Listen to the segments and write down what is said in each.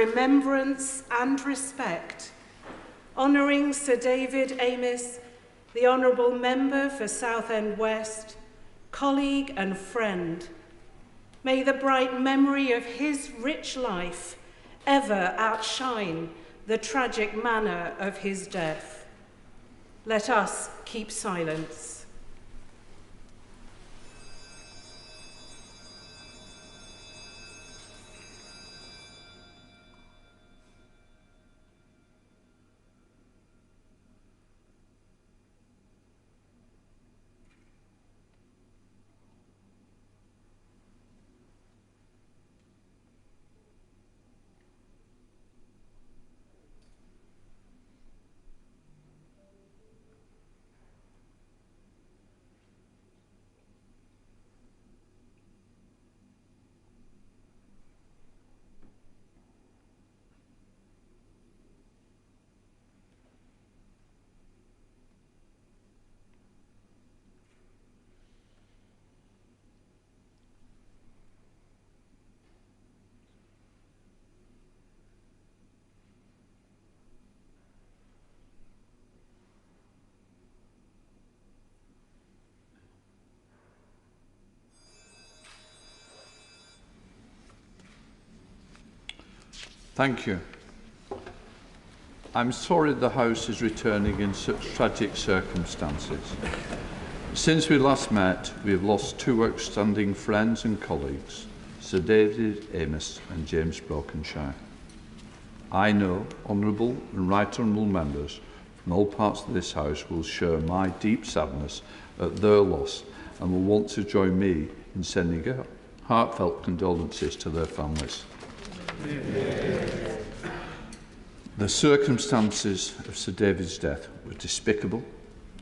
remembrance and respect, honouring Sir David Amess, the Honourable Member for Southend West, colleague and friend. May the bright memory of his rich life ever outshine the tragic manner of his death. Let us keep silence. Thank you. I'm sorry the House is returning in such tragic circumstances. Since we last met, we have lost two outstanding friends and colleagues, Sir David Amess and James Brokenshire. I know honourable and right honourable members from all parts of this House will share my deep sadness at their loss and will want to join me in sending heartfelt condolences to their families. The circumstances of Sir David's death were despicable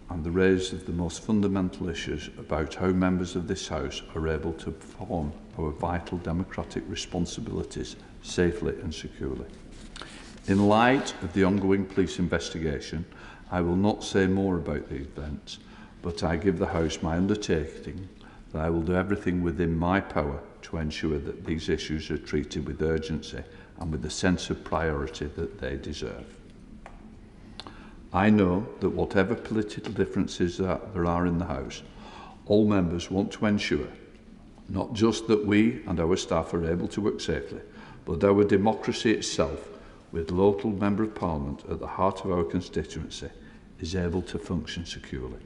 and they raised the most fundamental issues about how members of this House are able to perform our vital democratic responsibilities safely and securely. In light of the ongoing police investigation, I will not say more about the events, but I give the House my undertaking that I will do everything within my power to ensure that these issues are treated with urgency and with the sense of priority that they deserve. I know that whatever political differences that there are in the House, all members want to ensure not just that we and our staff are able to work safely, but our democracy itself, with local Member of Parliament at the heart of our constituency, is able to function securely.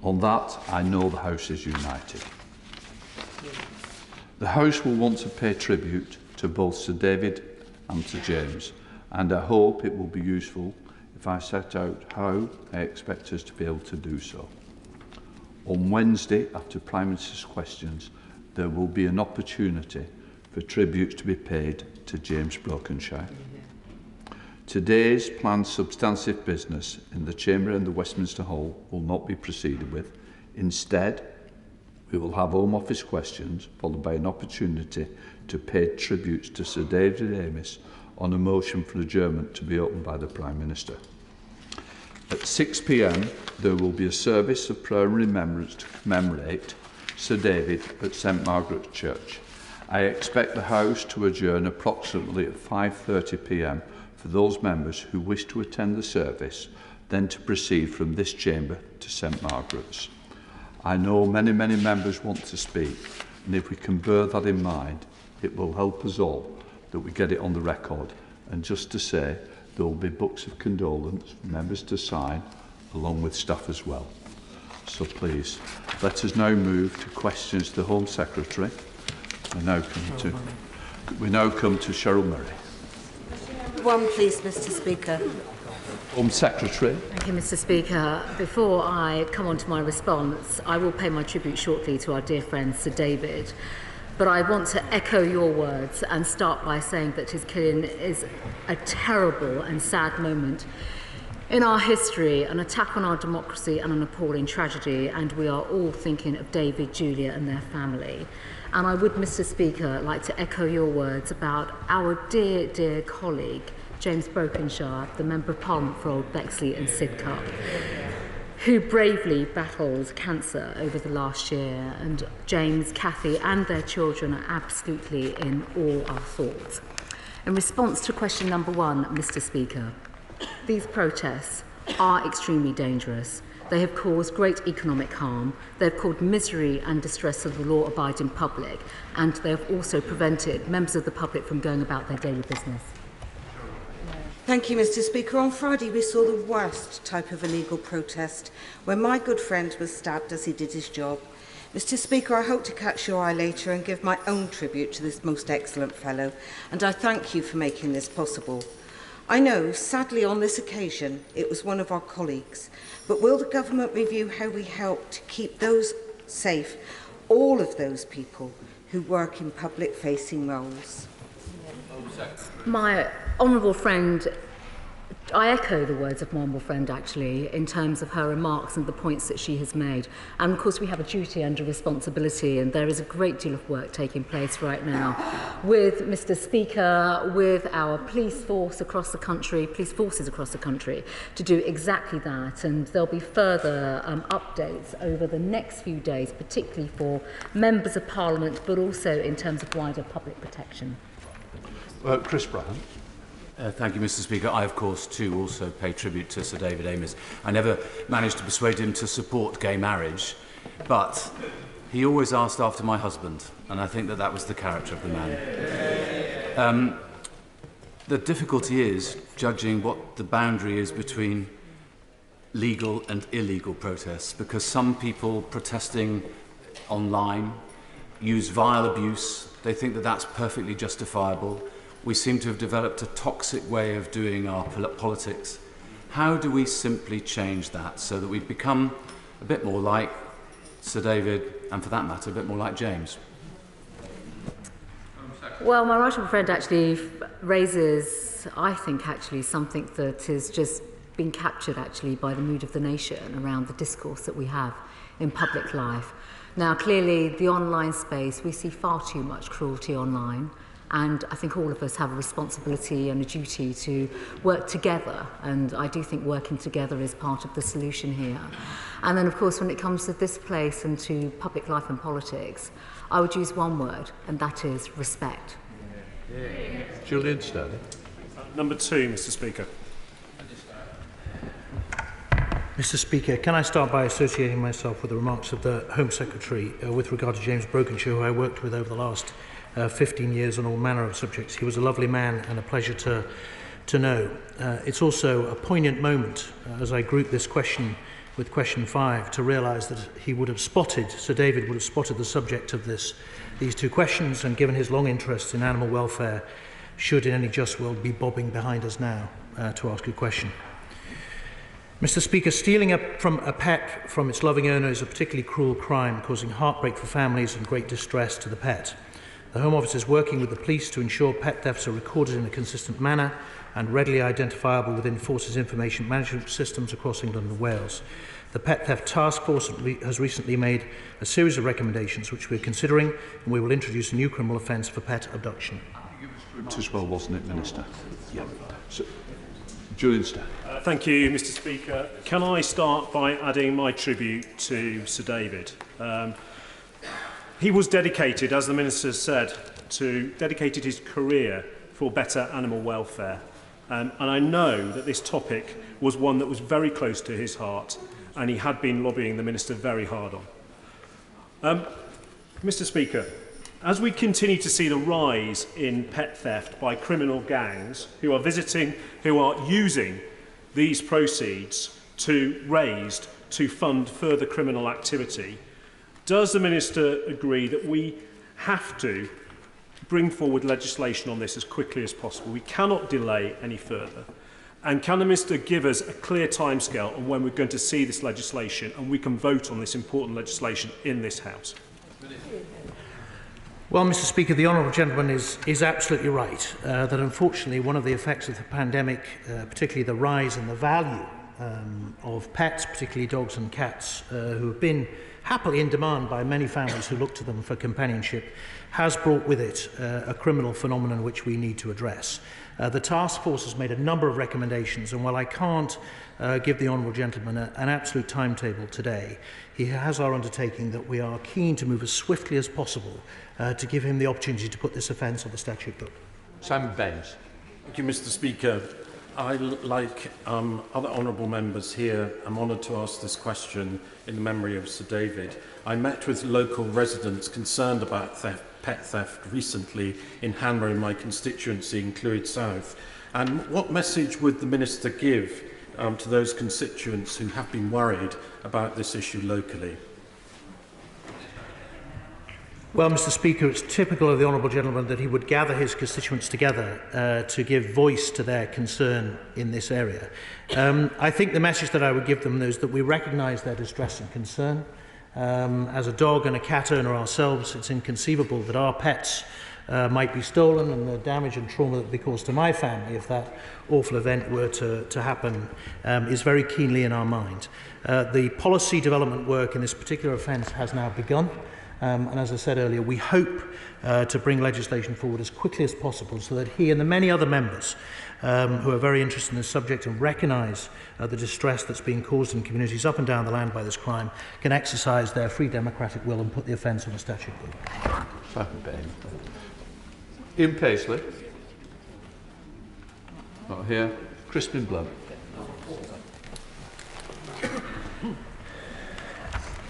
On that, I know the House is united. The House will want to pay tribute to both Sir David and to James, and I hope it will be useful if I set out how I expect us to be able to do so. On Wednesday, after Prime Minister's questions, there will be an opportunity for tributes to be paid to James Brokenshire. Today's planned substantive business in the Chamber and the Westminster Hall will not be proceeded with. Instead, we will have Home Office questions, followed by an opportunity to pay tributes to Sir David Amess on a motion for adjournment to be opened by the Prime Minister. At 6 p.m, there will be a service of prayer and remembrance to commemorate Sir David at St Margaret's Church. I expect the House to adjourn approximately at 5:30 p.m. for those members who wish to attend the service, then to proceed from this chamber to St Margaret's. I know many members want to speak, and if we can bear that in mind, it will help us all that we get it on the record. And just to say, there will be books of condolence for members to sign, along with staff as well. So please, let us now move to questions to the Home Secretary. We now come to Cheryl Murray. One, please, Mr. Speaker. Home Secretary. Thank you, Mr. Speaker. Before I come on to my response, I will pay my tribute shortly to our dear friend Sir David. But I want to echo your words and start by saying that his killing is a terrible and sad moment in our history, an attack on our democracy and an appalling tragedy, and we are all thinking of David, Julia and their family. And I would, Mr. Speaker, like to echo your words about our dear, dear colleague, James Brokenshire, the Member of Parliament for Old Bexley and Sidcup, who bravely battled cancer over the last year. And James, Cathy and their children are absolutely in all our thoughts. In response to question number 1, Mr. Speaker, these protests are extremely dangerous. They have caused great economic harm, they have caused misery and distress of the law-abiding public, and they have also prevented members of the public from going about their daily business. Thank you, Mr. Speaker. On Friday, we saw the worst type of illegal protest, where my good friend was stabbed as he did his job. Mr. Speaker, I hope to catch your eye later and give my own tribute to this most excellent fellow, and I thank you for making this possible. I know, sadly, on this occasion, it was one of our colleagues, but will the government review how we help to keep those safe, all of those people who work in public-facing roles? My honourable friend, I echo the words of my honourable friend, actually, in terms of her remarks and the points that she has made. And of course, we have a duty and a responsibility, and there is a great deal of work taking place right now with Mr. Speaker, with our police forces across the country, to do exactly that. And there'll be further updates over the next few days, particularly for members of Parliament, but also in terms of wider public protection. Chris Brown. Thank you, Mr. Speaker. I, of course, too, also pay tribute to Sir David Amess. I never managed to persuade him to support gay marriage, but he always asked after my husband, and I think that that was the character of the man. The difficulty is judging what the boundary is between legal and illegal protests, because some people protesting online use vile abuse. They think that that's perfectly justifiable. We seem to have developed a toxic way of doing our politics. How do we simply change that so that we become a bit more like Sir David, and for that matter, a bit more like James? Well, my right honourable friend actually raises, I think, actually something that has just been captured actually by the mood of the nation around the discourse that we have in public life. Now, clearly, the online space, we see far too much cruelty online. And I think all of us have a responsibility and a duty to work together. And I do think working together is part of the solution here. And then, of course, when it comes to this place and to public life and politics, I would use one word, and that is respect. Julian Sterling. Number 2, Mr. Speaker. Mr. Speaker, can I start by associating myself with the remarks of the Home Secretary with regard to James Brokenshire, who I worked with over the last 15 years on all manner of subjects. He was a lovely man and a pleasure to know. It's also a poignant moment as I group this question with question 5 to realise that he would have spotted, Sir David would have spotted the subject of these two questions, and given his long interest in animal welfare, should in any just world be bobbing behind us now to ask a question. Mr. Speaker, stealing from a pet from its loving owner is a particularly cruel crime, causing heartbreak for families and great distress to the pet. The Home Office is working with the police to ensure pet thefts are recorded in a consistent manner and readily identifiable within Force's information management systems across England and Wales. The Pet Theft Task Force has recently made a series of recommendations which we're considering, and we will introduce a new criminal offence for pet abduction. As well, wasn't it, Minister? Yeah. So, Julian Sterling. Thank you, Mr. Speaker. Can I start by adding my tribute to Sir David? He was dedicated, as the Minister said, dedicated his career for better animal welfare. And I know that this topic was one that was very close to his heart, and he had been lobbying the Minister very hard on. Mr. Speaker, as we continue to see the rise in pet theft by criminal gangs who are using these proceeds to fund further criminal activity, does the Minister agree that we have to bring forward legislation on this as quickly as possible? We cannot delay any further. And can the Minister give us a clear timescale on when we're going to see this legislation and we can vote on this important legislation in this House? Well, Mr. Speaker, the honourable gentleman is absolutely right that unfortunately one of the effects of the pandemic, particularly the rise in the value of pets, particularly dogs and cats, who have been happily in demand by many families who look to them for companionship, has brought with it a criminal phenomenon which we need to address. The task force has made a number of recommendations, and while I can't give the honourable gentleman an absolute timetable today, he has our undertaking that we are keen to move as swiftly as possible to give him the opportunity to put this offence on the statute book. Simon Baines. Thank you, Mr. Speaker. I, like other honourable members here, am honoured to ask this question in the memory of Sir David. I met with local residents concerned about pet theft recently in Hanmer in my constituency in Clwyd South. And what message would the Minister give to those constituents who have been worried about this issue locally? Well, Mr. Speaker, it's typical of the Honourable Gentleman that he would gather his constituents together to give voice to their concern in this area. I think the message that I would give them is that we recognise their distress and concern. As a dog and a cat owner ourselves, it's inconceivable that our pets might be stolen, and the damage and trauma that would be caused to my family if that awful event were to happen is very keenly in our mind. The policy development work in this particular offence has now begun. And as I said earlier, we hope to bring legislation forward as quickly as possible so that he and the many other members who are very interested in this subject and recognise the distress that's being caused in communities up and down the land by this crime can exercise their free democratic will and put the offence on the statute book. Ian Paisley. Not here. Crispin Blunt.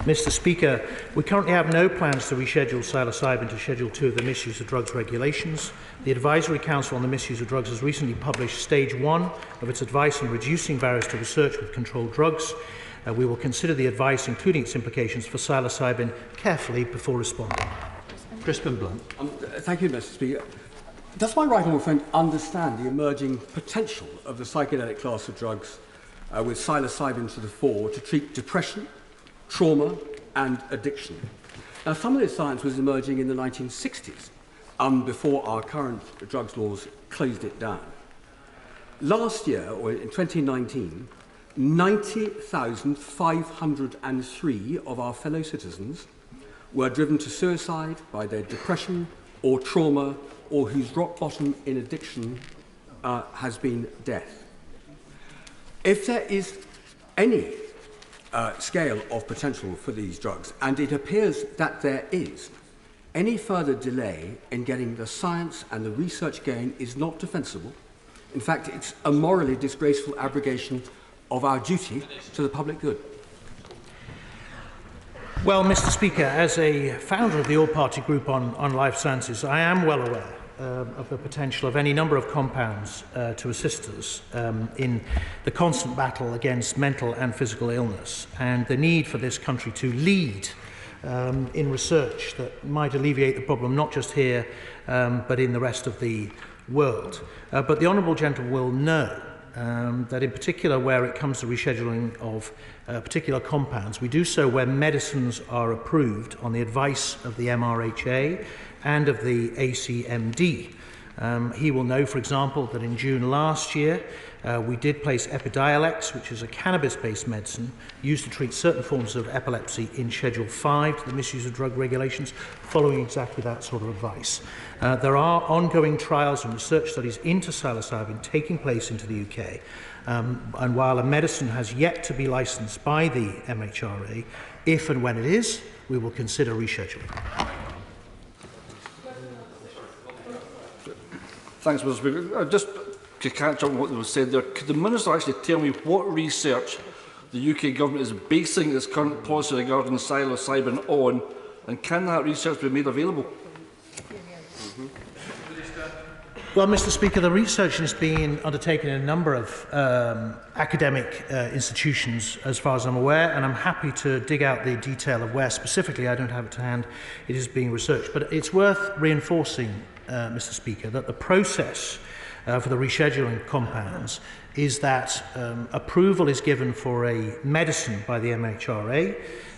Mr. Speaker, we currently have no plans to reschedule psilocybin to Schedule 2 of the Misuse of Drugs regulations. The Advisory Council on the Misuse of Drugs has recently published Stage 1 of its advice on reducing barriers to research with controlled drugs. We will consider the advice, including its implications for psilocybin, carefully before responding. Crispin Blunt. Thank you, Mr. Speaker. Does my right honourable friend understand the emerging potential of the psychedelic class of drugs with psilocybin to the fore to treat depression, trauma and addiction? Now, some of this science was emerging in the 1960s, before our current drugs laws closed it down. Last year, or in 2019, 90,503 of our fellow citizens were driven to suicide by their depression or trauma, or whose rock bottom in addiction has been death. If there is any scale of potential for these drugs, and it appears that there is, any further delay in getting the science and the research going is not defensible. In fact, it's a morally disgraceful abrogation of our duty to the public good. Well, Mr. Speaker, as a founder of the All-Party Group on Life Sciences, I am well aware of the potential of any number of compounds to assist us in the constant battle against mental and physical illness, and the need for this country to lead in research that might alleviate the problem not just here but in the rest of the world. But the Honourable Gentleman will know that in particular where it comes to rescheduling of particular compounds, we do so where medicines are approved on the advice of the MRHA and of the ACMD. He will know, for example, that in June last year we did place Epidiolex, which is a cannabis-based medicine used to treat certain forms of epilepsy, in Schedule 5 to the Misuse of Drug regulations, following exactly that sort of advice. There are ongoing trials and research studies into psilocybin taking place into the UK, and while a medicine has yet to be licensed by the MHRA, if and when it is, we will consider rescheduling. Thanks, Mr. Speaker. Just to catch up on what was said there, could the Minister actually tell me what research the UK Government is basing its current policy regarding psilocybin on, and can that research be made available? Well, Mr. Speaker, the research is being undertaken in a number of academic institutions, as far as I'm aware, and I'm happy to dig out the detail of where specifically, I don't have it to hand, it is being researched. But it's worth reinforcing, Mr. Speaker, that the process for the rescheduling compounds is that approval is given for a medicine by the MHRA.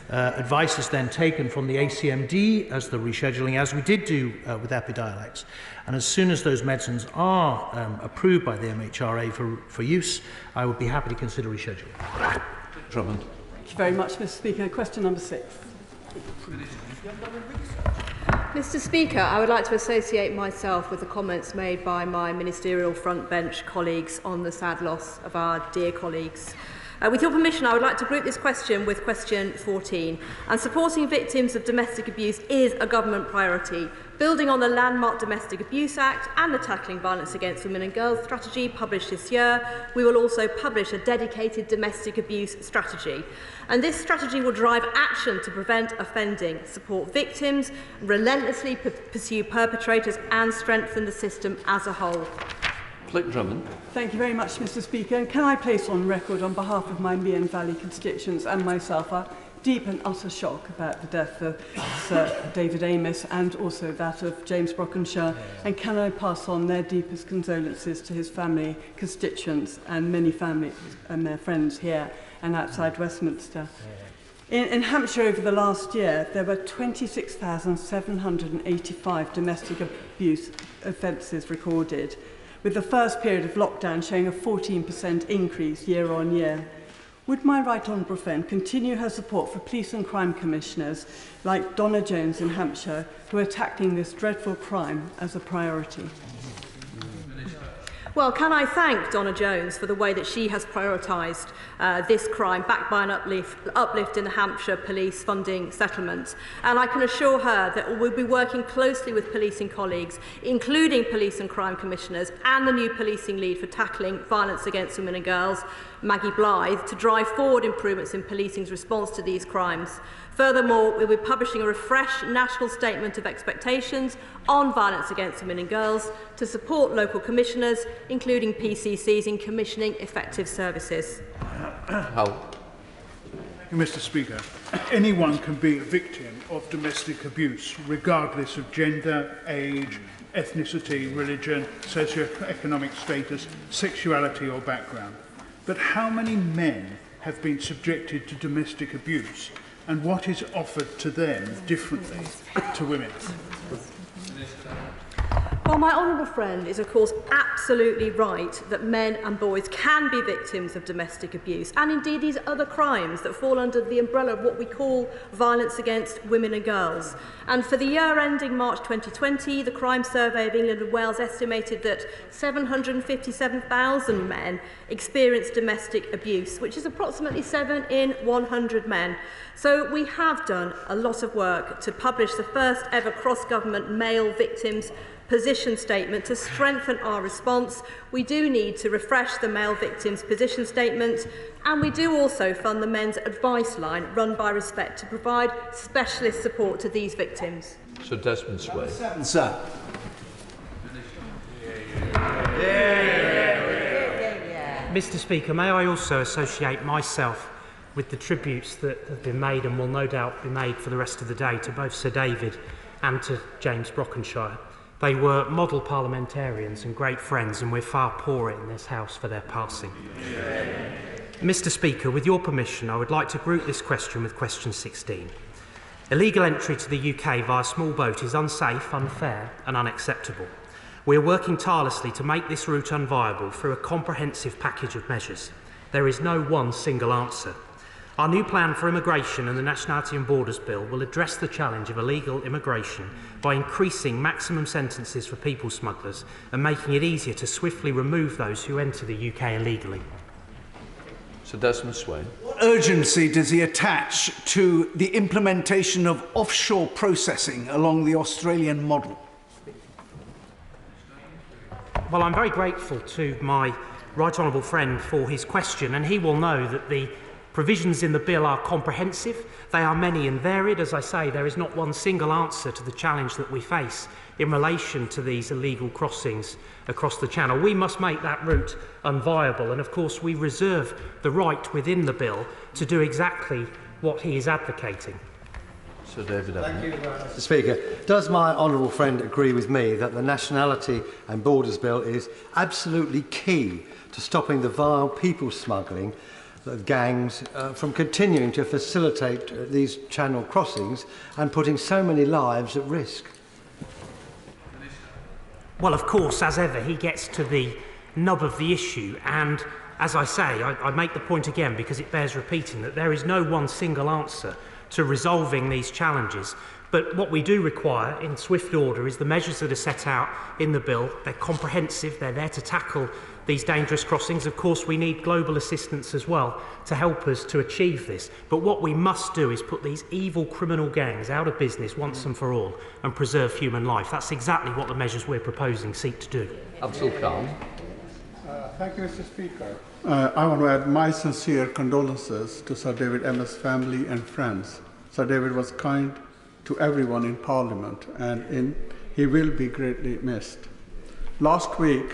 Advice is then taken from the ACMD as the rescheduling, as we did do with Epidiolex. And as soon as those medicines are approved by the MHRA for use, I would be happy to consider rescheduling. Drummond. Thank you very much, Mr. Speaker. Question number 6. Mr. Speaker, I would like to associate myself with the comments made by my ministerial front bench colleagues on the sad loss of our dear colleagues With your permission, I would like to group this question with question 14. And supporting victims of domestic abuse is a government priority. Building on the landmark Domestic Abuse Act and the Tackling Violence Against Women and Girls strategy published this year, we will also publish a dedicated domestic abuse strategy. And this strategy will drive action to prevent offending, support victims, relentlessly pursue perpetrators and strengthen the system as a whole. Drummond. Thank you very much, Mr. Speaker. And can I place on record on behalf of my Mearn Valley constituents and myself our deep and utter shock about the death of Sir David Amess and also that of James Brockenshire, and can I pass on their deepest condolences to his family, constituents and many families and their friends here and outside Westminster. In Hampshire over the last year, there were 26,785 domestic abuse offences recorded, with the first period of lockdown showing a 14% increase year on year. Would my right honourable friend continue her support for police and crime commissioners like Donna Jones in Hampshire, who are tackling this dreadful crime as a priority? Well, can I thank Donna Jones for the way that she has prioritised this crime, backed by an uplift in the Hampshire Police funding settlement. And I can assure her that we'll be working closely with policing colleagues, including police and crime commissioners and the new policing lead for tackling violence against women and girls, Maggie Blythe, to drive forward improvements in policing's response to these crimes. Furthermore, we'll be publishing a refreshed national statement of expectations on violence against women and girls to support local commissioners, including PCCs, in commissioning effective services. Hoyle. Thank you, Mr. Speaker. Anyone can be a victim of domestic abuse, regardless of gender, age, ethnicity, religion, socio-economic status, sexuality or background. But how many men have been subjected to domestic abuse, and what is offered to them differently to women? Well, my honourable friend is, of course, absolutely right that men and boys can be victims of domestic abuse, and indeed these other crimes that fall under the umbrella of what we call violence against women and girls. And for the year ending March 2020, the Crime Survey of England and Wales estimated that 757,000 men experienced domestic abuse, which is approximately 7 in 100 men. So we have done a lot of work to publish the first ever cross-government male victims position statement to strengthen our response. We do need to refresh the male victims position statement, and we do also fund the men's advice line run by Respect to provide specialist support to these victims. Sir Desmond Sway. Sir. Mr. Speaker, may I also associate myself with the tributes that have been made and will no doubt be made for the rest of the day to both Sir David and to James Brockenshire. They were model parliamentarians and great friends, and we're far poorer in this House for their passing. Mr. Speaker, with your permission, I would like to group this question with question 16. Illegal entry to the UK via small boat is unsafe, unfair and unacceptable. We are working tirelessly to make this route unviable through a comprehensive package of measures. There is no one single answer. Our new plan for immigration and the Nationality and Borders Bill will address the challenge of illegal immigration by increasing maximum sentences for people smugglers and making it easier to swiftly remove those who enter the UK illegally. Sir Desmond Sway. What urgency does he attach to the implementation of offshore processing along the Australian model? Well, I'm very grateful to my right honourable friend for his question, and he will know that the provisions in the bill are comprehensive. They are many and varied. As I say, there is not one single answer to the challenge that we face in relation to these illegal crossings across the Channel. We must make that route unviable, and of course we reserve the right within the bill to do exactly what he is advocating. Sir David Amess. Thank you, Mr. Speaker. Does my honourable friend agree with me that the Nationality and Borders Bill is absolutely key to stopping the vile people smuggling gangs from continuing to facilitate these channel crossings and putting so many lives at risk? Well, of course, as ever, he gets to the nub of the issue, and as I say, I make the point again because it bears repeating that there is no one single answer to resolving these challenges. But what we do require in swift order is the measures that are set out in the bill. They're comprehensive, they're there to tackle these dangerous crossings. Of course, we need global assistance as well to help us to achieve this. But what we must do is put these evil criminal gangs out of business once and for all and preserve human life. That's exactly what the measures we're proposing seek to do. Abdul Khan. Thank you, Mr. Speaker. I want to add my sincere condolences to Sir David Amess' family and friends. Sir David was kind to everyone in Parliament, and he will be greatly missed. Last week,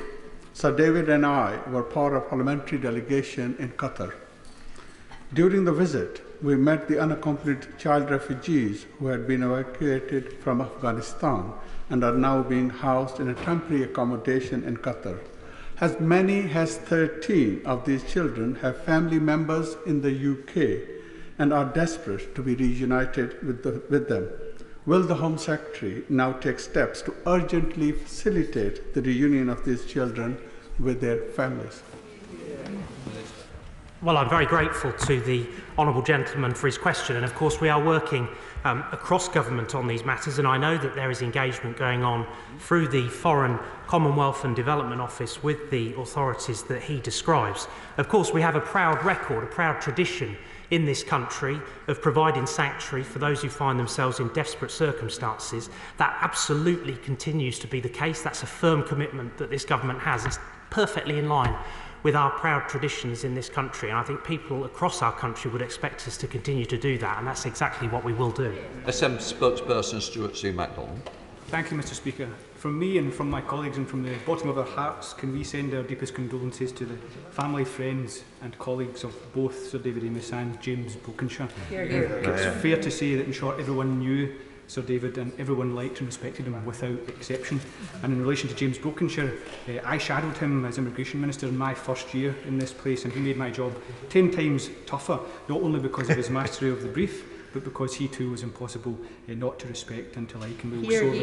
Sir David and I were part of a parliamentary delegation in Qatar. During the visit, we met the unaccompanied child refugees who had been evacuated from Afghanistan and are now being housed in a temporary accommodation in Qatar. As many as 13 of these children have family members in the UK and are desperate to be reunited with them. Will the Home Secretary now take steps to urgently facilitate the reunion of these children with their families? Well, I'm very grateful to the honourable gentleman for his question, and of course we are working across government on these matters, and I know that there is engagement going on through the Foreign, Commonwealth and Development Office with the authorities that he describes. Of course, we have a proud record, a proud tradition in this country of providing sanctuary for those who find themselves in desperate circumstances. That absolutely continues to be the case. That's a firm commitment that this government has. It's perfectly in line with our proud traditions in this country, and I think people across our country would expect us to continue to do that, and that's exactly what we will do. SM spokesperson Stuart C. MacDonald. Thank you, Mr. Speaker. From me and from my colleagues and from the bottom of our hearts, can we send our deepest condolences to the family, friends and colleagues of both Sir David Amess and James Brokenshire. Hear, hear. It's fair to say that in short everyone knew Sir David and everyone liked and respected him without exception. And in relation to James Brokenshire, I shadowed him as Immigration Minister in my first year in this place, and he made my job 10 times tougher, not only because of his mastery of the brief, but because he too was impossible not to respect until I can move sorely.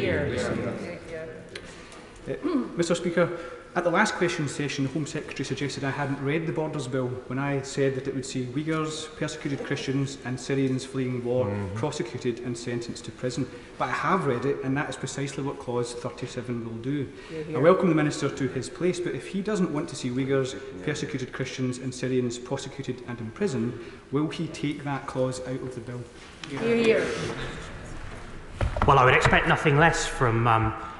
Mr. Speaker, at the last question session, the Home Secretary suggested I hadn't read the Borders Bill when I said that it would see Uyghurs, persecuted Christians and Syrians fleeing war prosecuted and sentenced to prison. But I have read it, and that is precisely what Clause 37 will do. I welcome the Minister to his place, but if he doesn't want to see Uyghurs, persecuted Christians and Syrians prosecuted and imprisoned, will he take that clause out of the bill? Hear, hear. Well, I would expect nothing less from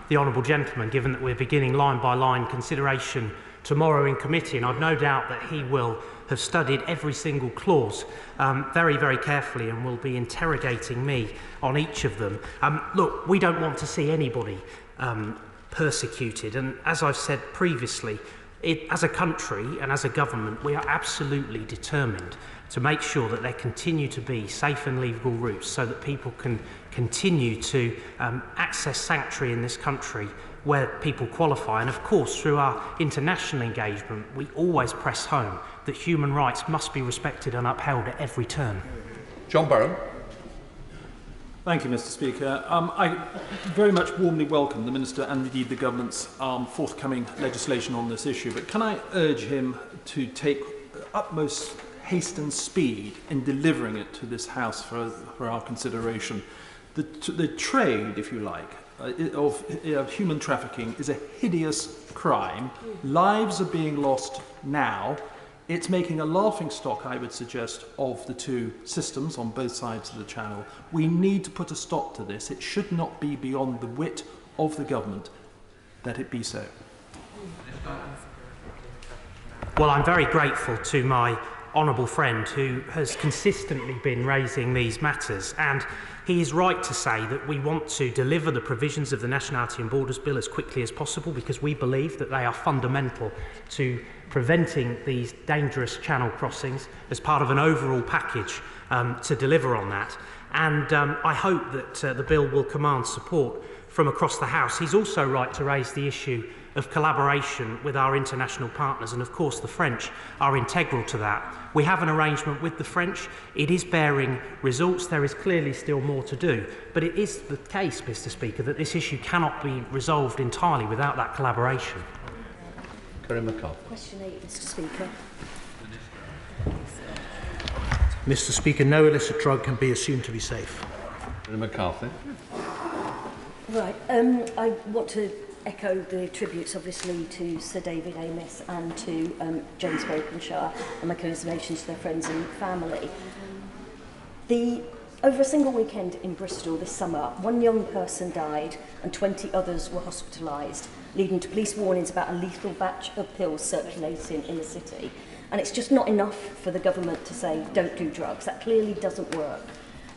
the honourable gentleman, given that we're beginning line-by-line consideration tomorrow in committee, and I've no doubt that he will have studied every single clause very, very carefully and will be interrogating me on each of them. Look, we don't want to see anybody persecuted, and as I've said previously, as a country and as a government, we are absolutely determined to make sure that there continue to be safe and legal routes so that people can continue to access sanctuary in this country where people qualify. And of course, through our international engagement, we always press home that human rights must be respected and upheld at every turn. John Barron. Thank you, Mr. Speaker. I very much warmly welcome the Minister and indeed the Government's forthcoming legislation on this issue, but can I urge him to take utmost haste and speed in delivering it to this House for our consideration. The trade, if you like, of human trafficking is a hideous crime. Lives are being lost now. It's making a laughingstock, I would suggest, of the two systems on both sides of the channel. We need to put a stop to this. It should not be beyond the wit of the government that it be so. Well, I'm very grateful to my honourable friend who has consistently been raising these matters, and he is right to say that we want to deliver the provisions of the Nationality and Borders Bill as quickly as possible because we believe that they are fundamental to preventing these dangerous channel crossings as part of an overall package to deliver on that. And I hope that the bill will command support from across the House. He's also right to raise the issue of collaboration with our international partners, and of course the French are integral to that. We have an arrangement with the French. It is bearing results. There is clearly still more to do, but it is the case, Mr. Speaker, that this issue cannot be resolved entirely without that collaboration. Question 8, Mr. Speaker. Mr. Speaker, no illicit drug can be assumed to be safe. McCarthy. Right. I want to echo the tributes, obviously, to Sir David Amess and to James Brokenshire, and my congratulations to their friends and family. Over a single weekend in Bristol this summer, one young person died and 20 others were hospitalised, leading to police warnings about a lethal batch of pills circulating in the city. And it's just not enough for the government to say, don't do drugs. That clearly doesn't work.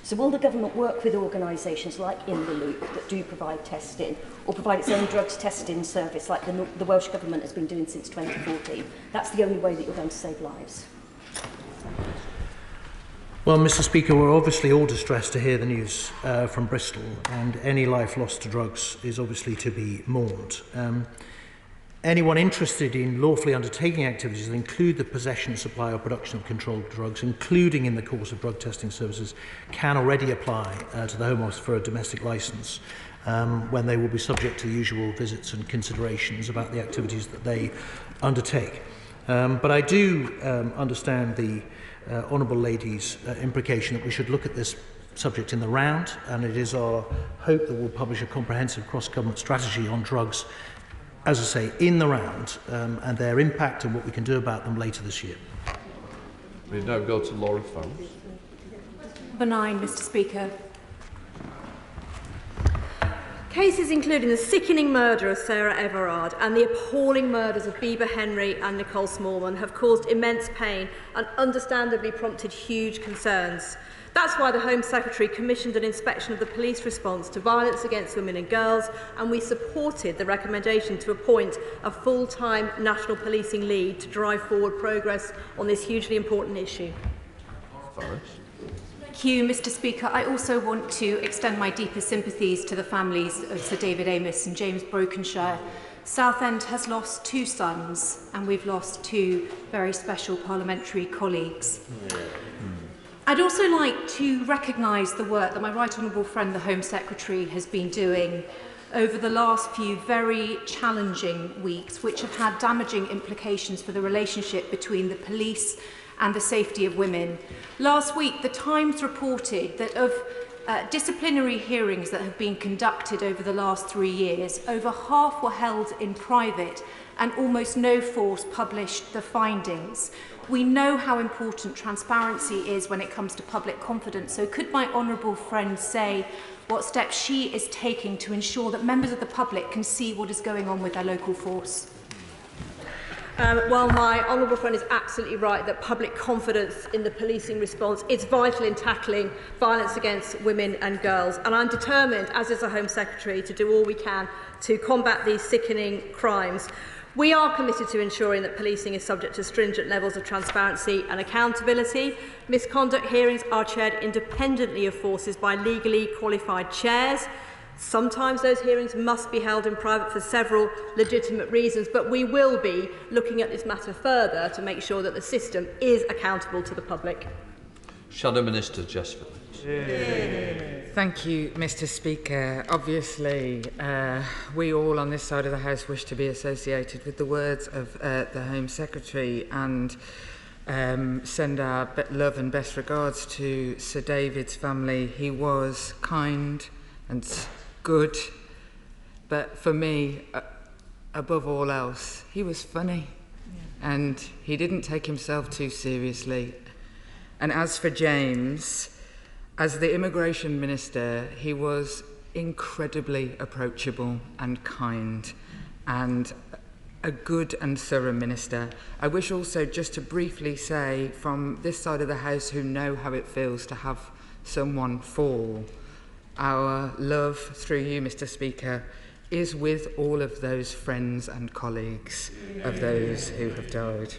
So will the government work with organisations like In the Loop that do provide testing, or provide its own drugs testing service like the Welsh Government has been doing since 2014? That's the only way that you're going to save lives. Well, Mr. Speaker, we're obviously all distressed to hear the news from Bristol, and any life lost to drugs is obviously to be mourned. Anyone interested in lawfully undertaking activities that include the possession, supply or production of controlled drugs, including in the course of drug testing services, can already apply to the Home Office for a domestic licence when they will be subject to the usual visits and considerations about the activities that they undertake. But I do understand the Honourable Lady's implication that we should look at this subject in the round, and it is our hope that we'll publish a comprehensive cross-government strategy on drugs, as I say, in the round, and their impact and what we can do about them later this year. We now go to Laura Farrell. Number 9, Mr. Speaker. Cases including the sickening murder of Sarah Everard and the appalling murders of Bieber Henry and Nicole Smallman have caused immense pain and understandably prompted huge concerns. That's why the Home Secretary commissioned an inspection of the police response to violence against women and girls, and we supported the recommendation to appoint a full-time national policing lead to drive forward progress on this hugely important issue. Boris. Thank you, Mr. Speaker. I also want to extend my deepest sympathies to the families of Sir David Amess and James Brokenshire. Southend has lost 2 sons, and we've lost 2 very special parliamentary colleagues. I'd also like to recognise the work that my right honourable friend, the Home Secretary, has been doing over the last few very challenging weeks, which have had damaging implications for the relationship between the police and the safety of women. Last week, The Times reported that of disciplinary hearings that have been conducted over the last 3 years, over half were held in private and almost no force published the findings. We know how important transparency is when it comes to public confidence, so could my honourable friend say what steps she is taking to ensure that members of the public can see what is going on with their local force? While my honourable friend is absolutely right that public confidence in the policing response is vital in tackling violence against women and girls, and I'm determined, as is the Home Secretary, to do all we can to combat these sickening crimes. We are committed to ensuring that policing is subject to stringent levels of transparency and accountability. Misconduct hearings are chaired independently of forces by legally qualified chairs. Sometimes those hearings must be held in private for several legitimate reasons, but we will be looking at this matter further to make sure that the system is accountable to the public. Shadow Minister Jessica. Thank you, Mr. Speaker. Obviously, we all on this side of the House wish to be associated with the words of the Home Secretary and send our love and best regards to Sir David's family. He was kind and good, but for me, above all else, he was funny, and he didn't take himself too seriously. And as for James, as the Immigration Minister, he was incredibly approachable and kind, and a good and thorough minister. I wish also just to briefly say, from this side of the House who know how it feels to have someone fall, our love through you, Mr. Speaker, is with all of those friends and colleagues of those who have died.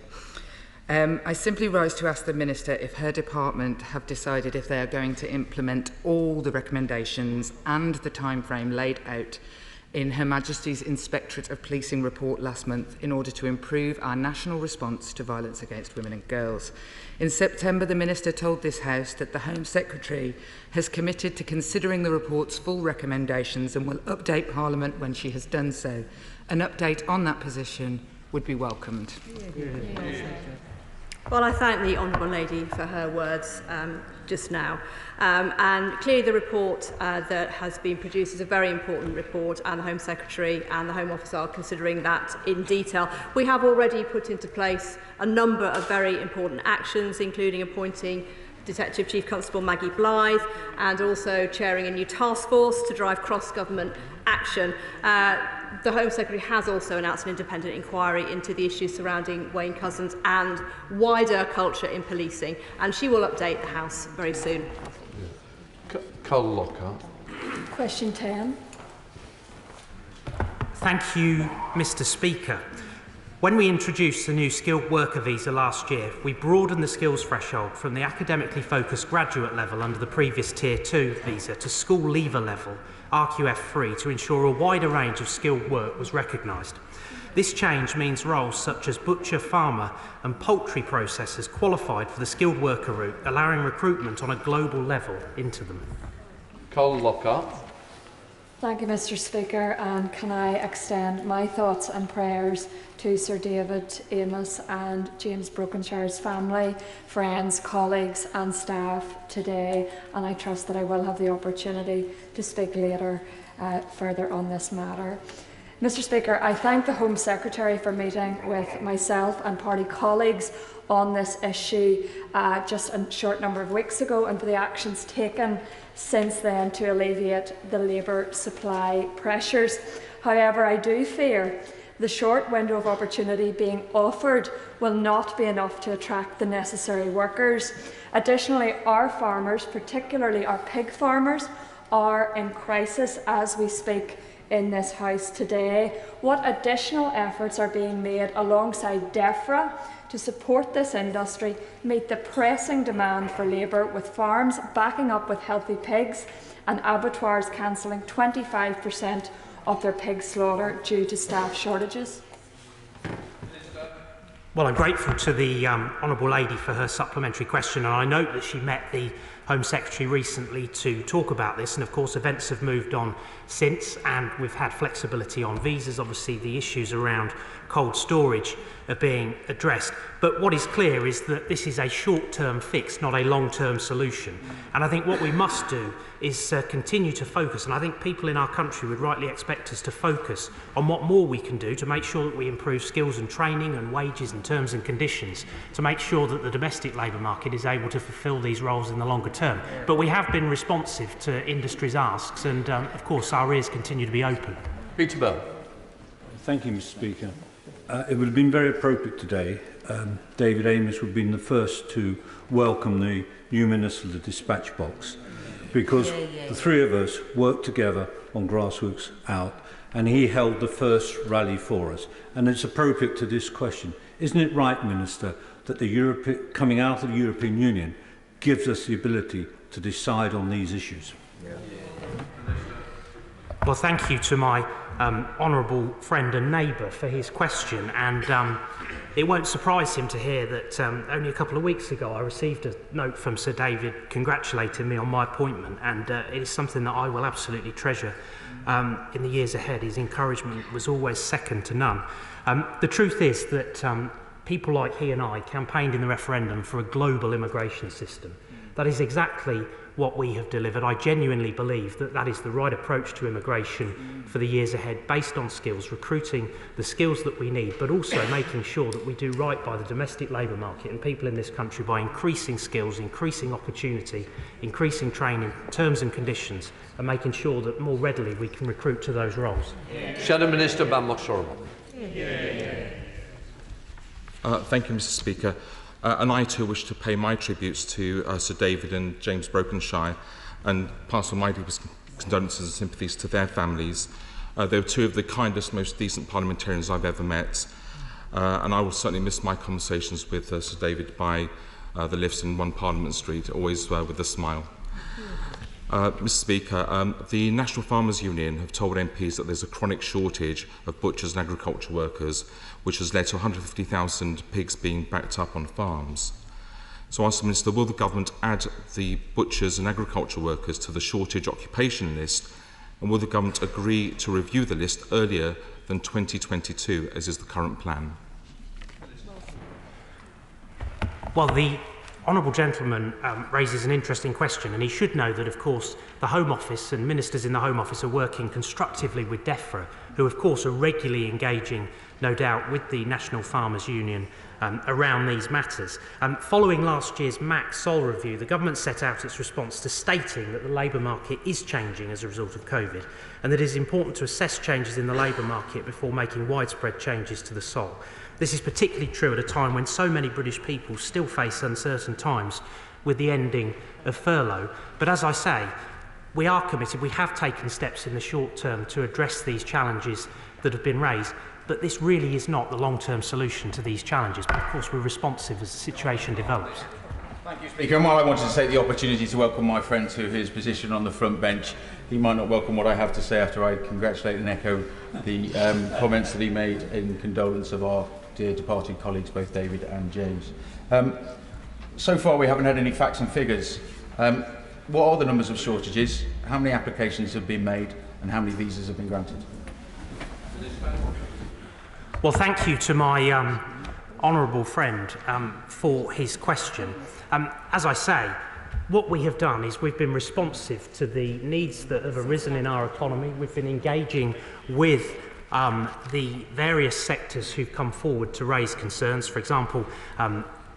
I simply rise to ask the Minister if her department have decided if they are going to implement all the recommendations and the timeframe laid out in Her Majesty's Inspectorate of Policing report last month in order to improve our national response to violence against women and girls. In September, the Minister told this House that the Home Secretary has committed to considering the report's full recommendations and will update Parliament when she has done so. An update on that position would be welcomed. Well, I thank the Honourable Lady for her words just now. And clearly the report that has been produced is a very important report, and the Home Secretary and the Home Office are considering that in detail. We have already put into place a number of very important actions, including appointing Detective Chief Constable Maggie Blythe and also chairing a new task force to drive cross-government action. The Home Secretary has also announced an independent inquiry into the issues surrounding Wayne Couzens and wider culture in policing, and she will update the House very soon. Carl Lockhart. Question 10. Thank you, Mr. Speaker. When we introduced the new skilled worker visa last year, we broadened the skills threshold from the academically focused graduate level under the previous Tier 2 visa to school leaver level, RQF3, to ensure a wider range of skilled work was recognised. This change means roles such as butcher, farmer and poultry processors qualified for the skilled worker route, allowing recruitment on a global level into them. Carl Lockhart. Thank you, Mr. Speaker, and can I extend my thoughts and prayers to Sir David Amess and James Brokenshire's family, friends, colleagues and staff today, and I trust that I will have the opportunity to speak later further on this matter. Mr. Speaker, I thank the Home Secretary for meeting with myself and party colleagues on this issue just a short number of weeks ago, and for the actions taken since then to alleviate the labour supply pressures. However, I do fear the short window of opportunity being offered will not be enough to attract the necessary workers. Additionally, our farmers, particularly our pig farmers, are in crisis as we speak in this House today. What additional efforts are being made alongside DEFRA to support this industry, meet the pressing demand for labour, with farms backing up with healthy pigs and abattoirs cancelling 25% of their pig slaughter due to staff shortages? Well, I'm grateful to the Honourable Lady for her supplementary question, and I note that she met the Home Secretary recently to talk about this, and of course events have moved on since, and we've had flexibility on visas. Obviously the issues around cold storage are being addressed, but what is clear is that this is a short-term fix, not a long-term solution, and I think what we must do is continue to focus, and I think people in our country would rightly expect us to focus on what more we can do to make sure that we improve skills and training and wages and terms and conditions, to make sure that the domestic labour market is able to fulfil these roles in the longer term. But we have been responsive to industry's asks, and of course our ears continue to be open. Peter Bell. Thank you, Mr. Speaker. It would have been very appropriate today. David Amess would have been the first to welcome the new Minister of the Dispatch Box, because the three of us worked together on Grassroots Out, and he held the first rally for us. And it's appropriate to this question. Isn't it right, Minister, that the coming out of the European Union gives us the ability to decide on these issues? Well, thank you to my honourable friend and neighbour for his question, and it won't surprise him to hear that only a couple of weeks ago I received a note from Sir David congratulating me on my appointment, and it is something that I will absolutely treasure in the years ahead. His encouragement was always second to none. The truth is that people like he and I campaigned in the referendum for a global immigration system. That is exactly what we have delivered. I genuinely believe that that is the right approach to immigration for the years ahead, based on skills, recruiting the skills that we need, but also making sure that we do right by the domestic labour market and people in this country by increasing skills, increasing opportunity, increasing training, terms and conditions, and making sure that more readily we can recruit to those roles. Shadow Minister Bamlock-Sorrell. Thank you, Mr. Speaker. And I too wish to pay my tributes to Sir David and James Brokenshire and pass on my deepest condolences and sympathies to their families. They were two of the kindest, most decent parliamentarians I've ever met, and I will certainly miss my conversations with Sir David by the lifts in 1 Parliament Street, always with a smile. Mr. Speaker, the National Farmers Union have told MPs that there's a chronic shortage of butchers and agriculture workers, which has led to 150,000 pigs being backed up on farms. So I ask the Minister, will the government add the butchers and agriculture workers to the shortage occupation list, and will the government agree to review the list earlier than 2022, as is the current plan? Well, the honourable gentleman raises an interesting question, and he should know that, of course, the Home Office and ministers in the Home Office are working constructively with DEFRA, who, of course, are regularly engaging, no doubt, with the National Farmers Union around these matters. Following last year's MAC Sol review, the government set out its response to stating that the labour market is changing as a result of COVID, and that it is important to assess changes in the labour market before making widespread changes to the Sol. This is particularly true at a time when so many British people still face uncertain times with the ending of furlough. But as I say, we are committed, we have taken steps in the short term to address these challenges that have been raised, but this really is not the long-term solution to these challenges. But of course we're responsive as the situation develops. Thank you, Speaker. And while I wanted to take the opportunity to welcome my friend to his position on the front bench, he might not welcome what I have to say after I congratulate and echo the comments that he made in condolence of our dear departed colleagues, both David and James. So far we haven't had any facts and figures. What are the numbers of shortages? How many applications have been made and how many visas have been granted? Well, thank you to my honourable friend for his question. As I say, what we have done is we've been responsive to the needs that have arisen in our economy. We've been engaging with the various sectors who've come forward to raise concerns. For example,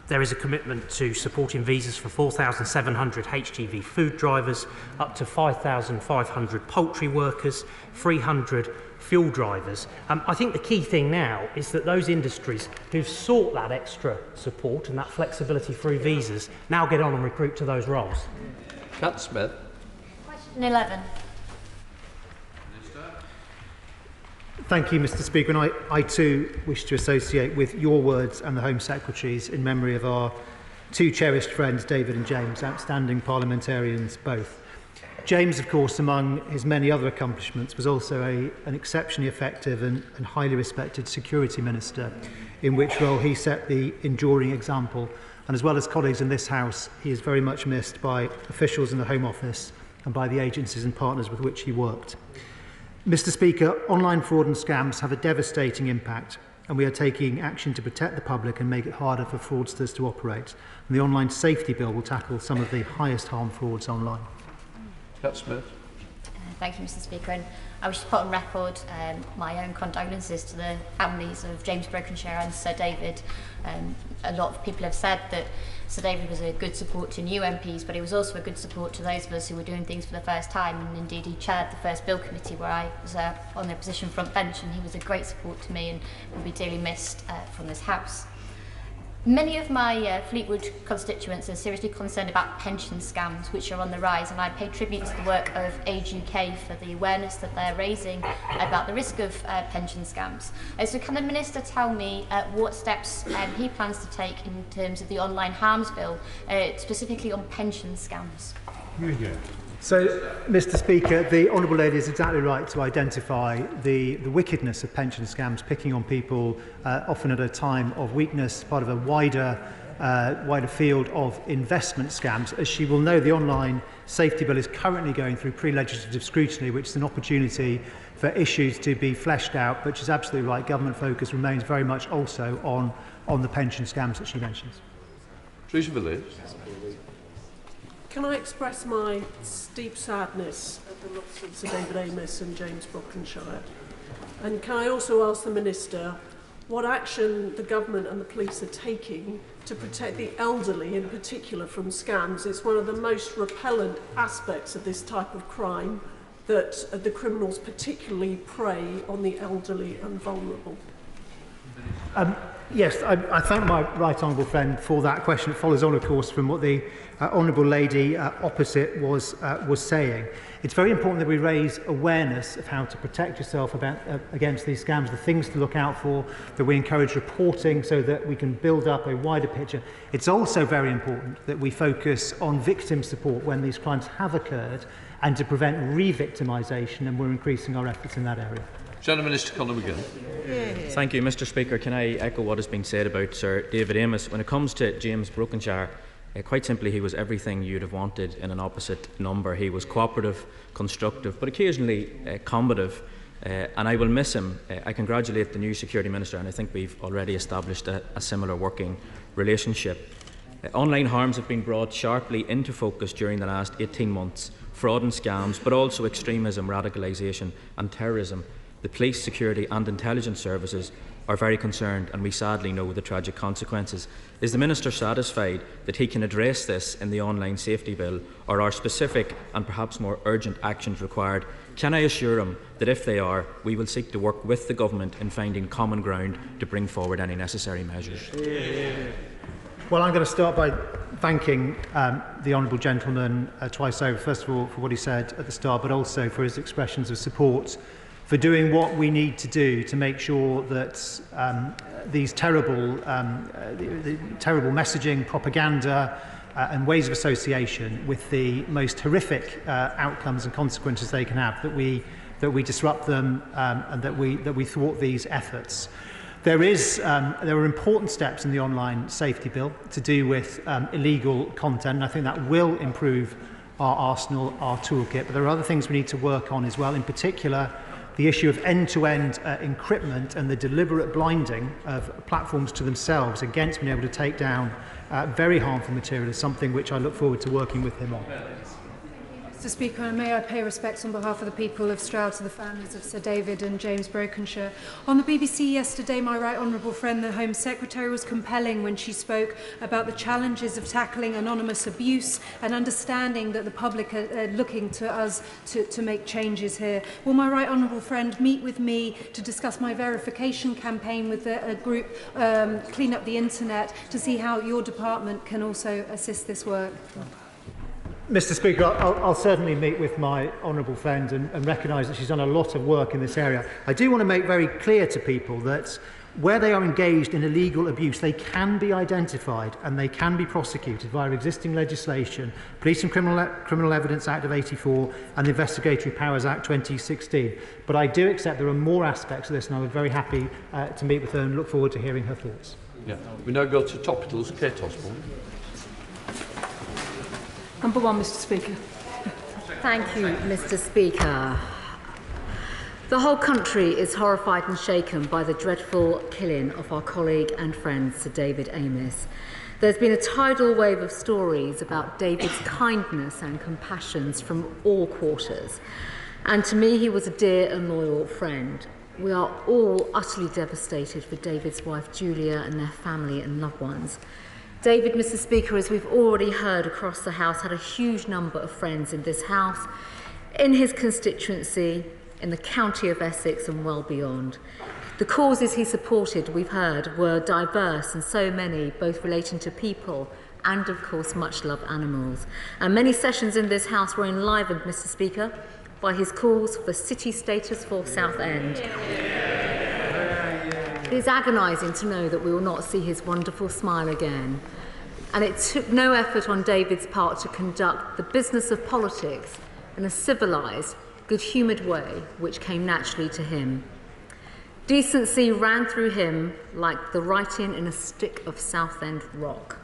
there is a commitment to supporting visas for 4,700 HGV food drivers, up to 5,500 poultry workers, 300 fuel drivers. I think the key thing now is that those industries who've sought that extra support and that flexibility through visas now get on and recruit to those roles. Cat Smith. Question 11. Thank you, Mr. Speaker. And I too wish to associate with your words and the Home Secretary's in memory of our two cherished friends, David and James, outstanding parliamentarians both. James, of course, among his many other accomplishments, was also an exceptionally effective and highly respected security minister, in which role he set the enduring example. And as well as colleagues in this House, he is very much missed by officials in the Home Office and by the agencies and partners with which he worked. Mr. Speaker, online fraud and scams have a devastating impact, and we are taking action to protect the public and make it harder for fraudsters to operate. And the Online Safety Bill will tackle some of the highest harm frauds online. Cat Smith. Thank you, Mr. Speaker. And I wish to put on record my own condolences to the families of James Brokenshire and Sir David. A lot of people have said that Sir David was a good support to new MPs, but he was also a good support to those of us who were doing things for the first time. And indeed, he chaired the first bill committee where I was on the opposition front bench, and he was a great support to me and will be dearly missed from this House. Many of my Fleetwood constituents are seriously concerned about pension scams, which are on the rise, and I pay tribute to the work of Age UK for the awareness that they're raising about the risk of pension scams. So can the Minister tell me what steps he plans to take in terms of the Online Harms Bill, specifically on pension scams? Very good. So, Mr. Speaker, the Honourable Lady is exactly right to identify the wickedness of pension scams, picking on people often at a time of weakness, part of a wider field of investment scams. As she will know, the Online Safety Bill is currently going through pre-legislative scrutiny, which is an opportunity for issues to be fleshed out, but she's absolutely right, government focus remains very much also on the pension scams that she mentions. Teresa Villiers. Can I express my deep sadness at the loss of Sir David Amess and James Brokenshire? And can I also ask the Minister what action the government and the police are taking to protect the elderly in particular from scams? It's one of the most repellent aspects of this type of crime that the criminals particularly prey on the elderly and vulnerable. Yes, I thank my right honourable friend for that question. It follows on, of course, from what the honourable lady opposite was saying. It's very important that we raise awareness of how to protect yourself against these scams, the things to look out for, that we encourage reporting so that we can build up a wider picture. It's also very important that we focus on victim support when these crimes have occurred and to prevent re-victimisation, and we're increasing our efforts in that area. Minister Conor McGinn. Thank you, Mr. Speaker. Can I echo what has been said about Sir David Amess? When it comes to James Brokenshire, quite simply, he was everything you'd have wanted in an opposite number. He was cooperative, constructive, but occasionally combative, and I will miss him. I congratulate the new Security Minister, and I think we've already established a similar working relationship. Online harms have been brought sharply into focus during the last 18 months. Fraud and scams, but also extremism, radicalisation and terrorism. The police, security and intelligence services are very concerned, and we sadly know the tragic consequences. Is the Minister satisfied that he can address this in the online safety bill, or are specific and perhaps more urgent actions required? Can I assure him that if they are, we will seek to work with the Government in finding common ground to bring forward any necessary measures? Well, I'm going to start by thanking the Honourable Gentleman twice over, first of all for what he said at the start, but also for his expressions of support for doing what we need to do to make sure that these terrible messaging, propaganda and ways of association with the most horrific outcomes and consequences they can have, that we disrupt them and that we thwart these efforts. There are important steps in the online safety bill to do with illegal content, and I think that will improve our arsenal, our toolkit, but there are other things we need to work on as well, in particular the issue of end-to-end encryptment and the deliberate blinding of platforms to themselves against being able to take down very harmful material is something which I look forward to working with him on. Mr Speaker, and may I pay respects on behalf of the people of Stroud to the families of Sir David and James Brokenshire. On the BBC yesterday, my right honourable friend, the Home Secretary, was compelling when she spoke about the challenges of tackling anonymous abuse and understanding that the public are looking to us to make changes here. Will my right honourable friend meet with me to discuss my verification campaign with a group, Clean Up the Internet, to see how your department can also assist this work? Mr Speaker, I'll certainly meet with my honourable friend and recognise that she's done a lot of work in this area. I do want to make very clear to people that where they are engaged in illegal abuse, they can be identified and they can be prosecuted via existing legislation, Police and Criminal Evidence Act of 84 and the Investigatory Powers Act 2016. But I do accept there are more aspects of this, and I would be very happy to meet with her and look forward to hearing her thoughts. Yeah. We now go to topicals. Kate Osborne. Number one, Mr Speaker. Thank you, Mr Speaker. The whole country is horrified and shaken by the dreadful killing of our colleague and friend Sir David Amess. There's been a tidal wave of stories about David's kindness and compassions from all quarters. And to me, he was a dear and loyal friend. We are all utterly devastated for David's wife Julia and their family and loved ones. David, Mr Speaker, as we've already heard across the House, had a huge number of friends in this House, in his constituency, in the county of Essex and well beyond. The causes he supported, we've heard, were diverse and so many, both relating to people and, of course, much-loved animals. And many sessions in this House were enlivened, Mr Speaker, by his calls for city status for Southend. It is agonising to know that we will not see his wonderful smile again. And it took no effort on David's part to conduct the business of politics in a civilised, good-humoured way which came naturally to him. Decency ran through him like the writing in a stick of Southend rock.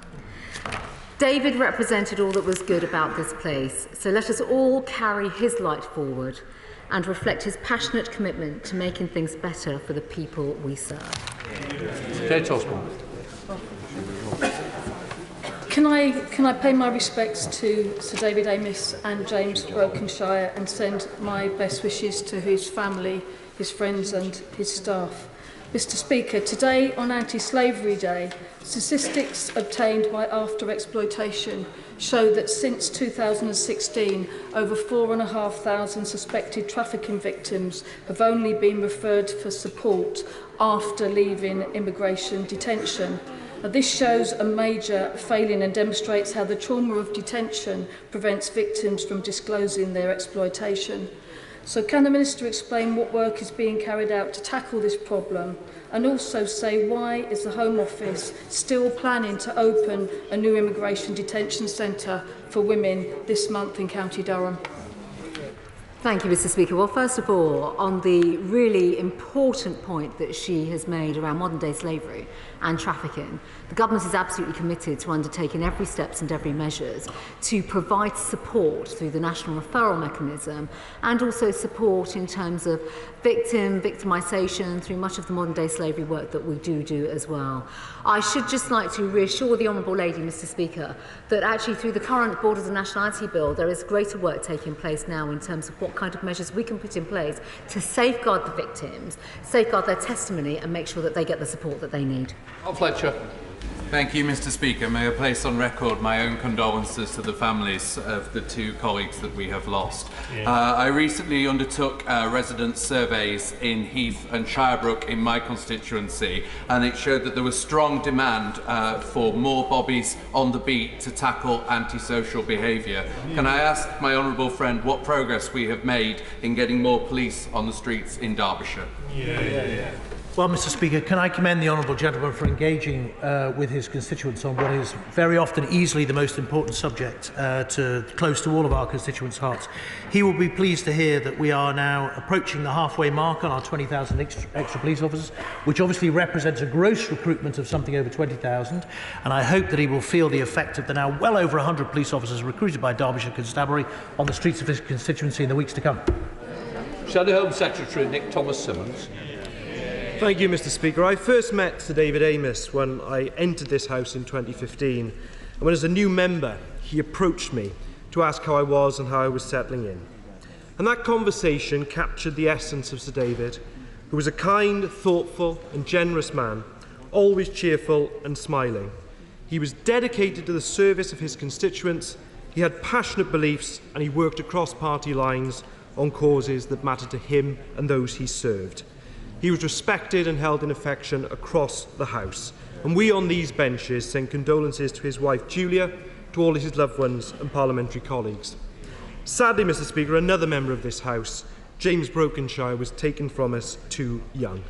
David represented all that was good about this place, so let us all carry his light forward and reflect his passionate commitment to making things better for the people we serve. Kate Osborne. Can I pay my respects to Sir David Amess and James Brokenshire and send my best wishes to his family, his friends and his staff. Mr Speaker, today on Anti-Slavery Day, statistics obtained by After Exploitation show that since 2016, over 4,500 suspected trafficking victims have only been referred for support after leaving immigration detention. Now, this shows a major failing and demonstrates how the trauma of detention prevents victims from disclosing their exploitation. So can the Minister explain what work is being carried out to tackle this problem, and also say why is the Home Office still planning to open a new immigration detention centre for women this month in County Durham? Thank you, Mr. Speaker. Well, first of all, on the really important point that she has made around modern-day slavery and trafficking, the government is absolutely committed to undertaking every steps and every measures to provide support through the national referral mechanism and also support in terms of victimisation through much of the modern-day slavery work that we do as well. I should just like to reassure the Honourable Lady, Mr. Speaker, that actually through the current Borders and Nationality Bill, there is greater work taking place now in terms of what kind of measures we can put in place to safeguard the victims, safeguard their testimony and make sure that they get the support that they need. Fletcher. Thank you, Mr. Speaker. May I place on record my own condolences to the families of the two colleagues that we have lost. I recently undertook resident surveys in Heath and Shirebrook in my constituency, and it showed that there was strong demand for more bobbies on the beat to tackle antisocial behaviour. Can I ask my honourable friend what progress we have made in getting more police on the streets in Derbyshire? Well, Mr. Speaker, can I commend the honourable gentleman for engaging with his constituents on what is very often easily the most important subject close to all of our constituents' hearts. He will be pleased to hear that we are now approaching the halfway mark on our 20,000 extra police officers, which obviously represents a gross recruitment of something over 20,000, and I hope that he will feel the effect of the now well over 100 police officers recruited by Derbyshire Constabulary on the streets of his constituency in the weeks to come. Shadow Home Secretary Nick Thomas-Symonds. Thank you, Mr. Speaker. I first met Sir David Amess when I entered this House in 2015, and when as a new member he approached me to ask how I was and how I was settling in. And that conversation captured the essence of Sir David, who was a kind, thoughtful and generous man, always cheerful and smiling. He was dedicated to the service of his constituents, he had passionate beliefs, and he worked across party lines on causes that mattered to him and those he served. He was respected and held in affection across the House, and we on these benches send condolences to his wife Julia, to all his loved ones and parliamentary colleagues. Sadly, Mr. Speaker, another member of this House, James Brokenshire, was taken from us too young.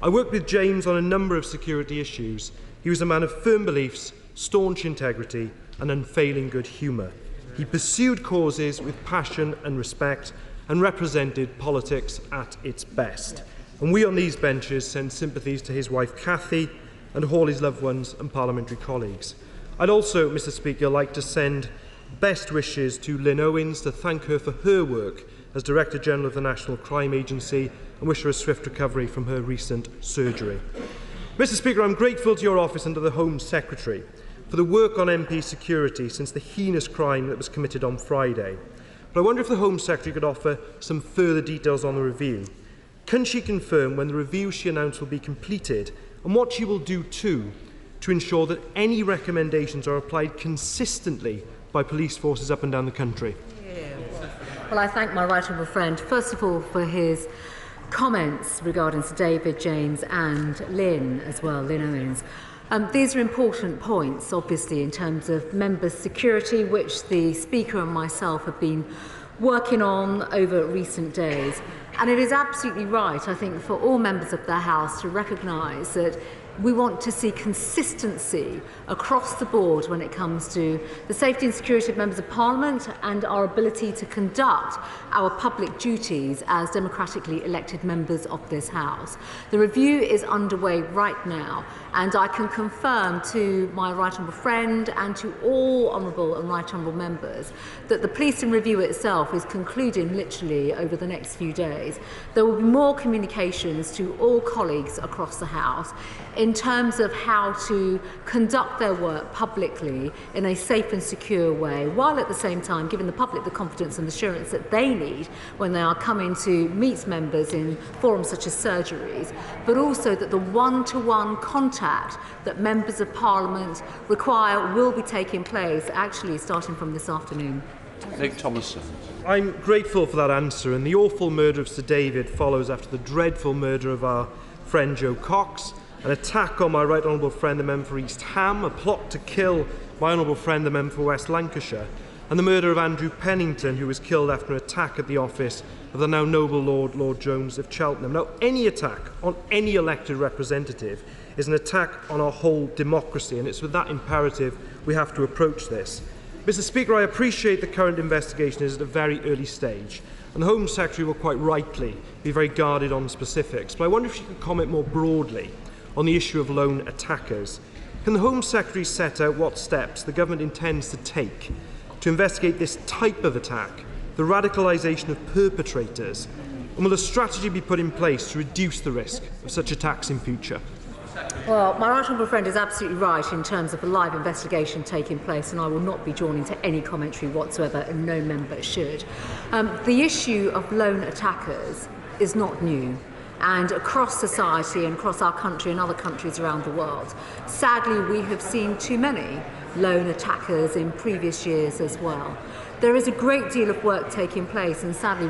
I worked with James on a number of security issues. He was a man of firm beliefs, staunch integrity and unfailing good humour. He pursued causes with passion and respect and represented politics at its best. And we on these benches send sympathies to his wife Cathy and all his loved ones and parliamentary colleagues. I'd also, Mr. Speaker, like to send best wishes to Lynn Owens to thank her for her work as Director General of the National Crime Agency and wish her a swift recovery from her recent surgery. Mr. Speaker, I'm grateful to your office and to the Home Secretary for the work on MP security since the heinous crime that was committed on Friday. But I wonder if the Home Secretary could offer some further details on the review. Can she confirm when the review she announced will be completed and what she will do too to ensure that any recommendations are applied consistently by police forces up and down the country? Well, I thank my right honourable friend, first of all, for his comments regarding Sir David, James and Lynn as well, Lynn Owens. These are important points, obviously, in terms of members' security, which the Speaker and myself have been working on over recent days. And it is absolutely right, I think, for all members of the House to recognise that we want to see consistency across the board when it comes to the safety and security of members of Parliament and our ability to conduct our public duties as democratically elected members of this House. The review is underway right now, and I can confirm to my right honourable friend and to all honourable and right honourable members that the policing review itself is concluding literally over the next few days. There will be more communications to all colleagues across the House in terms of how to conduct their work publicly in a safe and secure way, while at the same time giving the public the confidence and assurance that they need when they are coming to meet members in forums such as surgeries, but also that the one-to-one contact that members of Parliament require will be taking place, actually starting from this afternoon. Nick Thomason. I'm grateful for that answer, and the awful murder of Sir David follows after the dreadful murder of our friend Joe Cox, an attack on my right honourable friend the member for East Ham, a plot to kill my honourable friend the member for West Lancashire, and the murder of Andrew Pennington, who was killed after an attack at the office of the now noble Lord Jones of Cheltenham. Now, any attack on any elected representative is an attack on our whole democracy, and it's with that imperative we have to approach this. Mr Speaker, I appreciate the current investigation is at a very early stage, and the Home Secretary will quite rightly be very guarded on specifics, but I wonder if she could comment more broadly on the issue of lone attackers. Can the Home Secretary set out what steps the government intends to take to investigate this type of attack, the radicalisation of perpetrators, and will a strategy be put in place to reduce the risk of such attacks in future? Well, my right honourable friend is absolutely right in terms of a live investigation taking place, and I will not be joining to any commentary whatsoever, and no member should. The issue of lone attackers is not new, and across society and across our country and other countries around the world, sadly we have seen too many lone attackers in previous years as well. There is a great deal of work taking place, and sadly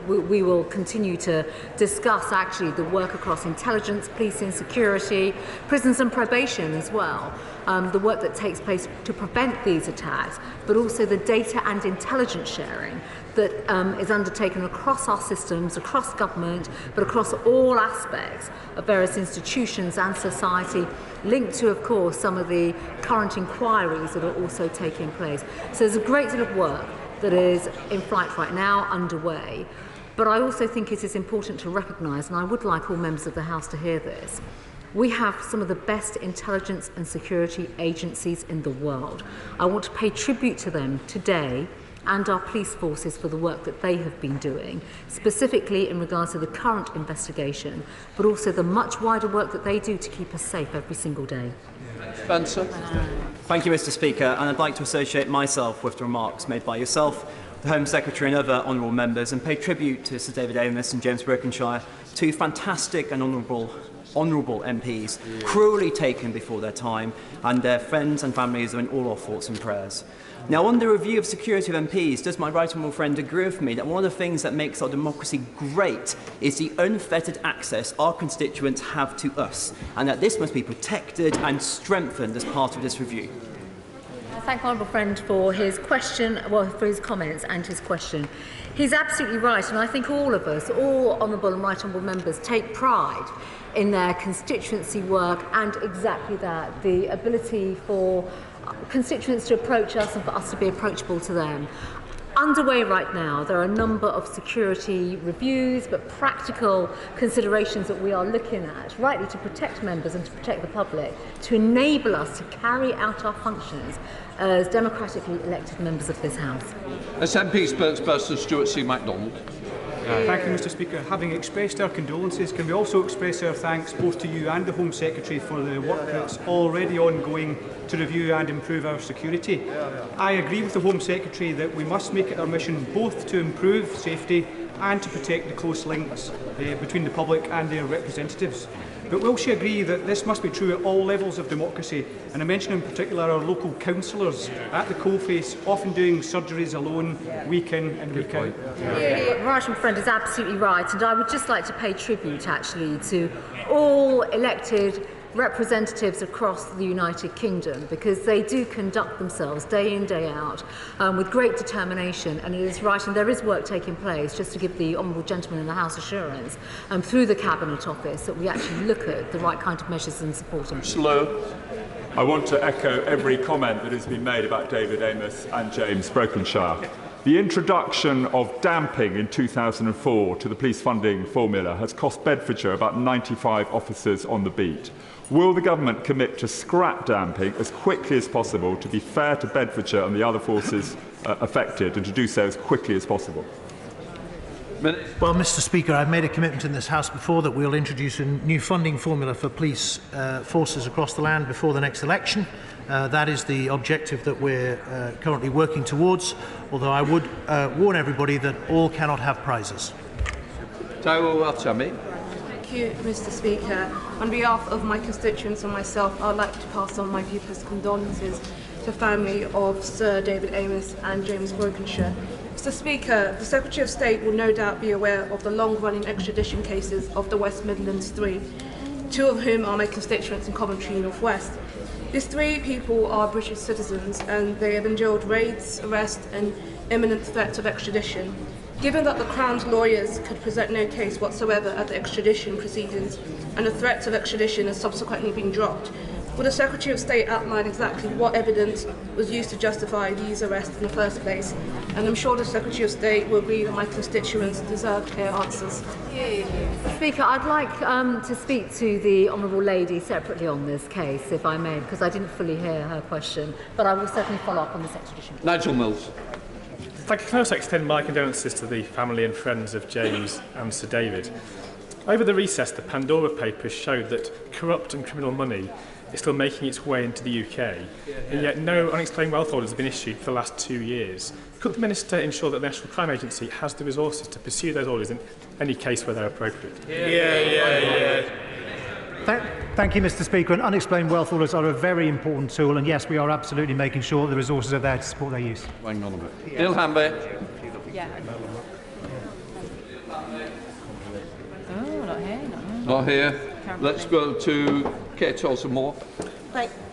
we will continue to discuss actually the work across intelligence, policing, security, prisons and probation as well, the work that takes place to prevent these attacks, but also the data and intelligence sharing that is undertaken across our systems, across government, but across all aspects of various institutions and society, linked to, of course, some of the current inquiries that are also taking place. So there's a great deal of work that is in flight right now, underway. But I also think it is important to recognise, and I would like all members of the House to hear this, we have some of the best intelligence and security agencies in the world. I want to pay tribute to them today and our police forces for the work that they have been doing, specifically in regards to the current investigation, but also the much wider work that they do to keep us safe every single day. Spencer. Thank you, Mr Speaker, and I'd like to associate myself with the remarks made by yourself, the Home Secretary and other honourable members, and pay tribute to Sir David Amess and James Brokenshire, two fantastic and honourable MPs, cruelly taken before their time, and their friends and families are in all our thoughts and prayers. Now, on the review of security of MPs, does my right honourable friend agree with me that one of the things that makes our democracy great is the unfettered access our constituents have to us, and that this must be protected and strengthened as part of this review? I thank my honourable friend for his question, for his comments and his question. He's absolutely right, and I think all of us, all honourable and right honourable members, take pride in their constituency work, and exactly that, the ability for constituents to approach us and for us to be approachable to them. Underway right now, there are a number of security reviews, but practical considerations that we are looking at, rightly to protect members and to protect the public, to enable us to carry out our functions as democratically elected members of this House. SNP spokesperson Stuart C. MacDonald. Thank you, Mr Speaker. Having expressed our condolences, can we also express our thanks both to you and the Home Secretary for the work that's already ongoing to review and improve our security. I agree with the Home Secretary that we must make it our mission both to improve safety and to protect the close links between the public and their representatives. But will she agree that this must be true at all levels of democracy? And I mention in particular our local councillors at the coalface, often doing surgeries alone, week in and week out. Right, my friend is absolutely right, and I would just like to pay tribute actually to all elected representatives across the United Kingdom, because they do conduct themselves day in, day out with great determination, and it is right, and there is work taking place, just to give the honourable gentleman in the House assurance through the Cabinet Office that we actually look at the right kind of measures and support them. I want to echo every comment that has been made about David Amess and James Brokenshire. The introduction of damping in 2004 to the police funding formula has cost Bedfordshire about 95 officers on the beat. Will the government commit to scrap damping as quickly as possible to be fair to Bedfordshire and the other forces affected, and to do so as quickly as possible? Well, Mr Speaker, I've made a commitment in this House before that we'll introduce a new funding formula for police forces across the land before the next election. That is the objective that we're currently working towards, although I would warn everybody that all cannot have prizes. Thank you, Mr Speaker. On behalf of my constituents and myself, I would like to pass on my deepest condolences to the family of Sir David Amess and James Brokenshire. Mr Speaker, the Secretary of State will no doubt be aware of the long-running extradition cases of the West Midlands Three, two of whom are my constituents in Coventry North West. These three people are British citizens, and they have endured raids, arrest and imminent threats of extradition. Given that the Crown's lawyers could present no case whatsoever at the extradition proceedings, and the threats of extradition has subsequently been dropped, Will the Secretary of State outline exactly what evidence was used to justify these arrests in the first place? And I'm sure the Secretary of State will agree that my constituents deserve clear answers. Speaker, I'd like to speak to the Honourable Lady separately on this case, if I may, because I didn't fully hear her question, but I will certainly follow up on this extradition. Nigel Mills. Thank you. Can I also extend my condolences to the family and friends of James and Sir David. Over the recess, the Pandora Papers showed that corrupt and criminal money is still making its way into the UK, and yet no unexplained wealth orders have been issued for the last 2 years. Could the Minister ensure that the National Crime Agency has the resources to pursue those orders in any case where they're appropriate? Thank you, Mr. Speaker. And unexplained wealth orders are a very important tool, and yes, we are absolutely making sure the resources are there to support their use. Hang on a bit. Neil Hamby. Oh, not here. Not here. Let's go to Kate Olsen-Moore.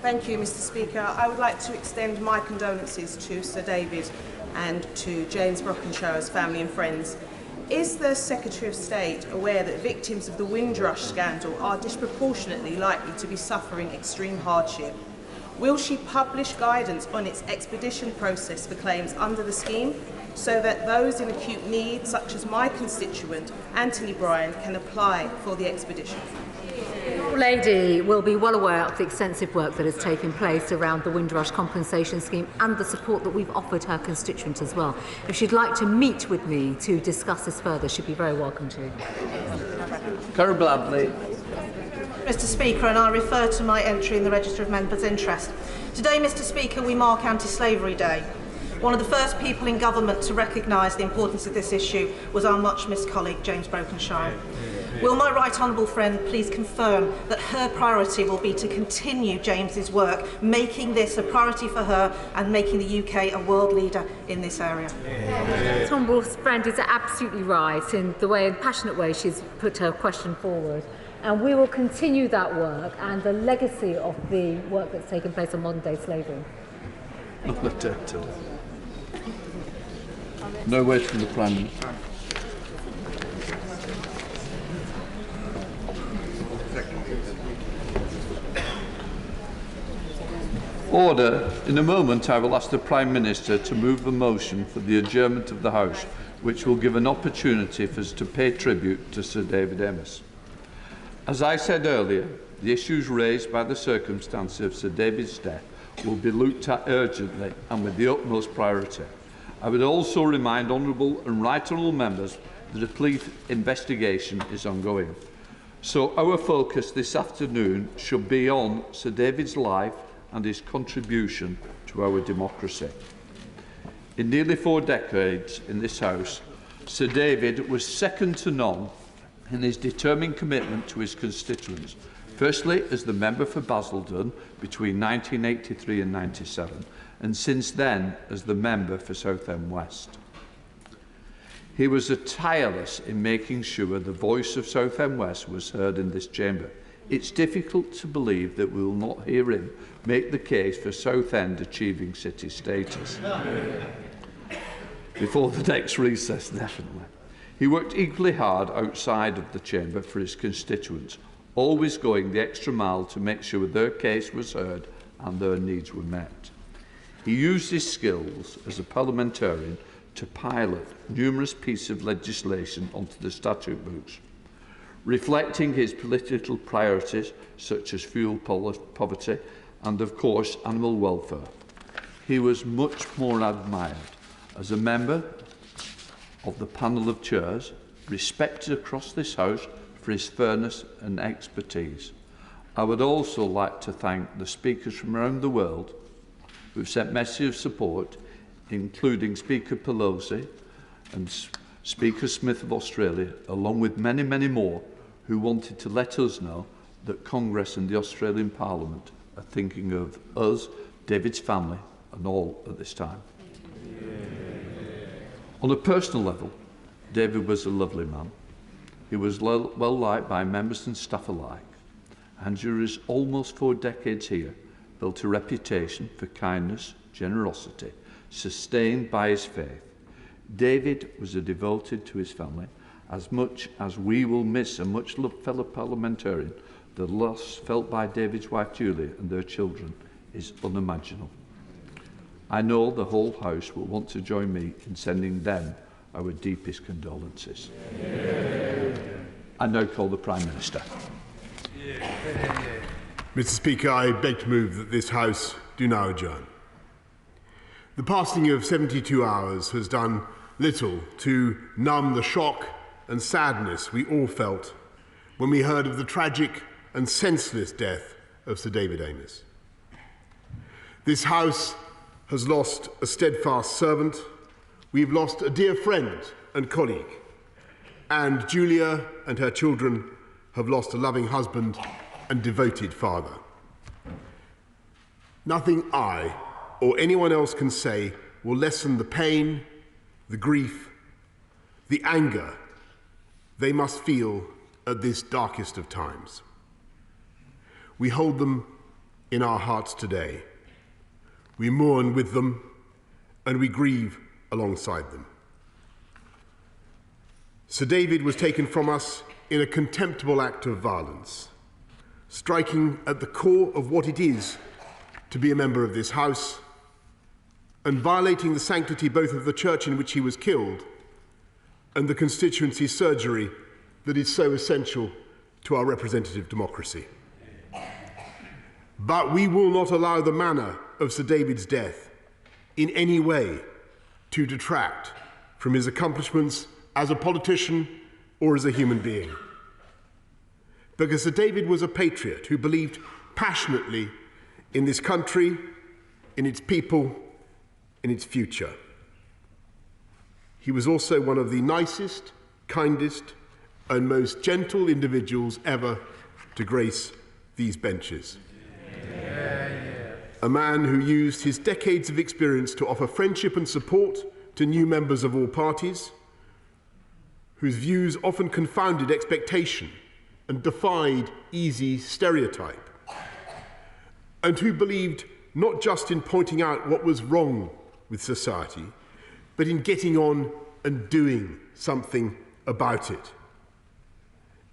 Thank you, Mr. Speaker. I would like to extend my condolences to Sir David and to James Brockenshire's family and friends. Is the Secretary of State aware that victims of the Windrush scandal are disproportionately likely to be suffering extreme hardship? Will she publish guidance on its expedition process for claims under the scheme so that those in acute need, such as my constituent, Anthony Bryan, can apply for the expedition? The Lady will be well aware of the extensive work that has taken place around the Windrush compensation scheme and the support that we've offered her constituents as well. If she'd like to meet with me to discuss this further, she'd be very welcome to. Karen Bladley. Mr. Speaker, and I refer to my entry in the Register of Members' Interest. Today, Mr. Speaker, we mark Anti-Slavery Day. One of the first people in government to recognise the importance of this issue was our much-missed colleague, James Brokenshire. Will my right honourable friend please confirm that her priority will be to continue James's work, making this a priority for her and making the UK a world leader in this area? This honourable friend is absolutely right in the way, in passionate way, she's put her question forward. And we will continue that work and the legacy of the work that's taken place on modern-day slavery. No word from the Prime Minister. Order. In a moment, I will ask the Prime Minister to move the motion for the adjournment of the House, which will give an opportunity for us to pay tribute to Sir David Amess. As I said earlier, the issues raised by the circumstances of Sir David's death will be looked at urgently and with the utmost priority. I would also remind honourable and right honourable members that a police investigation is ongoing. So our focus this afternoon should be on Sir David's life and his contribution to our democracy. In nearly 4 decades in this House, Sir David was second to none in his determined commitment to his constituents, firstly as the member for Basildon between 1983 and 97, and since then as the member for Southend West. He was tireless in making sure the voice of Southend West was heard in this chamber. It's difficult to believe that we will not hear him make the case for Southend achieving city status. Before the next recess, definitely. He worked equally hard outside of the chamber for his constituents, always going the extra mile to make sure their case was heard and their needs were met. He used his skills as a parliamentarian to pilot numerous pieces of legislation onto the statute books, reflecting his political priorities such as fuel poverty and, of course, animal welfare. He was much more admired as a member of the panel of chairs, respected across this House for his fairness and expertise. I would also like to thank the speakers from around the world who have sent messages of support, including Speaker Pelosi and Speaker Smith of Australia, along with many, many more who wanted to let us know that Congress and the Australian Parliament are thinking of us, David's family, and all at this time. On a personal level, David was a lovely man. He was well liked by members and staff alike, and during his almost 4 decades here, built a reputation for kindness, generosity, sustained by his faith. David was devoted to his family. As much as we will miss a much-loved fellow parliamentarian, The loss felt by David's wife Julia and their children is unimaginable. I know the whole House will want to join me in sending them our deepest condolences. I now call the Prime Minister. Mr. Speaker, I beg to move that this House do now adjourn. The passing of 72 hours has done little to numb the shock and sadness we all felt when we heard of the tragic and senseless death of Sir David Amess. This House has lost a steadfast servant, we've lost a dear friend and colleague, and Julia and her children have lost a loving husband and devoted father. Nothing I or anyone else can say will lessen the pain, the grief, the anger they must feel at this darkest of times. We hold them in our hearts today. We mourn with them and we grieve alongside them. Sir David was taken from us in a contemptible act of violence, striking at the core of what it is to be a member of this House and violating the sanctity both of the church in which he was killed and the constituency surgery that is so essential to our representative democracy. But we will not allow the manner of Sir David's death in any way to detract from his accomplishments as a politician or as a human being. Because Sir David was a patriot who believed passionately in this country, in its people, in its future. He was also one of the nicest, kindest, and most gentle individuals ever to grace these benches. A man who used his decades of experience to offer friendship and support to new members of all parties, whose views often confounded expectation and defied easy stereotype, and who believed not just in pointing out what was wrong with society, but in getting on and doing something about it.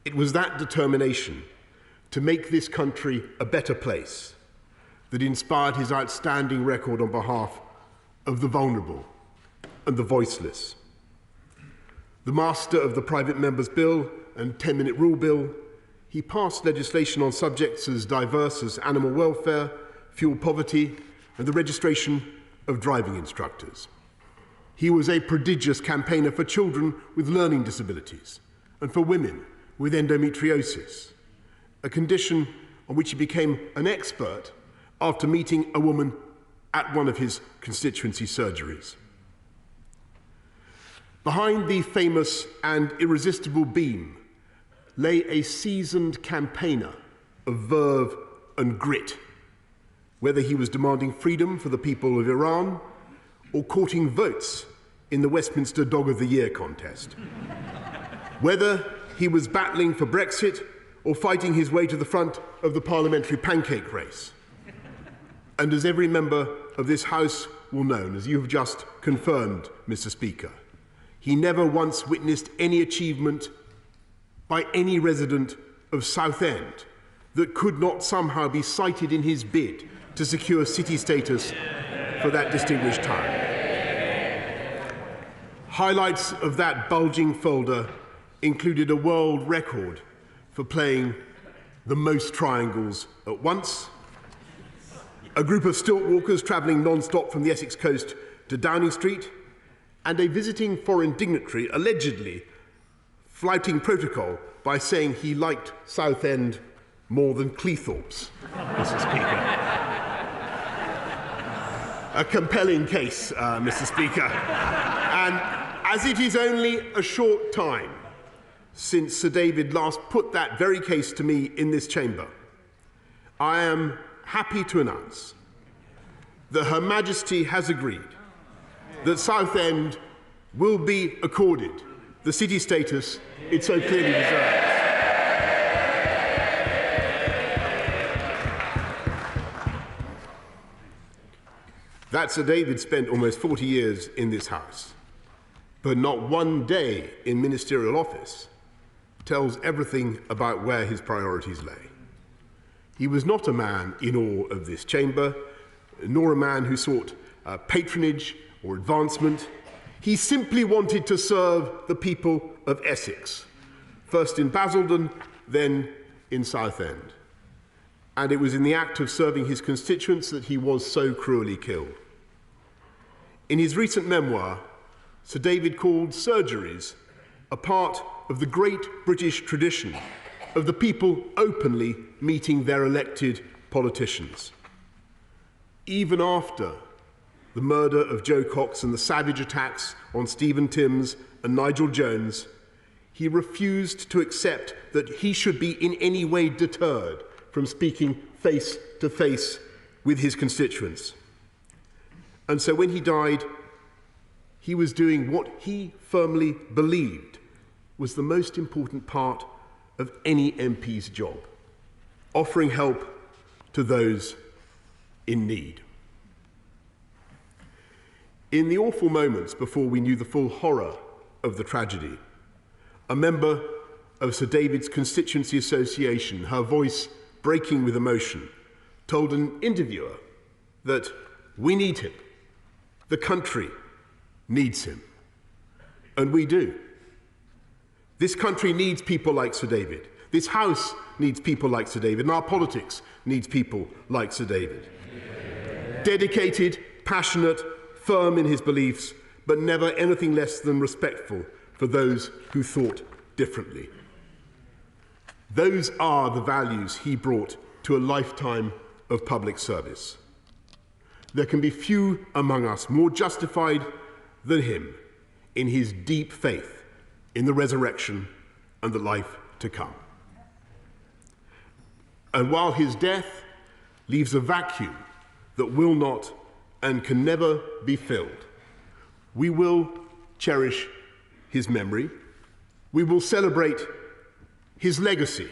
It was that determination to make this country a better place that inspired his outstanding record on behalf of the vulnerable and the voiceless. The master of the Private Members Bill and 10-Minute Rule Bill, he passed legislation on subjects as diverse as animal welfare, fuel poverty, and the registration of driving instructors. He was a prodigious campaigner for children with learning disabilities and for women with endometriosis, a condition on which he became an expert after meeting a woman at one of his constituency surgeries. Behind the famous and irresistible beam lay a seasoned campaigner of verve and grit, whether he was demanding freedom for the people of Iran or courting votes in the Westminster Dog of the Year contest, whether he was battling for Brexit or fighting his way to the front of the parliamentary pancake race. And as every member of this House will know, and as you have just confirmed, Mr. Speaker, he never once witnessed any achievement by any resident of Southend that could not somehow be cited in his bid to secure city status for that distinguished town. Highlights of that bulging folder included a world record for playing the most triangles at once, a group of stilt walkers travelling non-stop from the Essex coast to Downing Street, and a visiting foreign dignitary allegedly flouting protocol by saying he liked Southend more than Cleethorpes, Mr. Speaker. A compelling case, Mr. Speaker. And as it is only a short time since Sir David last put that very case to me in this chamber, I am happy to announce that Her Majesty has agreed that Southend will be accorded the city status it so clearly deserves. That Sir David spent almost 40 years in this House, but not one day in ministerial office tells everything about where his priorities lay. He was not a man in awe of this chamber, nor a man who sought patronage or advancement. He simply wanted to serve the people of Essex, first in Basildon, then in Southend. And it was in the act of serving his constituents that he was so cruelly killed. In his recent memoir, Sir David called surgeries a part of the great British tradition of the people openly meeting their elected politicians. Even after the murder of Joe Cox and the savage attacks on Stephen Timms and Nigel Jones, he refused to accept that he should be in any way deterred from speaking face to face with his constituents. And so when he died, he was doing what he firmly believed was the most important part of any MP's job, offering help to those in need. In the awful moments before we knew the full horror of the tragedy, a member of Sir David's Constituency Association, her voice breaking with emotion, told an interviewer that we need him, the country needs him, and we do. This country needs people like Sir David. This House needs people like Sir David, and our politics needs people like Sir David. Dedicated, passionate, firm in his beliefs, but never anything less than respectful for those who thought differently. Those are the values he brought to a lifetime of public service. There can be few among us more justified than him in his deep faith in the resurrection and the life to come. And while his death leaves a vacuum that will not and can never be filled, we will cherish his memory, we will celebrate his legacy,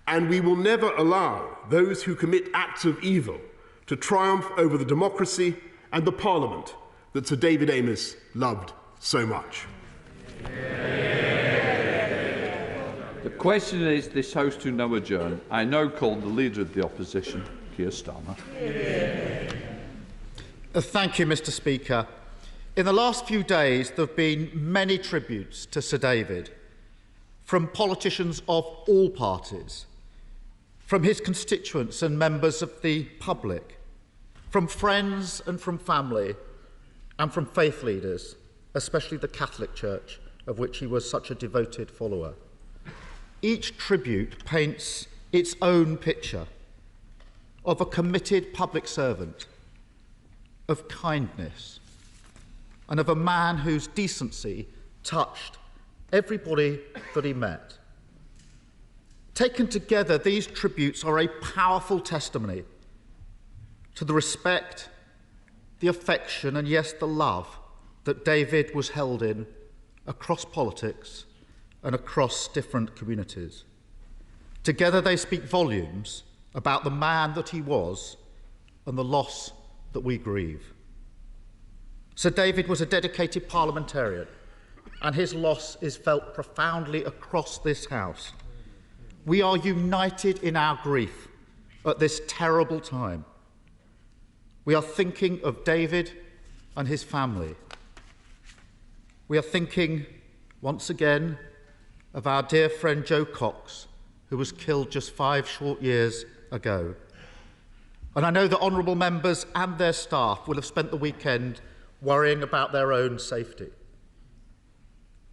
and we will never allow those who commit acts of evil to triumph over the democracy and the Parliament that Sir David Amess loved so much. The question is this House to now adjourn. I now call the Leader of the Opposition, Keir Starmer. Thank you, Mr. Speaker. In the last few days, there have been many tributes to Sir David, from politicians of all parties, from his constituents and members of the public, from friends and from family, and from faith leaders, especially the Catholic Church, of which he was such a devoted follower. Each tribute paints its own picture of a committed public servant, of kindness, and of a man whose decency touched everybody that he met. Taken together, these tributes are a powerful testimony to the respect, the affection, and yes, the love that David was held in across politics and across different communities. Together they speak volumes about the man that he was and the loss that we grieve. Sir David was a dedicated parliamentarian, and his loss is felt profoundly across this House. We are united in our grief at this terrible time. We are thinking of David and his family. We are thinking, once again, of our dear friend Joe Cox, who was killed just 5 short years ago. And I know that honourable members and their staff will have spent the weekend worrying about their own safety.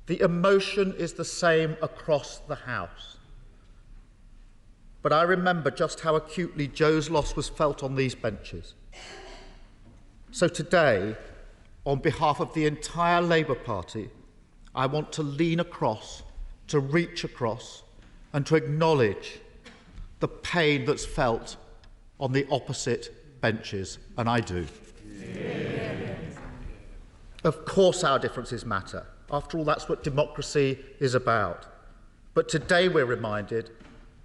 The emotion is the same across the House. But I remember just how acutely Joe's loss was felt on these benches. So today, on behalf of the entire Labour Party, I want to lean across, to reach across, and to acknowledge the pain that's felt on the opposite benches, and I do. Of course our differences matter. After all, that's what democracy is about. But today we're reminded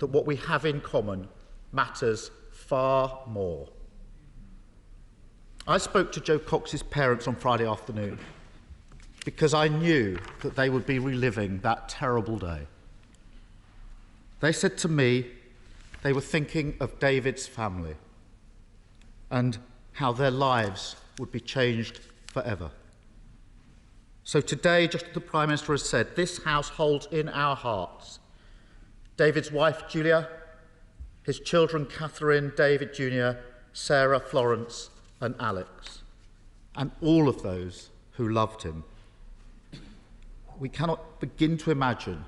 that what we have in common matters far more. I spoke to Joe Cox's parents on Friday afternoon because I knew that they would be reliving that terrible day. They said to me they were thinking of David's family and how their lives would be changed forever. So today, just as the Prime Minister has said, this House holds in our hearts David's wife, Julia, his children, Catherine, David Jr., Sarah, Florence, and Alex, and all of those who loved him. We cannot begin to imagine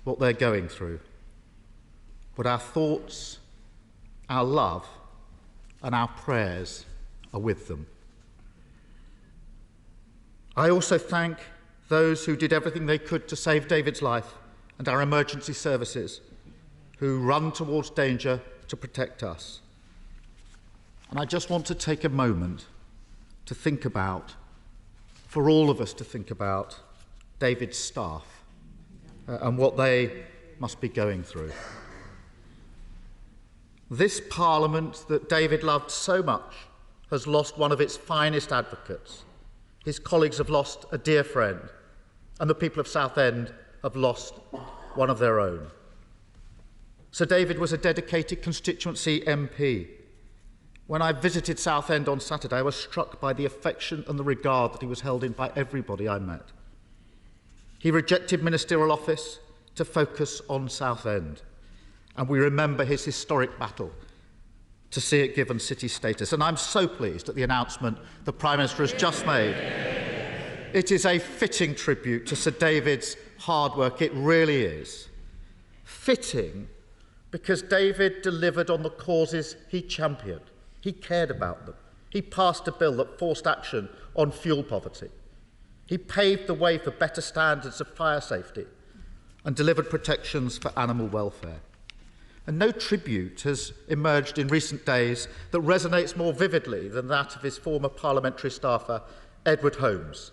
what they're going through, but our thoughts, our love, and our prayers are with them. I also thank those who did everything they could to save David's life and our emergency services who run towards danger to protect us. And I just want to take a moment to think about, for all of us to think about, David's staff and what they must be going through. This Parliament that David loved so much has lost one of its finest advocates. His colleagues have lost a dear friend, and the people of Southend have lost one of their own. Sir David was a dedicated constituency MP. When I visited Southend on Saturday, I was struck by the affection and the regard that he was held in by everybody I met. He rejected ministerial office to focus on Southend, and we remember his historic battle to see it given city status. And I'm so pleased at the announcement the Prime Minister has just made. It is a fitting tribute to Sir David's hard work. It really is. Fitting because David delivered on the causes he championed. He cared about them. He passed a bill that forced action on fuel poverty. He paved the way for better standards of fire safety and delivered protections for animal welfare. And no tribute has emerged in recent days that resonates more vividly than that of his former parliamentary staffer, Edward Holmes.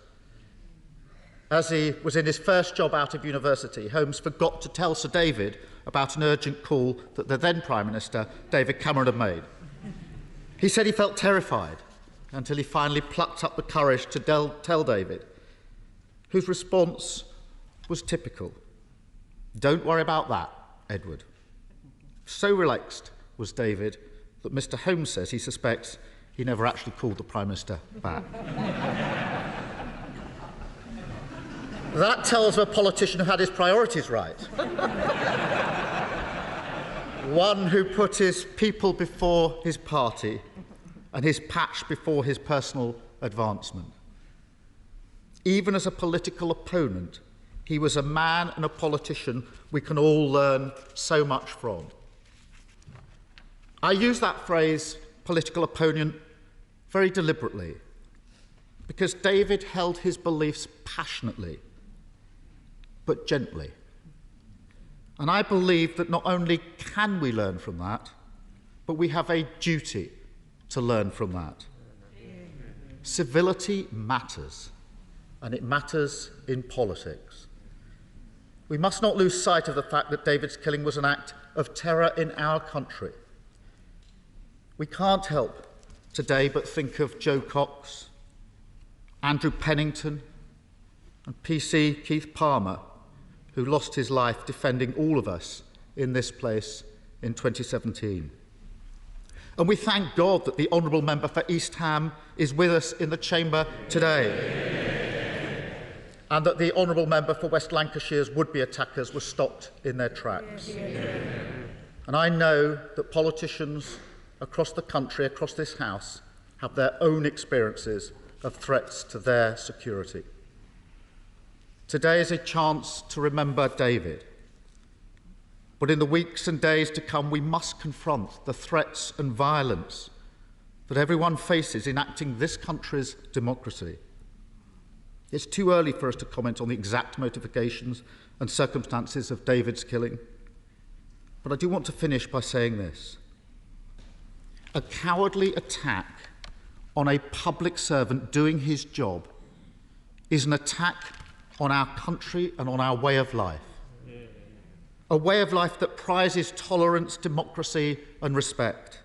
As he was in his first job out of university, Holmes forgot to tell Sir David about an urgent call that the then Prime Minister, David Cameron, had made. He said he felt terrified until he finally plucked up the courage to tell David, whose response was typical. "Don't worry about that, Edward." So relaxed was David that Mr. Holmes says he suspects he never actually called the Prime Minister back. That tells of a politician who had his priorities right. One who put his people before his party and his patch before his personal advancement. Even as a political opponent, he was a man and a politician we can all learn so much from. I use that phrase, political opponent, very deliberately, because David held his beliefs passionately, but gently. And I believe that not only can we learn from that, but we have a duty to learn from that. Civility matters, and it matters in politics. We must not lose sight of the fact that David's killing was an act of terror in our country. We can't help today but think of Joe Cox, Andrew Pennington, and PC Keith Palmer, who lost his life defending all of us in this place in 2017. And we thank God that the Honourable Member for East Ham is with us in the chamber today, and that the Honourable Member for West Lancashire's would-be attackers were stopped in their tracks. And I know that politicians across the country, across this House, have their own experiences of threats to their security. Today is a chance to remember David. But in the weeks and days to come, we must confront the threats and violence that everyone faces in acting this country's democracy. It's too early for us to comment on the exact motivations and circumstances of David's killing. But I do want to finish by saying this. A cowardly attack on a public servant doing his job is an attack on our country and on our way of life. A way of life that prizes tolerance, democracy and respect,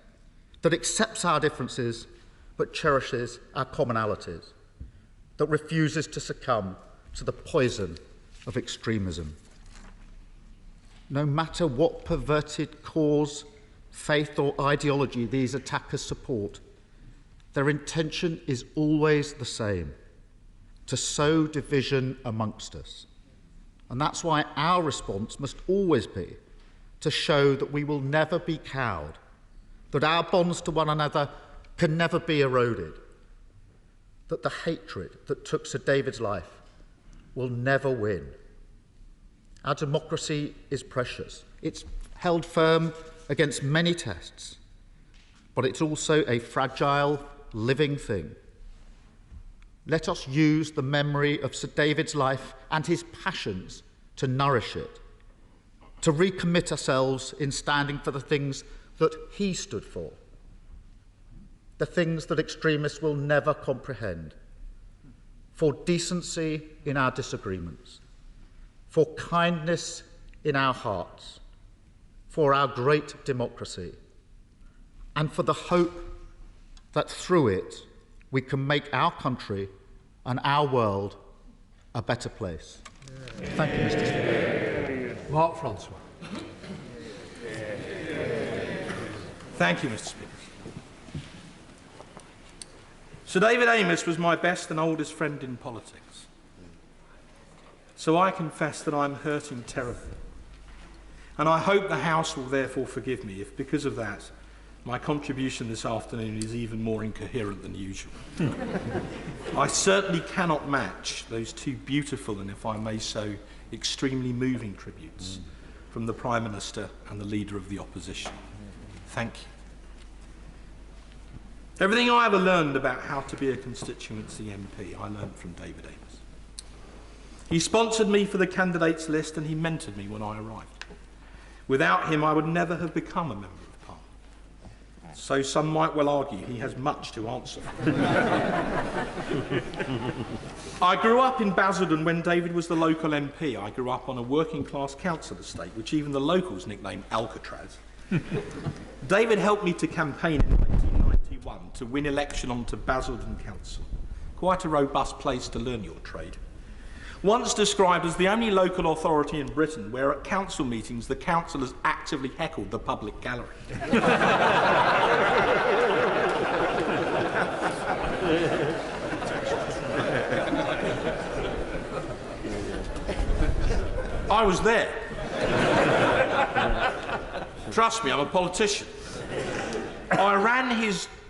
that accepts our differences but cherishes our commonalities, that refuses to succumb to the poison of extremism. no matter what perverted cause, faith or ideology these attackers support, their intention is always the same: to sow division amongst us. And that's why our response must always be to show that we will never be cowed, that our bonds to one another can never be eroded, that the hatred that took Sir David's life will never win. Our democracy is precious. It's held firm against many tests, but it's also a fragile, living thing. Let us use the memory of Sir David's life and his passions to nourish it, to recommit ourselves in standing for the things that he stood for, the things that extremists will never comprehend, for decency in our disagreements, for kindness in our hearts, for our great democracy, and for the hope that through it we can make our country and our world a better place. Thank you, Mr. Speaker. Mark Francois. Thank you, Mr. Speaker. Sir David Amess was my best and oldest friend in politics. So I confess that I'm hurting terribly. And I hope the House will therefore forgive me if, because of that, my contribution this afternoon is even more incoherent than usual. I certainly cannot match those two beautiful and, if I may so, extremely moving tributes from the Prime Minister and the Leader of the Opposition. Thank you. Everything I ever learned about how to be a constituency MP, I learned from David Amess. He sponsored me for the candidates list and he mentored me when I arrived. Without him, I would never have become a member of Parliament. So some might well argue he has much to answer for. I grew up in Basildon when David was the local MP. I grew up on a working-class council estate, which even the locals nicknamed Alcatraz. David helped me to campaign in 1991 to win election onto Basildon Council. Quite a robust place to learn your trade. Once described as the only local authority in Britain where at council meetings the councillors actively heckled the public gallery. I was there. Trust me, I'm a politician.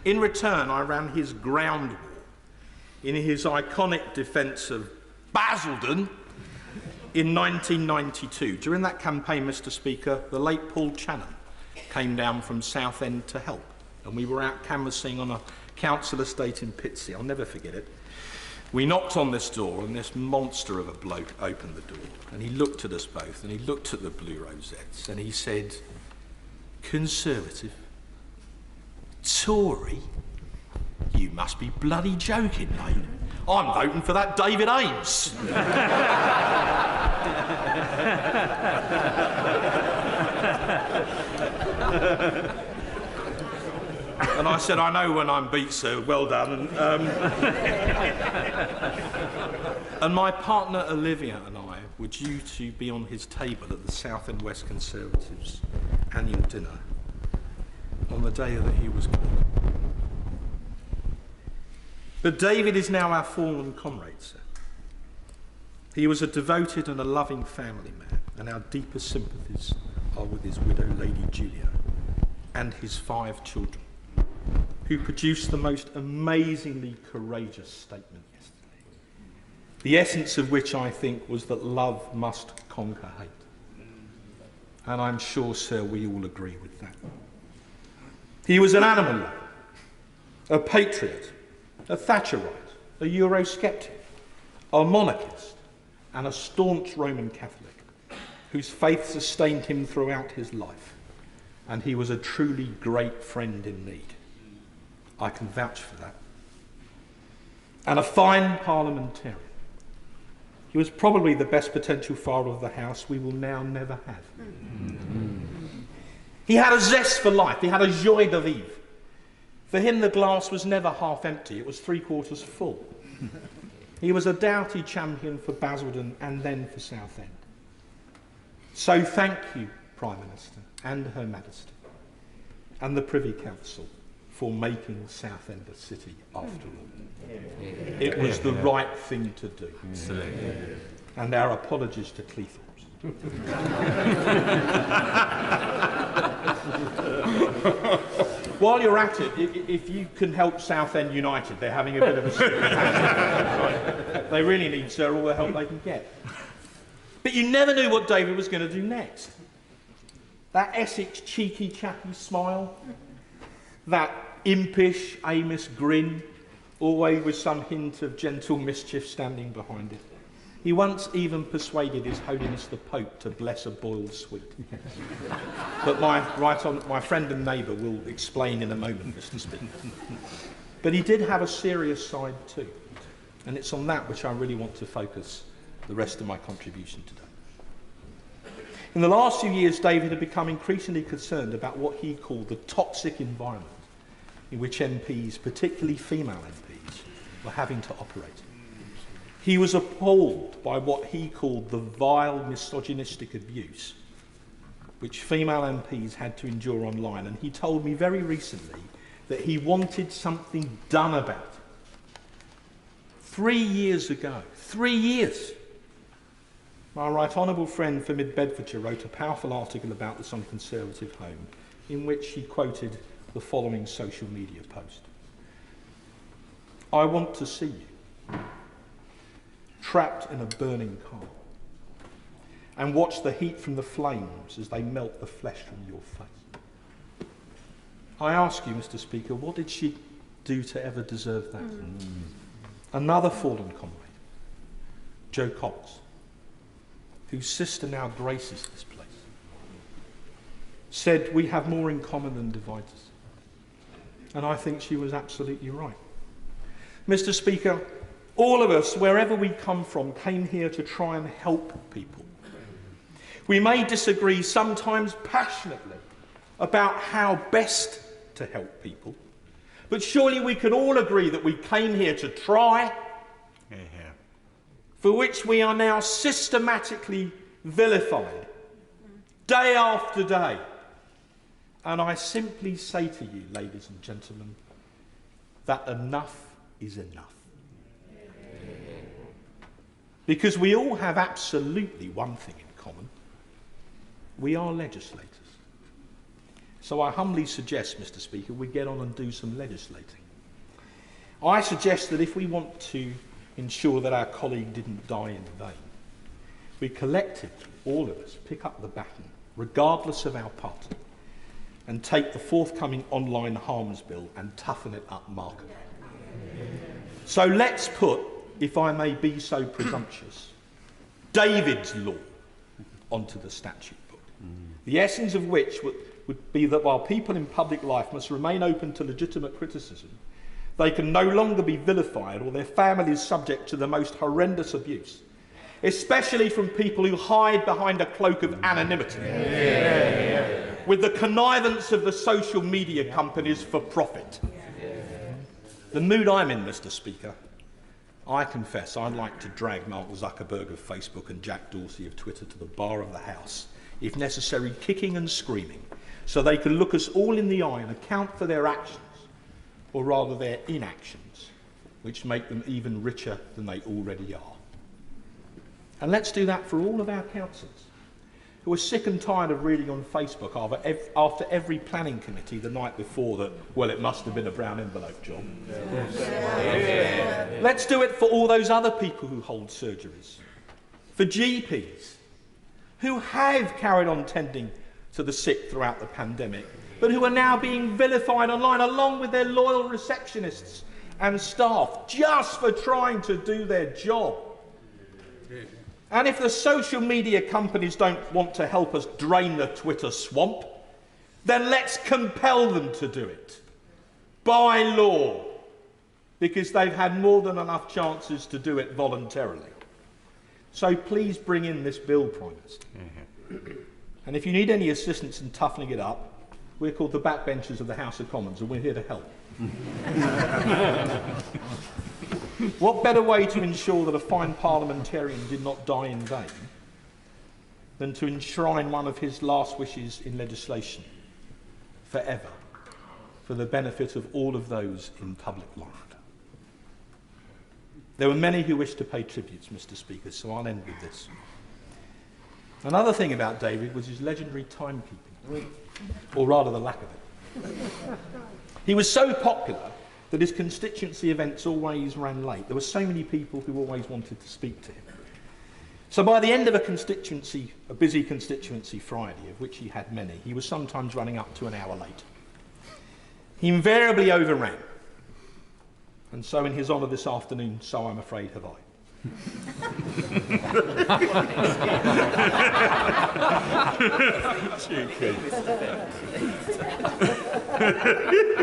In return, I ran his ground war in his iconic defence of Basildon in 1992. During that campaign, Mr. Speaker, the late Paul Channon came down from Southend to help, and we were out canvassing on a council estate in Pitsea. I'll never forget it. We knocked on this door, and this monster of a bloke opened the door, and he looked at us both, and he looked at the blue rosettes, and he said, "Conservative? Tory? You must be bloody joking, mate. I'm voting for that David Amess." And I said, "I know when I'm beat, sir. Well done." And my partner Olivia and I were due to be on his table at the South and West Conservatives' annual dinner on the day that he was killed. But David is now our fallen comrade, sir. He was a devoted and a loving family man, and our deepest sympathies are with his widow, Lady Julia, and his 5 children, who produced the most amazingly courageous statement yesterday, the essence of which I think was that love must conquer hate. And I'm sure, sir, we all agree with that. He was an animal lover, a patriot, a Thatcherite, a Eurosceptic, a monarchist, and a staunch Roman Catholic, whose faith sustained him throughout his life, and he was a truly great friend in need. I can vouch for that. And a fine parliamentarian. He was probably the best potential father of the House we will now never have. He had a zest for life. He had a joie de vivre. For him, the glass was never half empty. It was 3/4 full. He was a doughty champion for Basildon and then for Southend. So thank you, Prime Minister and Her Majesty and the Privy Council for making Southend a city after all. It was the right thing to do. And our apologies to Cleethorpes. While you're at it, if you can help Southend United, they're having a bit of a slip. They really need, sir, all the help they can get. But you never knew what David was going to do next. That Essex cheeky chappy smile, that impish Amess grin, always with some hint of gentle mischief standing behind it. He once even persuaded His Holiness the Pope to bless a boiled sweet. But my friend and neighbour will explain in a moment, Mr. Speaker. But he did have a serious side too, and it's on that which I really want to focus the rest of my contribution today. In the last few years, David had become increasingly concerned about what he called the toxic environment in which MPs, particularly female MPs, were having to operate. He was appalled by what he called the vile misogynistic abuse which female MPs had to endure online, and he told me very recently that he wanted something done about it. 3 years ago, 3 years, my right honourable friend for Mid-Bedfordshire wrote a powerful article about this on Conservative Home, in which he quoted the following social media post. I want to see you trapped in a burning car and watch the heat from the flames as they melt the flesh from your face. I ask you, Mr. Speaker, what did she do to ever deserve that? Another fallen comrade, Jo Cox, whose sister now graces this place, said we have more in common than divides us. And I think she was absolutely right. Mr. Speaker, all of us, wherever we come from, came here to try and help people. We may disagree, sometimes passionately, about how best to help people, but surely we can all agree that we came here to try, for which we are now systematically vilified, day after day. And I simply say to you, ladies and gentlemen, that enough is enough. Because we all have absolutely one thing in common. We are legislators. So I humbly suggest, Mr. Speaker, we get on and do some legislating. I suggest that if we want to ensure that our colleague didn't die in vain, we collectively, all of us, pick up the baton, regardless of our party, and take the forthcoming online harms bill and toughen it up markedly. So let's put, if I may be so presumptuous, David's law onto the statute book, the essence of which would be that while people in public life must remain open to legitimate criticism, they can no longer be vilified or their families subject to the most horrendous abuse, especially from people who hide behind a cloak of anonymity, with the connivance of the social media companies for profit. The mood I'm in, Mr. Speaker, I confess I'd like to drag Mark Zuckerberg of Facebook and Jack Dorsey of Twitter to the bar of the House, if necessary kicking and screaming, so they can look us all in the eye and account for their actions, or rather their inactions, which make them even richer than they already are. And let's do that for all of our councillors, who are sick and tired of reading on Facebook after every planning committee the night before that, well, it must have been a brown envelope job. Let's do it for all those other people who hold surgeries, for GPs, who have carried on tending to the sick throughout the pandemic, but who are now being vilified online along with their loyal receptionists and staff just for trying to do their job. And if the social media companies don't want to help us drain the Twitter swamp, then let's compel them to do it by law, because they've had more than enough chances to do it voluntarily. So please bring in this bill, Prime Minister. And if you need any assistance in toughening it up, we're called the backbenchers of the House of Commons, and we're here to help. What better way to ensure that a fine parliamentarian did not die in vain than to enshrine one of his last wishes in legislation forever for the benefit of all of those in public life. There were many who wished to pay tributes, Mr. Speaker, so I'll end with this. Another thing about David was his legendary timekeeping, or rather the lack of it. He was so popular that his constituency events always ran late. There were so many people who always wanted to speak to him. So by the end of a busy constituency Friday, of which he had many, he was sometimes running up to an hour late. He invariably overran. And so in his honour this afternoon, so I'm afraid have I.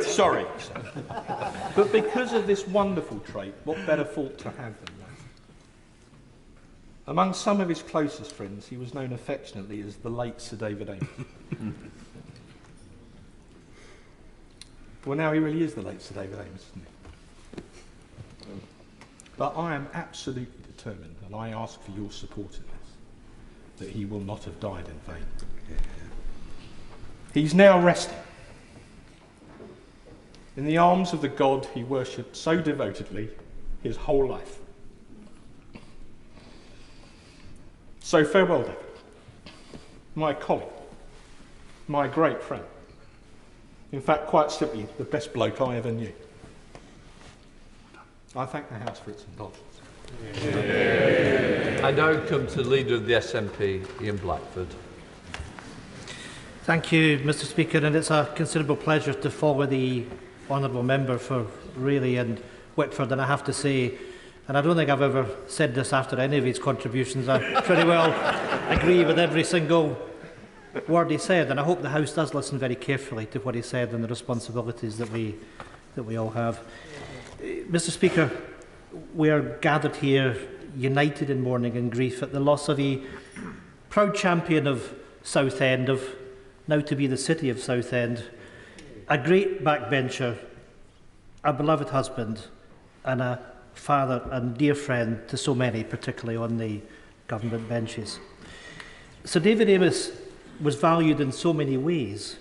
Sorry. But because of this wonderful trait, what better fault to have than that? Among some of his closest friends, he was known affectionately as the late Sir David Amess. Well, now he really is the late Sir David Amess, isn't he? But I am absolutely determined, and I ask for your support in this, that he will not have died in vain. He's now resting in the arms of the God he worshipped so devotedly his whole life. So farewell, David, my colleague, my great friend. In fact, quite simply, the best bloke I ever knew. I thank the House for its indulgence. I now come to the Leader of the SNP, Ian Blackford. Thank you, Mr. Speaker, and it's a considerable pleasure to follow the honourable member for Rayleigh and Wickford, and I have to say, and I don't think I've ever said this after any of his contributions, I pretty well agree with every single word he said, and I hope the House does listen very carefully to what he said and the responsibilities that we all have. Mr. Speaker, we are gathered here united in mourning and grief at the loss of a proud champion of Southend, of now to be the city of Southend, a great backbencher, a beloved husband and a father and dear friend to so many, particularly on the government benches. Sir David Amess was valued in so many ways,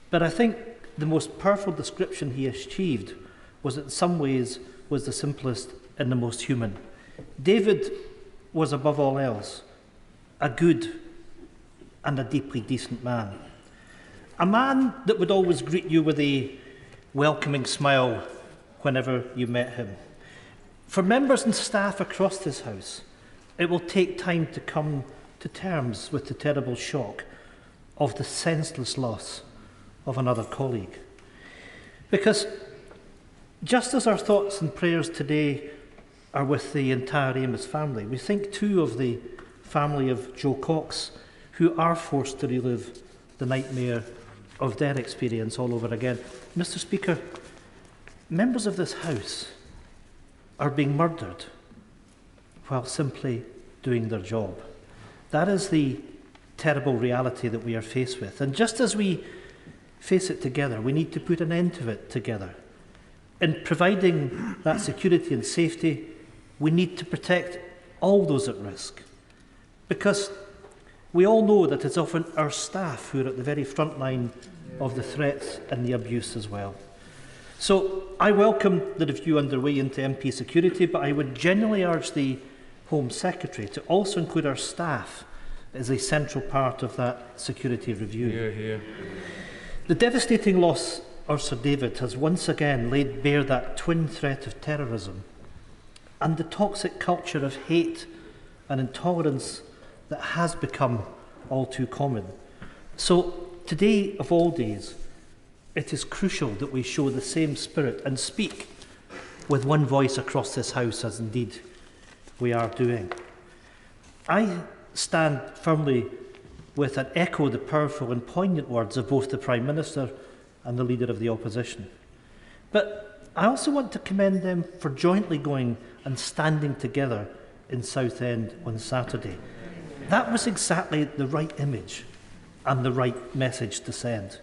but I think the most powerful description he achieved was in some ways was the simplest and the most human. David was above all else a good and a deeply decent man. A man that would always greet you with a welcoming smile whenever you met him. For members and staff across this House, it will take time to come to terms with the terrible shock of the senseless loss of another colleague. Because just as our thoughts and prayers today are with the entire Amess family, we think too of the family of Joe Cox, who are forced to relive the nightmare of their experience all over again. Mr. Speaker, members of this House are being murdered while simply doing their job. That is the terrible reality that we are faced with. And just as we face it together, we need to put an end to it together. In providing that security and safety, we need to protect all those at risk. Because we all know that it's often our staff who are at the very front line of the threats and the abuse as well. So I welcome the review underway into MP security, but I would genuinely urge the Home Secretary to also include our staff as a central part of that security review. Hear, hear. The devastating loss of Sir David has once again laid bare that twin threat of terrorism and the toxic culture of hate and intolerance that has become all too common. So today, of all days, it is crucial that we show the same spirit and speak with one voice across this House, as indeed we are doing. I stand firmly with and echo the powerful and poignant words of both the Prime Minister and the Leader of the Opposition. But I also want to commend them for jointly going and standing together in Southend on Saturday. That was exactly the right image and the right message to send.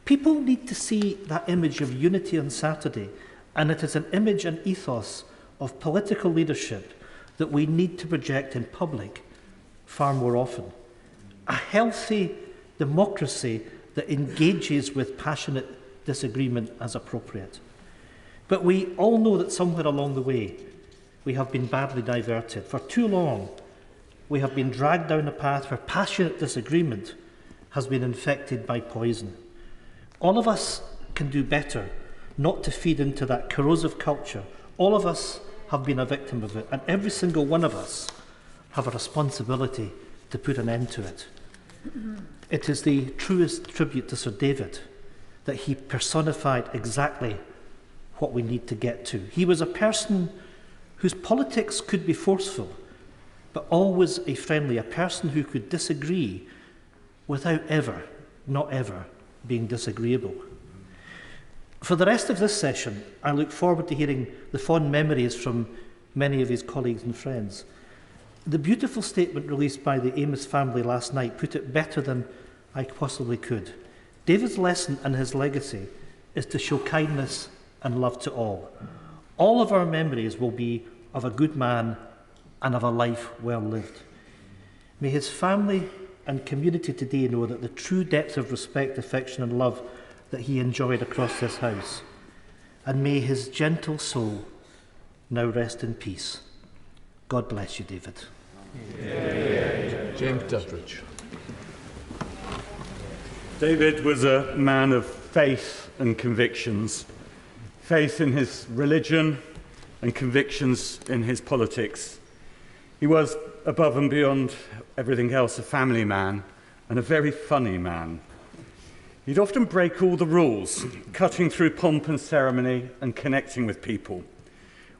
People need to see that image of unity on Saturday, and it is an image and ethos of political leadership that we need to project in public far more often. A healthy democracy that engages with passionate disagreement as appropriate. But we all know that somewhere along the way we have been badly diverted. For too long, we have been dragged down a path where passionate disagreement has been infected by poison. All of us can do better not to feed into that corrosive culture. All of us have been a victim of it, and every single one of us have a responsibility to put an end to it. It is the truest tribute to Sir David that he personified exactly what we need to get to. He was a person whose politics could be forceful, but always a friendly, a person who could disagree without ever, not ever, being disagreeable. For the rest of this session, I look forward to hearing the fond memories from many of his colleagues and friends. The beautiful statement released by the Amess family last night put it better than I possibly could. David's lesson and his legacy is to show kindness and love to all. All of our memories will be of a good man and of a life well lived. May his family and community today know that the true depth of respect, affection and love that he enjoyed across this house. And may his gentle soul now rest in peace. God bless you, David. James Duttridge. David was a man of faith and convictions. Faith in his religion and convictions in his politics. He was, above and beyond everything else, a family man and a very funny man. He'd often break all the rules, cutting through pomp and ceremony and connecting with people.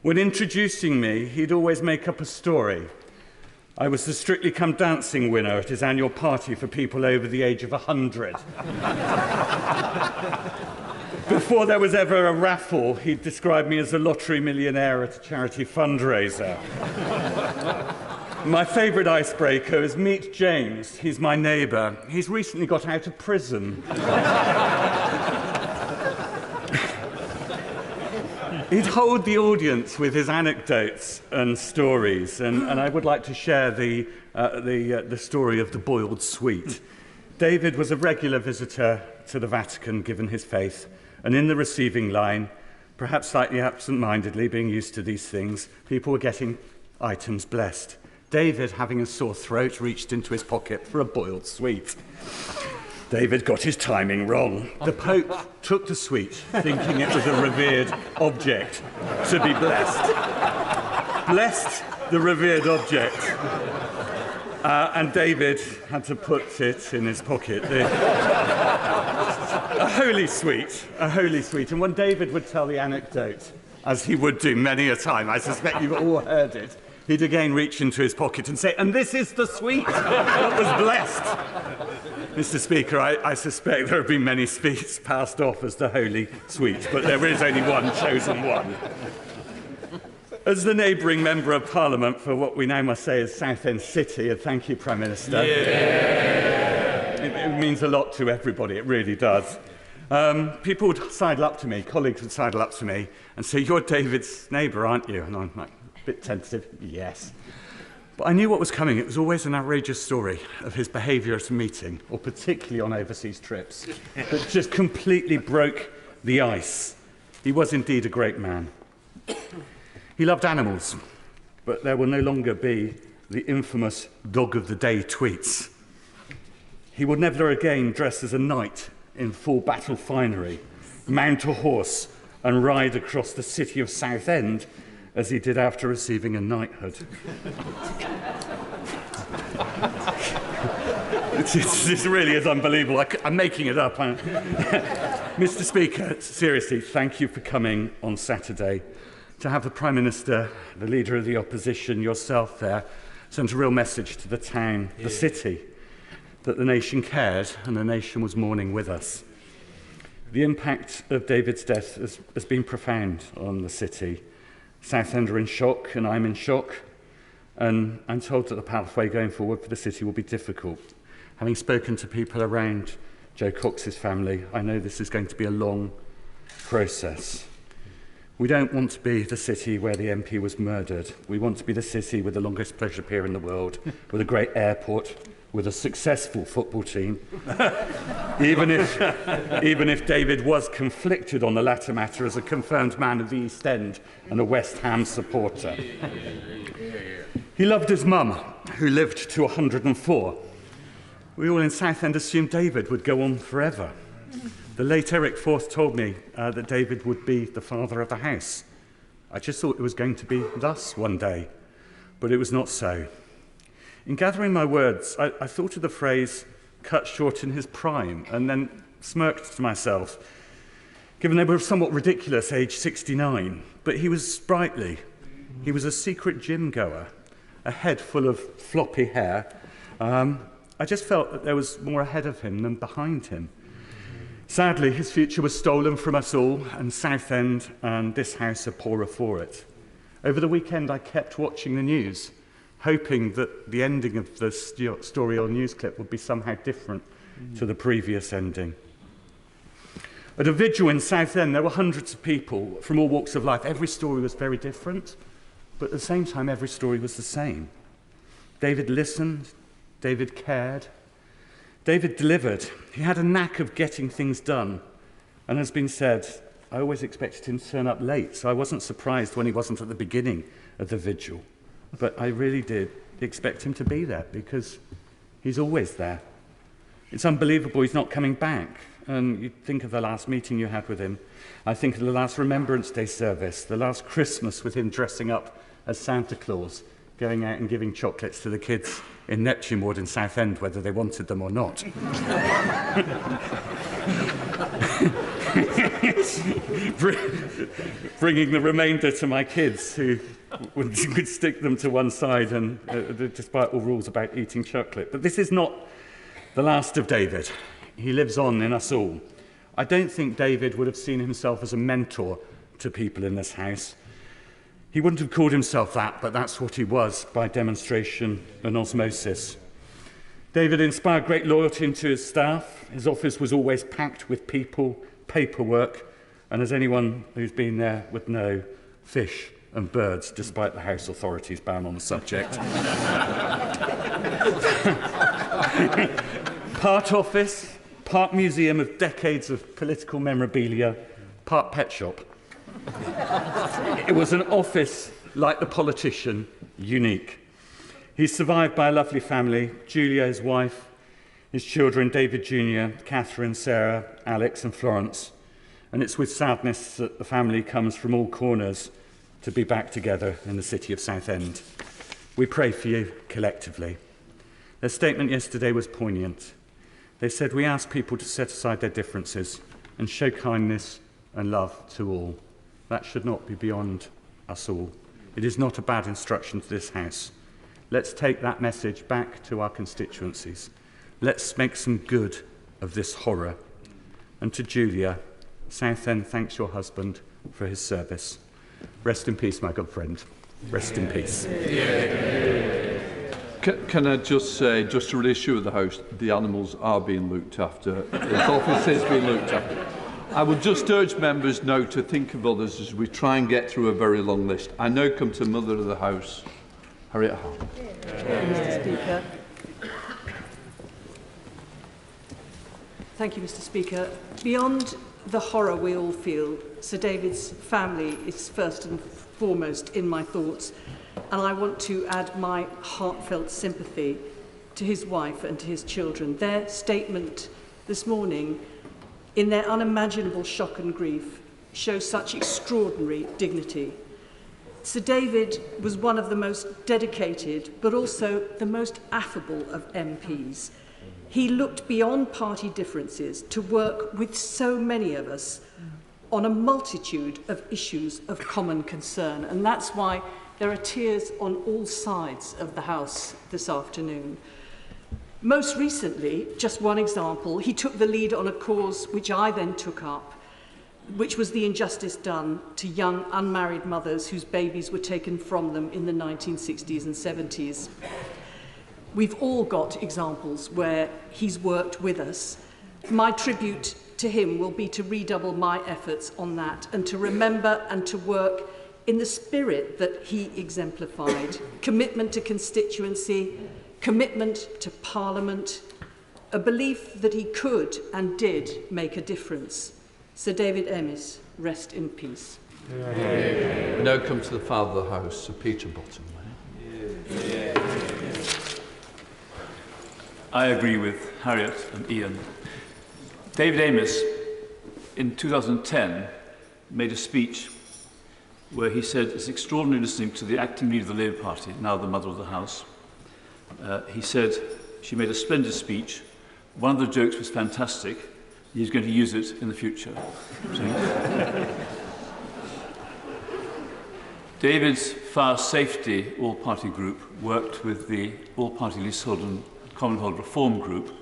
When introducing me, he'd always make up a story. I was the Strictly Come Dancing winner at his annual party for people over the age of 100. Before there was ever a raffle, he'd describe me as a lottery millionaire at a charity fundraiser. My favourite icebreaker is meet James. He's my neighbour. He's recently got out of prison. He'd hold the audience with his anecdotes and stories, and I would like to share the story of the boiled sweet. David was a regular visitor to the Vatican, given his faith, and in the receiving line, perhaps slightly absent-mindedly, being used to these things, people were getting items blessed. David, having a sore throat, reached into his pocket for a boiled sweet. David got his timing wrong. The Pope took the sweet, thinking it was a revered object to be blessed. Blessed the revered object. And David had to put it in his pocket. A holy sweet. And when David would tell the anecdote, as he would do many a time, I suspect you've all heard it, he'd again reach into his pocket and say, "And this is the sweet that was blessed." Mr. Speaker, I suspect there have been many sweets passed off as the holy sweet, but there is only one chosen one. As the neighbouring Member of Parliament for what we now must say is Southend City, and thank you, Prime Minister. It means a lot to everybody, it really does. People would sidle up to me, colleagues would sidle up to me and say, "You're David's neighbour, aren't you?" And I'm like, a bit tentative, yes. But I knew what was coming. It was always an outrageous story of his behaviour at a meeting, or particularly on overseas trips, that just completely broke the ice. He was indeed a great man. He loved animals, but there will no longer be the infamous dog of the day tweets. He would never again dress as a knight in full battle finery, mount a horse and ride across the city of Southend as he did after receiving a knighthood. This really is unbelievable. I'm making it up. Mr. Speaker, seriously, thank you for coming on Saturday. To have the Prime Minister, the Leader of the Opposition, yourself there, sent a real message to the town, the city, that the nation cared and the nation was mourning with us. The impact of David's death has been profound on the city. Southend are in shock, and I'm in shock, and I'm told that the pathway going forward for the city will be difficult. Having spoken to people around Joe Cox's family, I know this is going to be a long process. We don't want to be the city where the MP was murdered. We want to be the city with the longest pleasure pier in the world, with a great airport, with a successful football team. even if David was conflicted on the latter matter as a confirmed man of the East End and a West Ham supporter. He loved his mum, who lived to 104. We all in Southend assumed David would go on forever. The late Eric Forth told me that David would be the father of the house. I just thought it was going to be thus one day, but it was not so. In gathering my words, I thought of the phrase, cut short in his prime, and then smirked to myself, given they were somewhat ridiculous, age 69. But he was sprightly. He was a secret gym goer, a head full of floppy hair. I just felt that there was more ahead of him than behind him. Sadly, his future was stolen from us all, and Southend and this house are poorer for it. Over the weekend, I kept watching the news, hoping that the ending of the story or news clip would be somehow different to the previous ending. At a vigil in Southend, there were hundreds of people from all walks of life. Every story was very different, but at the same time, every story was the same. David listened, David cared, David delivered. He had a knack of getting things done, and as been said, I always expected him to turn up late, so I wasn't surprised when he wasn't at the beginning of the vigil. But I really did expect him to be there, because he's always there. It's unbelievable he's not coming back. And you think of the last meeting you had with him. I think of the last Remembrance Day service, the last Christmas with him dressing up as Santa Claus, going out and giving chocolates to the kids in Neptune Ward in Southend, whether they wanted them or not. Bringing the remainder to my kids, who would stick them to one side, and despite all rules about eating chocolate. But this is not the last of David. He lives on in us all. I don't think David would have seen himself as a mentor to people in this house. He wouldn't have called himself that, but that's what he was by demonstration and osmosis. David inspired great loyalty into his staff. His office was always packed with people, paperwork, and as anyone who's been there would know, fish and birds, despite the House authorities' ban on the subject. Part office, part museum of decades of political memorabilia, part pet shop. It was an office, like the politician, unique. He's survived by a lovely family, Julia, his wife, his children, David Jr., Catherine, Sarah, Alex and Florence. And it's with sadness that the family comes from all corners to be back together in the city of Southend. We pray for you collectively. Their statement yesterday was poignant. They said, we ask people to set aside their differences and show kindness and love to all. That should not be beyond us all. It is not a bad instruction to this house. Let's take that message back to our constituencies. Let's make some good of this horror. And to Julia, Southend thanks your husband for his service. Rest in peace, my good friend. Rest in peace. Can I just say, just to reassure the House, the animals are being looked after. His office is being looked after. I would just urge members now to think of others as we try and get through a very long list. I now come to Mother of the House, Harriet Hall. Mr. Speaker. Thank you, Mr. Speaker. Beyond the horror we all feel, Sir David's family is first and foremost in my thoughts, and I want to add my heartfelt sympathy to his wife and to his children. Their statement this morning, in their unimaginable shock and grief, shows such extraordinary dignity. Sir David was one of the most dedicated, but also the most affable of MPs. He looked beyond party differences to work with so many of us on a multitude of issues of common concern, and that's why there are tears on all sides of the House this afternoon. Most recently, just one example, he took the lead on a cause which I then took up, which was the injustice done to young unmarried mothers whose babies were taken from them in the 1960s and 70s. We've all got examples where he's worked with us. My tribute to him will be to redouble my efforts on that and to remember and to work in the spirit that he exemplified. Commitment to constituency, commitment to Parliament, a belief that he could and did make a difference. Sir David Amess, rest in peace. We now come to the Father of the House, Sir Peter Bottom. I agree with Harriet and Ian. David Amess, in 2010, made a speech where he said, it's extraordinary listening to the acting leader of the Labour Party, now the Mother of the House. He said, she made a splendid speech. One of the jokes was fantastic. He's going to use it in the future. David's fire safety all-party group worked with the all-party leasehold and commonhold reform group.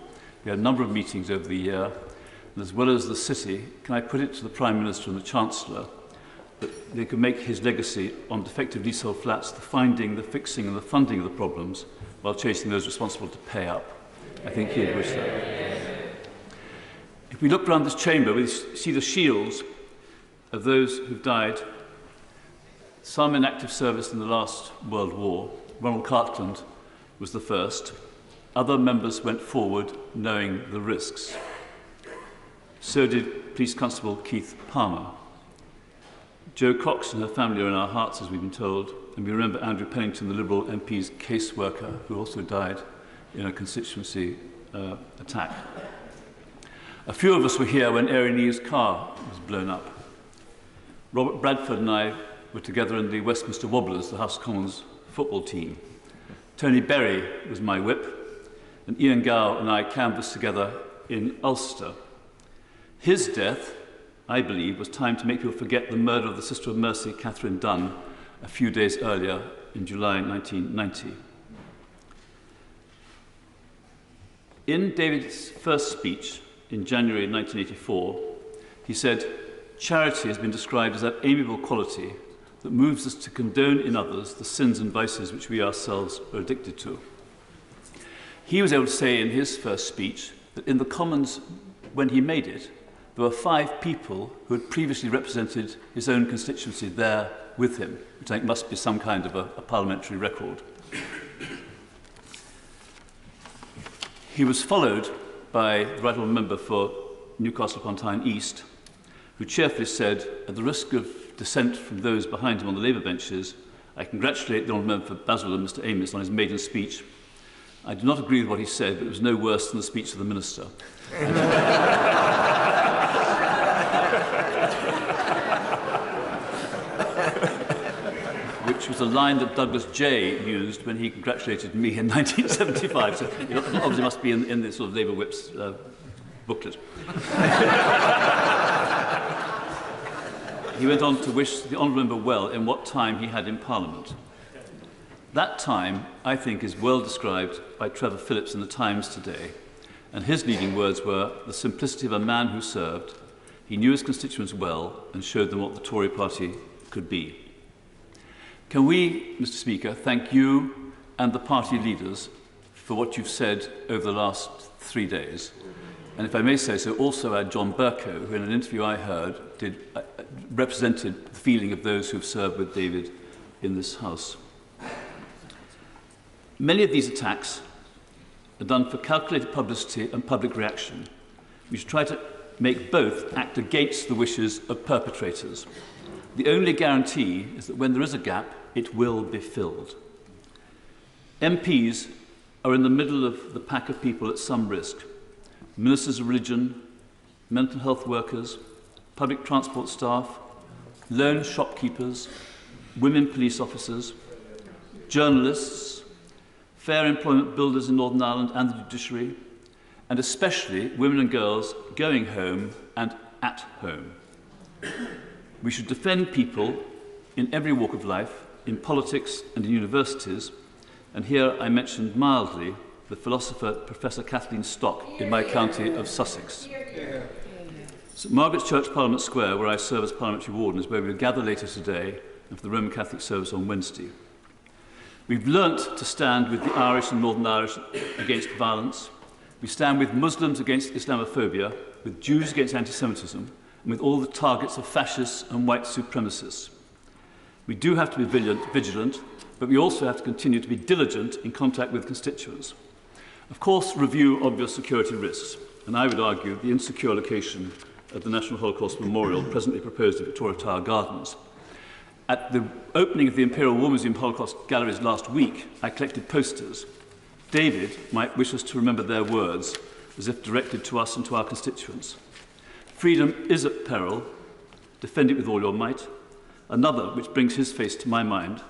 We had a number of meetings over the year, and as well as the city, can I put it to the Prime Minister and the Chancellor that they could make his legacy on defective leasehold flats the finding, the fixing and the funding of the problems while chasing those responsible to pay up. I think he'd wish that. If we look around this chamber, we see the shields of those who've died, some in active service in the last World War. Ronald Cartland was the first. Other members went forward knowing the risks. So did Police Constable Keith Palmer. Jo Cox and her family are in our hearts, as we've been told, and we remember Andrew Pennington, the Liberal MP's caseworker, who also died in a constituency attack. A few of us were here when Erin Neve's car was blown up. Robert Bradford and I were together in the Westminster Wobblers, the House of Commons football team. Tony Berry was my whip, and Ian Gow and I canvassed together in Ulster. His death, I believe, was time to make people forget the murder of the Sister of Mercy, Catherine Dunn, a few days earlier in July 1990. In David's first speech in January 1984, he said, "Charity has been described as that amiable quality that moves us to condone in others the sins and vices which we ourselves are addicted to." He was able to say in his first speech that in the Commons, when he made it, there were 5 people who had previously represented his own constituency there with him, which I think must be some kind of a parliamentary record. He was followed by the right honourable member for Newcastle upon Tyne East, who cheerfully said, at the risk of dissent from those behind him on the Labour benches, I congratulate the honourable member for Basil and Mr Amess on his maiden speech. I do not agree with what he said, but it was no worse than the speech of the Minister. Which was a line that Douglas Jay used when he congratulated me in 1975. So it obviously must be in the sort of Labour Whip's booklet. He went on to wish the honourable member well in what time he had in Parliament. That time, I think, is well described by Trevor Phillips in the Times today, and his leading words were, the simplicity of a man who served. He knew his constituents well and showed them what the Tory party could be. Can we, Mr Speaker, thank you and the party leaders for what you've said over the last 3 days. And if I may say so, also add John Bercow, who in an interview I heard represented the feeling of those who have served with David in this House. Many of these attacks are done for calculated publicity and public reaction. We should try to make both act against the wishes of perpetrators. The only guarantee is that when there is a gap, it will be filled. MPs are in the middle of the pack of people at some risk. Ministers of religion, mental health workers, public transport staff, lone shopkeepers, women police officers, journalists, fair employment builders in Northern Ireland and the judiciary, and especially women and girls going home and at home. We should defend people in every walk of life, in politics and in universities, and here I mentioned mildly the philosopher Professor Kathleen Stock in my county of Sussex. St Margaret's Church, Parliament Square, where I serve as parliamentary warden, is where we will gather later today and for the Roman Catholic service on Wednesday. We've learnt to stand with the Irish and Northern Irish against violence. We stand with Muslims against Islamophobia, with Jews against anti-Semitism and with all the targets of fascists and white supremacists. We do have to be vigilant, but we also have to continue to be diligent in contact with constituents. Of course, review obvious security risks, and I would argue the insecure location of the National Holocaust Memorial presently proposed at Victoria Tower Gardens. At the opening of the Imperial War Museum Holocaust Galleries last week, I collected posters. David might wish us to remember their words, as if directed to us and to our constituents. Freedom is at peril. Defend it with all your might. Another, which brings his face to my mind,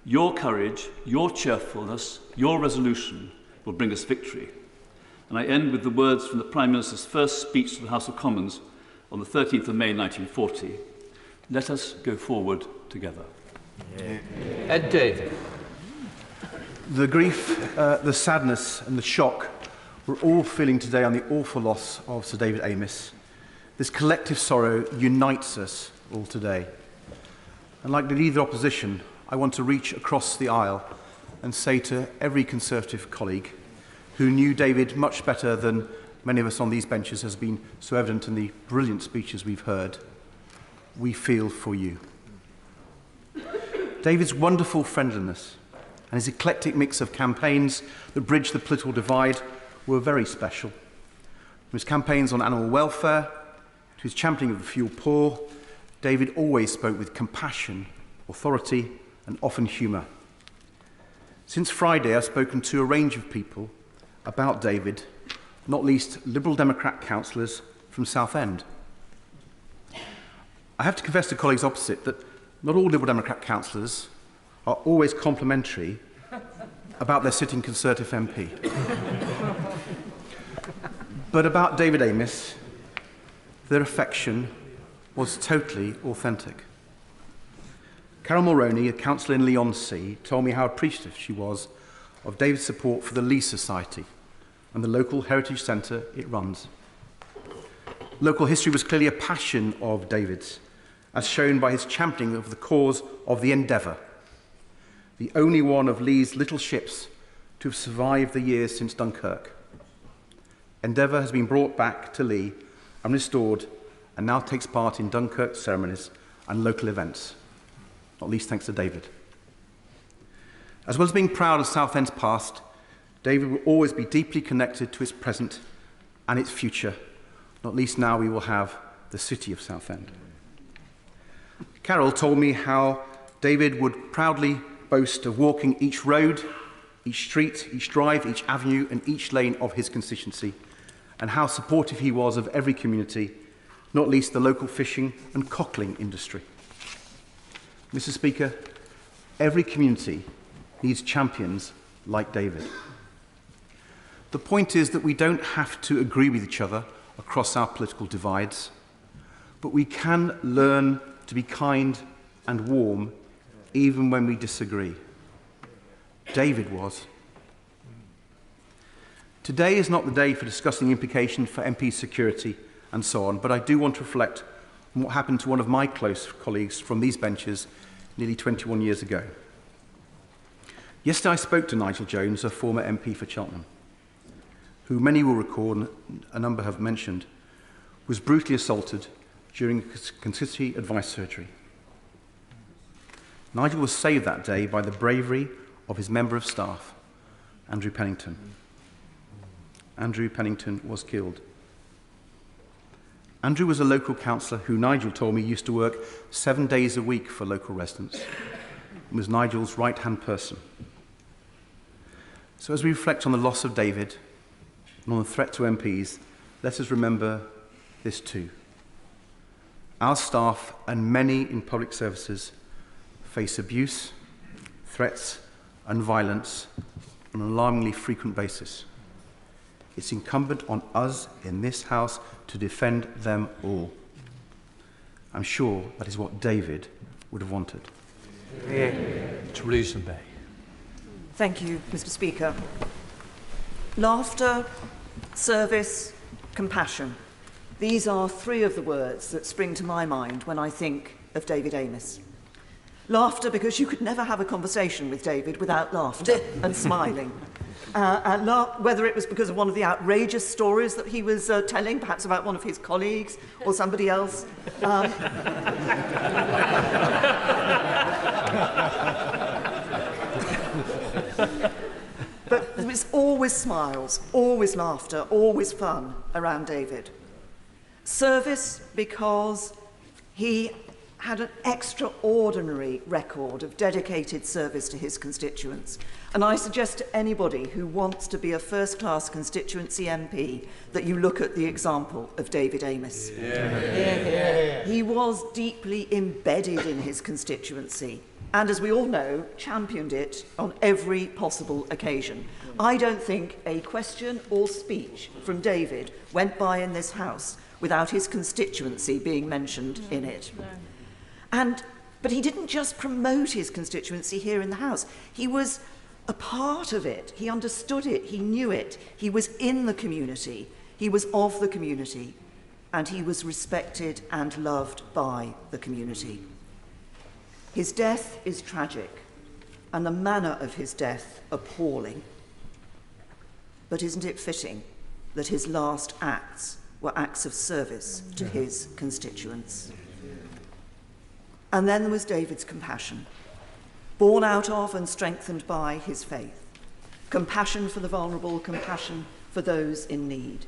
your courage, your cheerfulness, your resolution will bring us victory. And I end with the words from the Prime Minister's first speech to the House of Commons on the 13th of May 1940. Let us go forward together. Ed David. The grief, the sadness and the shock we're all feeling today on the awful loss of Sir David Amess. This collective sorrow unites us all today. And like the leader of the opposition, I want to reach across the aisle and say to every Conservative colleague who knew David much better than many of us on these benches, has been so evident in the brilliant speeches we've heard, we feel for you. David's wonderful friendliness and his eclectic mix of campaigns that bridged the political divide were very special. From his campaigns on animal welfare to his championing of the few poor, David always spoke with compassion, authority, and often humour. Since Friday, I've spoken to a range of people about David, not least Liberal Democrat councillors from Southend. I have to confess to colleagues opposite that not all Liberal Democrat councillors are always complimentary about their sitting Conservative MP. But about David Amess, their affection was totally authentic. Carol Mulroney, a councillor in Leigh-on-Sea, told me how appreciative she was of David's support for the Lee Society and the local heritage centre it runs. Local history was clearly a passion of David's, as shown by his championing of the cause of the Endeavour, the only one of Lee's little ships to have survived the years since Dunkirk. Endeavour has been brought back to Lee and restored, and now takes part in Dunkirk ceremonies and local events, not least thanks to David. As well as being proud of Southend's past, David will always be deeply connected to its present and its future, not least now we will have the city of Southend. Carol told me how David would proudly boast of walking each road, each street, each drive, each avenue and each lane of his constituency, and how supportive he was of every community, not least the local fishing and cockling industry. Mr. Speaker, every community needs champions like David. The point is that we don't have to agree with each other across our political divides, but we can learn to be kind and warm even when we disagree. David was. Today is not the day for discussing the implications for MP security and so on, but I do want to reflect on what happened to one of my close colleagues from these benches nearly 21 years ago. Yesterday I spoke to Nigel Jones, a former MP for Cheltenham, who many will recall, and a number have mentioned, was brutally assaulted during a constituency advice surgery. Nigel was saved that day by the bravery of his member of staff, Andrew Pennington. Andrew Pennington was killed. Andrew was a local councillor who Nigel told me used to work 7 days a week for local residents and was Nigel's right-hand person. So as we reflect on the loss of David and on the threat to MPs, let us remember this too. Our staff and many in public services face abuse, threats and violence on an alarmingly frequent basis. It's incumbent on us in this House to defend them all. I'm sure that is what David would have wanted. Theresa May. Thank you, Mr. Speaker. Laughter, service, compassion. These are three of the words that spring to my mind when I think of David Amess. Laughter, because you could never have a conversation with David without laughter and smiling. Whether it was because of one of the outrageous stories that he was telling, perhaps about one of his colleagues or somebody else. But there was always smiles, always laughter, always fun around David. Service because he had an extraordinary record of dedicated service to his constituents. And I suggest to anybody who wants to be a first-class constituency MP that you look at the example of David Amess. He was deeply embedded in his constituency and, as we all know, championed it on every possible occasion. I don't think a question or speech from David went by in this House without his constituency being mentioned in it. But he didn't just promote his constituency here in the House. He was a part of it. He understood it. He knew it. He was in the community. He was of the community. And he was respected and loved by the community. His death is tragic, and the manner of his death appalling. But isn't it fitting that his last acts were acts of service to his constituents? And then there was David's compassion, born out of and strengthened by his faith. Compassion for the vulnerable, compassion for those in need.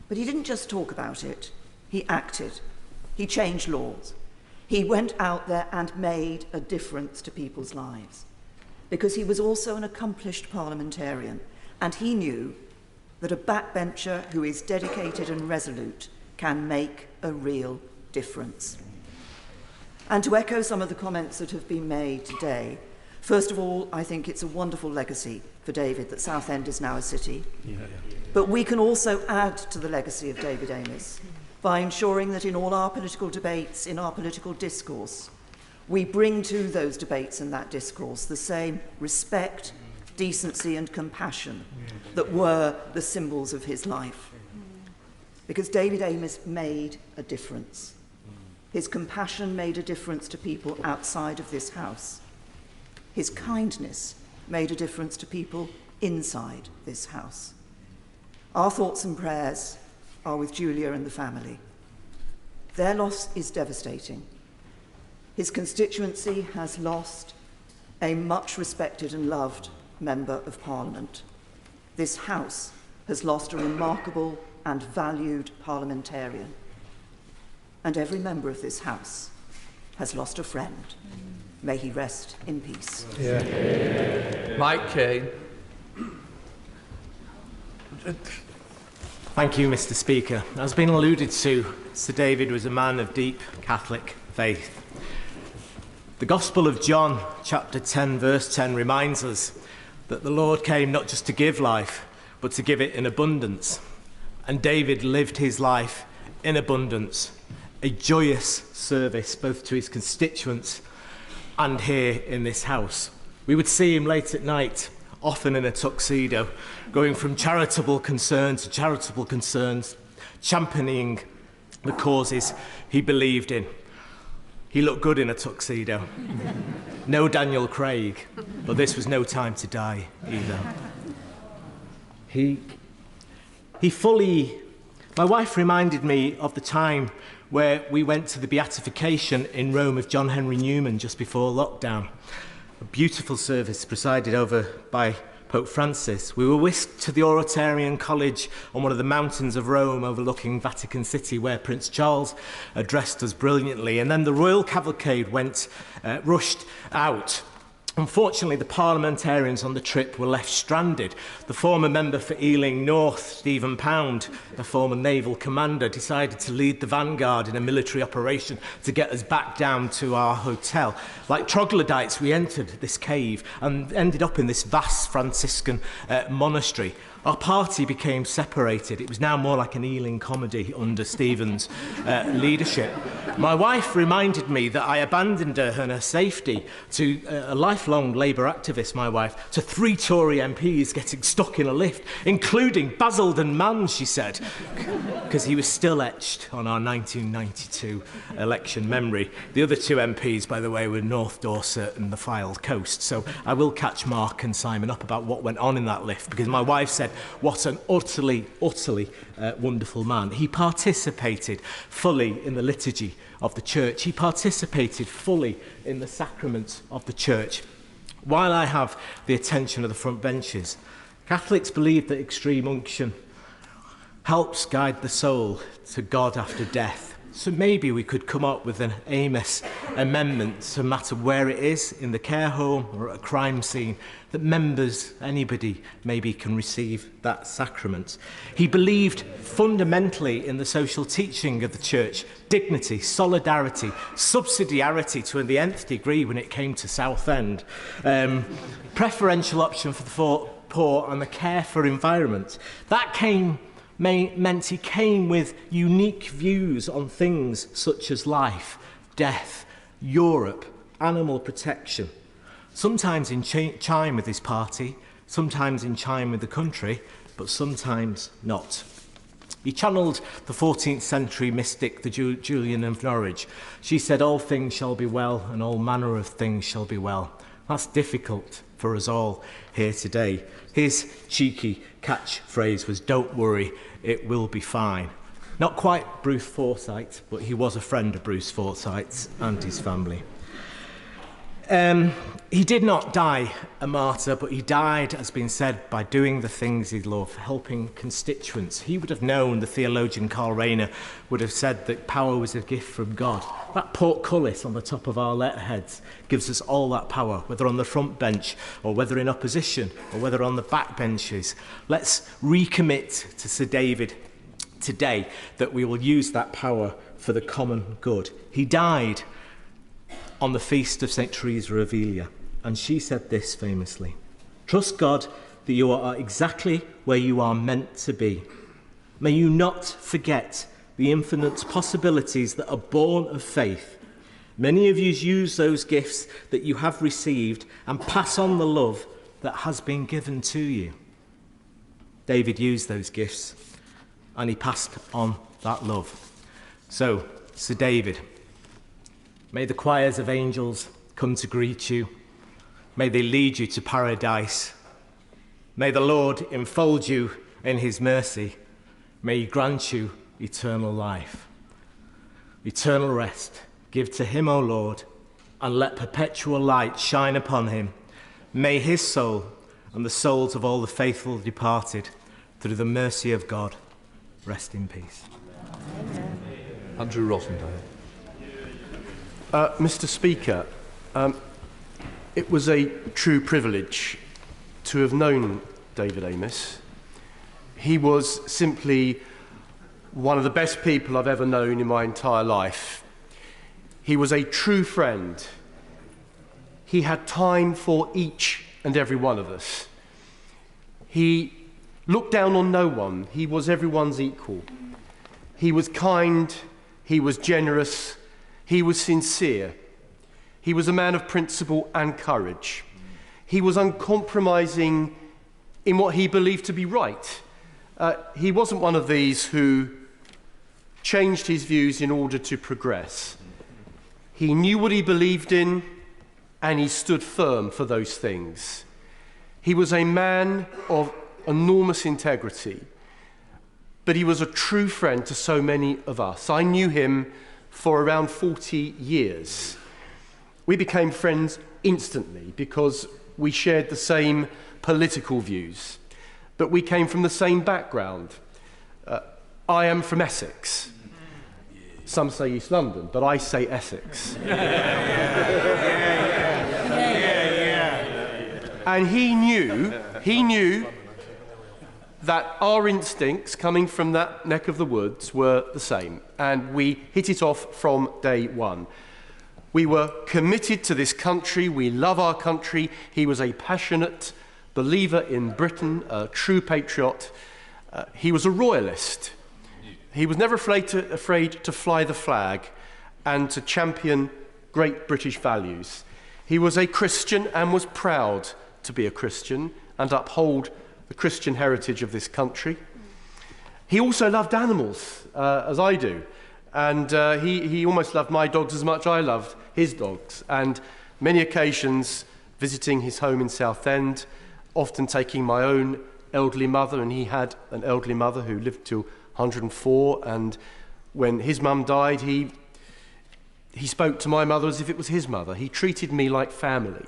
But he didn't just talk about it, he acted. He changed laws. He went out there and made a difference to people's lives. Because he was also an accomplished parliamentarian, and he knew that a backbencher who is dedicated and resolute can make a real difference. And to echo some of the comments that have been made today, first of all, I think it's a wonderful legacy for David that Southend is now a city. But we can also add to the legacy of David Amess by ensuring that in all our political debates, in our political discourse, we bring to those debates and that discourse the same respect, decency and compassion that were the symbols of his life. Because David Amess made a difference. His compassion made a difference to people outside of this House. His kindness made a difference to people inside this House. Our thoughts and prayers are with Julia and the family. Their loss is devastating. His constituency has lost a much respected and loved Member of Parliament. This House has lost a remarkable and valued parliamentarian. And every member of this House has lost a friend. May he rest in peace. Mike Kane. Thank you, Mr. Speaker. As has been alluded to, Sir David was a man of deep Catholic faith. The Gospel of John, chapter 10, verse 10, reminds us that the Lord came not just to give life, but to give it in abundance. And David lived his life in abundance. A joyous service both to his constituents and here in this House. We would see him late at night, often in a tuxedo, going from charitable concern to charitable concerns, championing the causes he believed in. He looked good in a tuxedo. No Daniel Craig, but this was no time to die either. My wife reminded me of the time where we went to the beatification in Rome of John Henry Newman just before lockdown. A beautiful service presided over by Pope Francis. We were whisked to the Oratorian College on one of the mountains of Rome overlooking Vatican City, where Prince Charles addressed us brilliantly. And then the royal cavalcade rushed out. Unfortunately, the parliamentarians on the trip were left stranded. The former member for Ealing North, Stephen Pound, a former naval commander, decided to lead the vanguard in a military operation to get us back down to our hotel. Like troglodytes, we entered this cave and ended up in this vast Franciscan monastery. Our party became separated. It was now more like an Ealing comedy under Stephen's leadership. My wife reminded me that I abandoned her and her safety to a lifelong Labour activist, my wife, to 3 Tory MPs getting stuck in a lift, including Basildon Mann, she said, because he was still etched on our 1992 election memory. The other 2 MPs, by the way, were North Dorset and the Fylde Coast. So I will catch Mark and Simon up about what went on in that lift, because my wife said, what an utterly wonderful man. He participated fully in the liturgy of the church. He participated fully in the sacraments of the church. While I have the attention of the front benches, Catholics believe that extreme unction helps guide the soul to God after death. So maybe we could come up with an Amess amendment, no matter where it is, in the care home or at a crime scene, that members, anybody, maybe can receive that sacrament. He believed fundamentally in the social teaching of the church: dignity, solidarity, subsidiarity to the nth degree when it came to Southend, preferential option for the poor and the care for environment. That meant he came with unique views on things such as life, death, Europe, animal protection, sometimes in chime with his party, sometimes in chime with the country, but sometimes not. He channeled the 14th century mystic, the Julian of Norwich. She said, "All things shall be well, and all manner of things shall be well." That's difficult for us all here today. His cheeky catchphrase was, "Don't worry, it will be fine." Not quite Bruce Forsyth, but he was a friend of Bruce Forsyth's and his family. He did not die a martyr, but he died, as has been said, by doing the things he loved, helping constituents. He would have known, the theologian Carl Rayner would have said, that power was a gift from God. That portcullis on the top of our letterheads gives us all that power, whether on the front bench or whether in opposition or whether on the back benches. Let's recommit to Sir David today that we will use that power for the common good. He died on the feast of St. Teresa of Avila, and she said this famously: "Trust God that you are exactly where you are meant to be. May you not forget the infinite possibilities that are born of faith. Many of you use those gifts that you have received and pass on the love that has been given to you." David used those gifts and he passed on that love. So, Sir David, may the choirs of angels come to greet you. May they lead you to paradise. May the Lord enfold you in his mercy. May he grant you eternal life. Eternal rest give to him, O Lord, and let perpetual light shine upon him. May his soul and the souls of all the faithful departed, through the mercy of God, rest in peace. Amen. Andrew Rosendale. Mr. Speaker, it was a true privilege to have known David Amess. He was simply one of the best people I've ever known in my entire life. He was a true friend. He had time for each and every one of us. He looked down on no one. He was everyone's equal. He was kind. He was generous. He was sincere. He was a man of principle and courage. He was uncompromising in what he believed to be right. He wasn't one of these who changed his views in order to progress. He knew what he believed in, and he stood firm for those things. He was a man of enormous integrity, but he was a true friend to so many of us. I knew him for around 40 years. We became friends instantly because we shared the same political views, but we came from the same background. I am from Essex. Some say East London, but I say Essex. And he knew that our instincts coming from that neck of the woods were the same, and we hit it off from day one. We were committed to this country. We love our country. He was a passionate believer in Britain, a true patriot. He was a royalist. He was never afraid to fly the flag and to champion great British values. He was a Christian and was proud to be a Christian and uphold the Christian heritage of this country. He also loved animals, as I do. And he almost loved my dogs as much as I loved his dogs. And many occasions visiting his home in Southend, often taking my own elderly mother, and he had an elderly mother who lived till 104, and when his mum died, he spoke to my mother as if it was his mother. He treated me like family.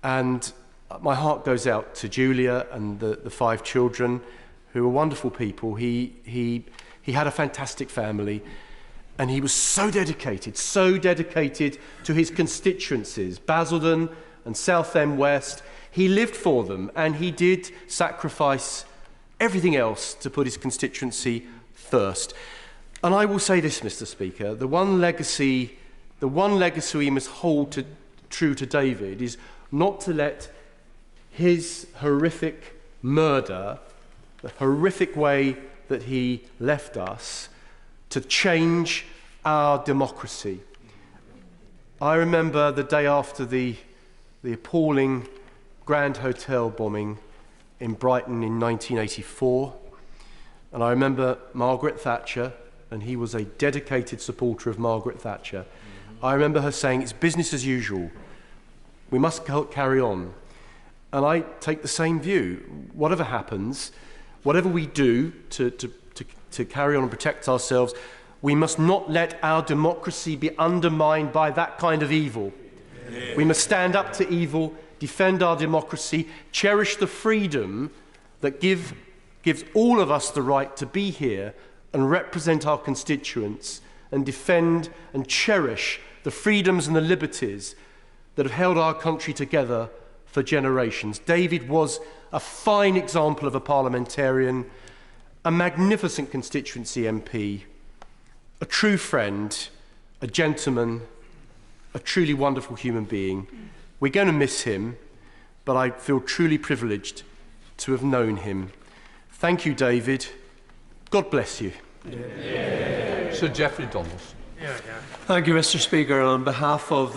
And my heart goes out to Julia and the 5 children, who were wonderful people. He had a fantastic family, and he was so dedicated to his constituencies, Basildon and Southend West. He lived for them, and he did sacrifice everything else to put his constituency first. And I will say this, Mr. Speaker, the one legacy we must hold true to David is not to let his horrific murder, the horrific way that he left us, to change our democracy. I remember the day after the appalling Grand Hotel bombing in Brighton in 1984, and I remember Margaret Thatcher, and he was a dedicated supporter of Margaret Thatcher. I remember her saying, "It's business as usual. We must carry on." And I take the same view. Whatever happens, whatever we do to carry on and protect ourselves, we must not let our democracy be undermined by that kind of evil. Yeah. We must stand up to evil, defend our democracy, cherish the freedom that gives all of us the right to be here and represent our constituents, and defend and cherish the freedoms and the liberties that have held our country together for generations. David was a fine example of a parliamentarian, a magnificent constituency MP, a true friend, a gentleman, a truly wonderful human being. We're going to miss him, but I feel truly privileged to have known him. Thank you, David. God bless you. Yeah. Sir Geoffrey Donaldson. Thank you, Mr. Speaker. On behalf of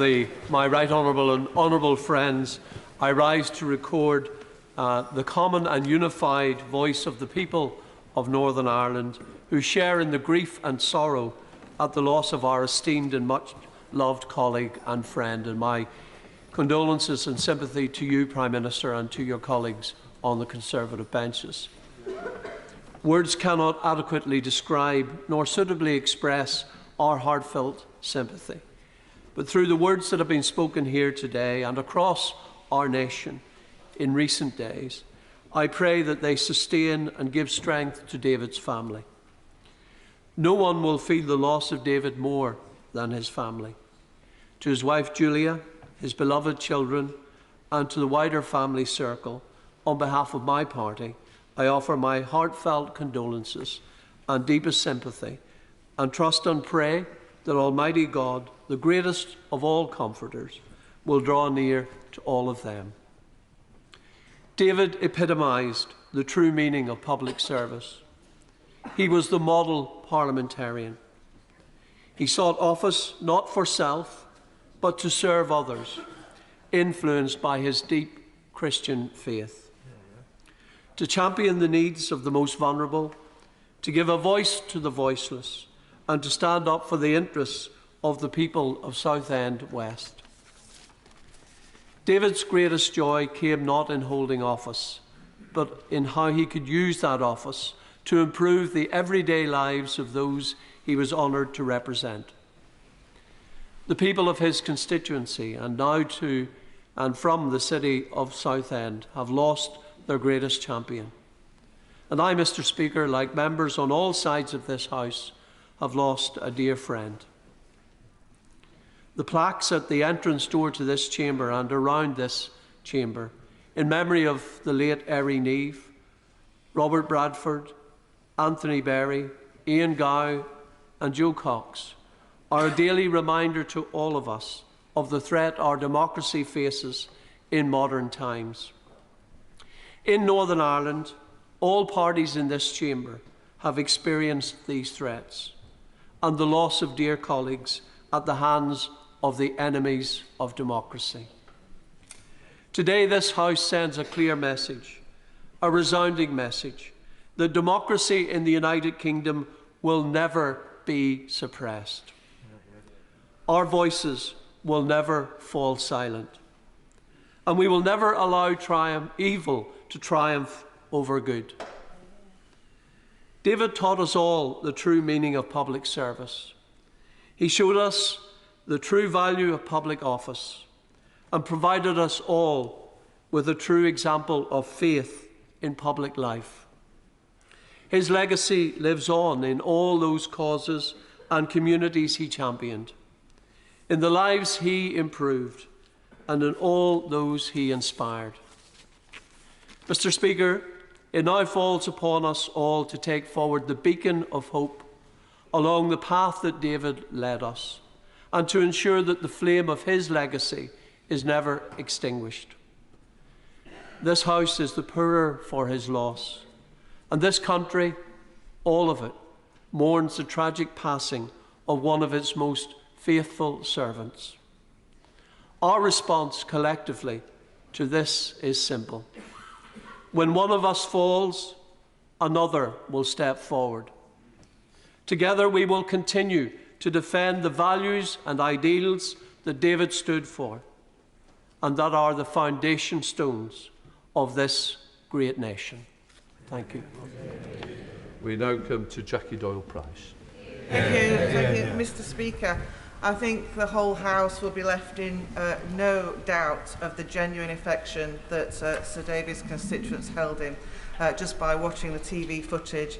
my right honourable and honourable friends, I rise to record the common and unified voice of the people of Northern Ireland, who share in the grief and sorrow at the loss of our esteemed and much loved colleague and friend, and my condolences and sympathy to you, Prime Minister, and to your colleagues on the Conservative benches. Words cannot adequately describe nor suitably express our heartfelt sympathy. But through the words that have been spoken here today and across our nation in recent days, I pray that they sustain and give strength to David's family. No one will feel the loss of David more than his family. To his wife Julia, his beloved children, and to the wider family circle, on behalf of my party, I offer my heartfelt condolences and deepest sympathy, and trust and pray that Almighty God, the greatest of all comforters, will draw near to all of them. David epitomised the true meaning of public service. He was the model parliamentarian. He sought office not for self, but to serve others, influenced by his deep Christian faith. To champion the needs of the most vulnerable, to give a voice to the voiceless, and to stand up for the interests of the people of Southend West. David's greatest joy came not in holding office, but in how he could use that office to improve the everyday lives of those he was honoured to represent. The people of his constituency, and now to and from the city of Southend, have lost their greatest champion. And I, Mr. Speaker, like members on all sides of this House, have lost a dear friend. The plaques at the entrance door to this chamber and around this chamber, in memory of the late Erin Neve, Robert Bradford, Anthony Berry, Ian Gow and Joe Cox, are a daily reminder to all of us of the threat our democracy faces in modern times. In Northern Ireland, all parties in this chamber have experienced these threats and the loss of dear colleagues at the hands of the enemies of democracy. Today, this House sends a clear message, a resounding message, that democracy in the United Kingdom will never be suppressed. Our voices will never fall silent, and we will never allow evil to triumph over good. David taught us all the true meaning of public service. He showed us the true value of public office and provided us all with a true example of faith in public life. His legacy lives on in all those causes and communities he championed, in the lives he improved, and in all those he inspired. Mr. Speaker, it now falls upon us all to take forward the beacon of hope along the path that David led us, and to ensure that the flame of his legacy is never extinguished. This House is the poorer for his loss, and this country, all of it, mourns the tragic passing of one of its most faithful servants. Our response collectively to this is simple. When one of us falls, another will step forward. Together we will continue to defend the values and ideals that David stood for, and that are the foundation stones of this great nation. Thank you. We now come to Jackie Doyle-Price. Thank you, Mr. Speaker. I think the whole House will be left in no doubt of the genuine affection that Sir David's constituents held him just by watching the TV footage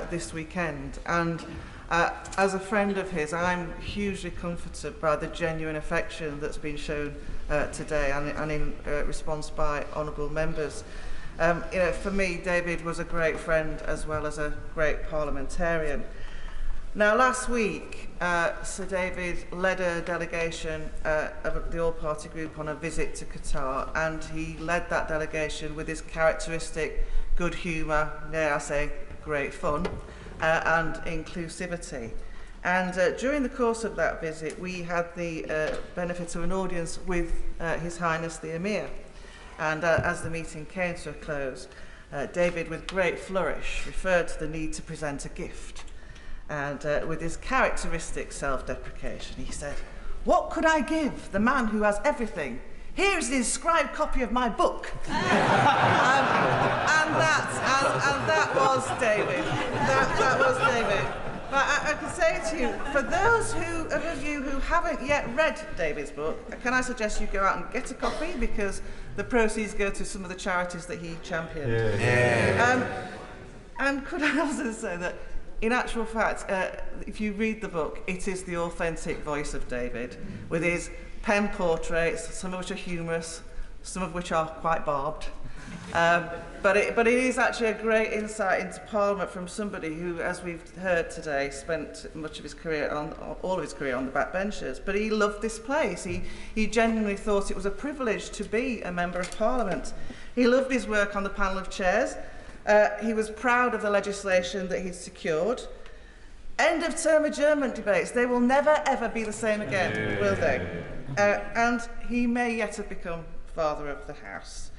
this weekend. And as a friend of his, I'm hugely comforted by the genuine affection that's been shown today and in response by honourable members. For me, David was a great friend as well as a great parliamentarian. Now, last week, Sir David led a delegation of the all-party group on a visit to Qatar, and he led that delegation with his characteristic good humour, dare I say, great fun, and inclusivity. And during the course of that visit, we had the benefit of an audience with His Highness the Emir. And as the meeting came to a close, David, with great flourish, referred to the need to present a gift. And with his characteristic self-deprecation, he said, "What could I give the man who has everything? Here is the inscribed copy of my book." and that was David. That was David. But I can say to you, for those of you who haven't yet read David's book, can I suggest you go out and get a copy, because the proceeds go to some of the charities that he championed. And could I also say that, in actual fact, if you read the book, it is the authentic voice of David, with his pen portraits, some of which are humorous, some of which are quite barbed. But it is actually a great insight into Parliament from somebody who, as we've heard today, spent much of his career all of his career on the backbenches. But he loved this place. He genuinely thought it was a privilege to be a member of Parliament. He loved his work on the panel of chairs. He was proud of the legislation that he'd secured. End of term adjournment debates. They will never ever be the same again, will they? And he may yet have become Father of the House.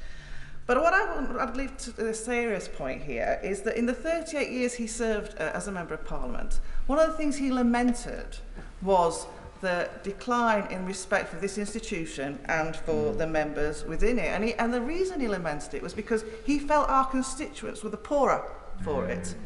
But what I'd leave to the serious point here is that in the 38 years he served as a Member of Parliament, one of the things he lamented was the decline in respect for this institution and for the members within it. And the reason he lamented it was because he felt our constituents were the poorer for it.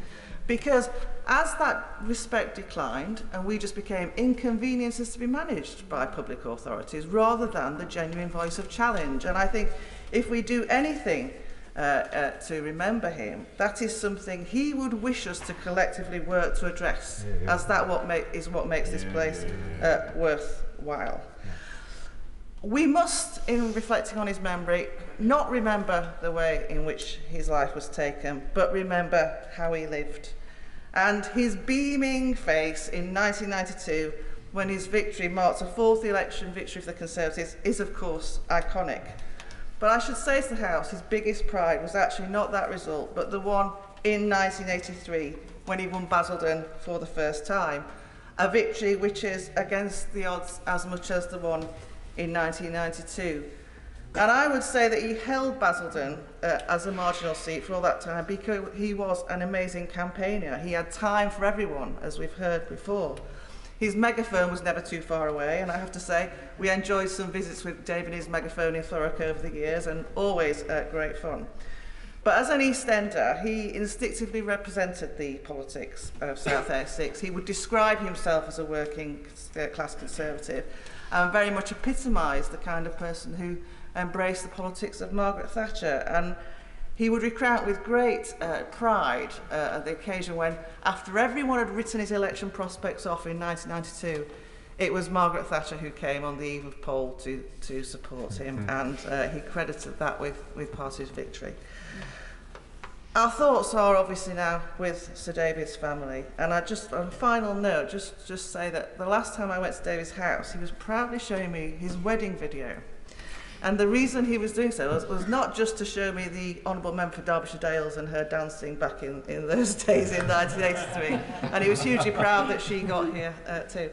Because as that respect declined, and we just became inconveniences to be managed by public authorities rather than the genuine voice of challenge. And I think if we do anything to remember him, that is something he would wish us to collectively work to address, as that is what makes this place worthwhile. We must, in reflecting on his memory, not remember the way in which his life was taken, but remember how he lived. And his beaming face in 1992, when his victory marked a fourth election victory for the Conservatives, is of course iconic. But I should say to the House, his biggest pride was actually not that result, but the one in 1983 when he won Basildon for the first time. A victory which is against the odds as much as the one in 1992. And I would say that he held Basildon as a marginal seat for all that time because he was an amazing campaigner. He had time for everyone, as we've heard before. His megaphone was never too far away, and I have to say, we enjoyed some visits with David and his megaphone in Thurrock over the years, and always great fun. But as an East Ender, he instinctively represented the politics of South Essex. He would describe himself as a working class Conservative and very much epitomised the kind of person who embraced the politics of Margaret Thatcher. And he would recount with great pride at the occasion when, after everyone had written his election prospects off in 1992, it was Margaret Thatcher who came on the eve of poll to support him, and he credited that with party's victory. Our thoughts are obviously now with Sir David's family, and I just, on a final note, just say that the last time I went to David's house, he was proudly showing me his wedding video. And the reason he was doing so was not just to show me the Honourable Member for Derbyshire Dales and her dancing back in those days in 1983, and he was hugely proud that she got here too.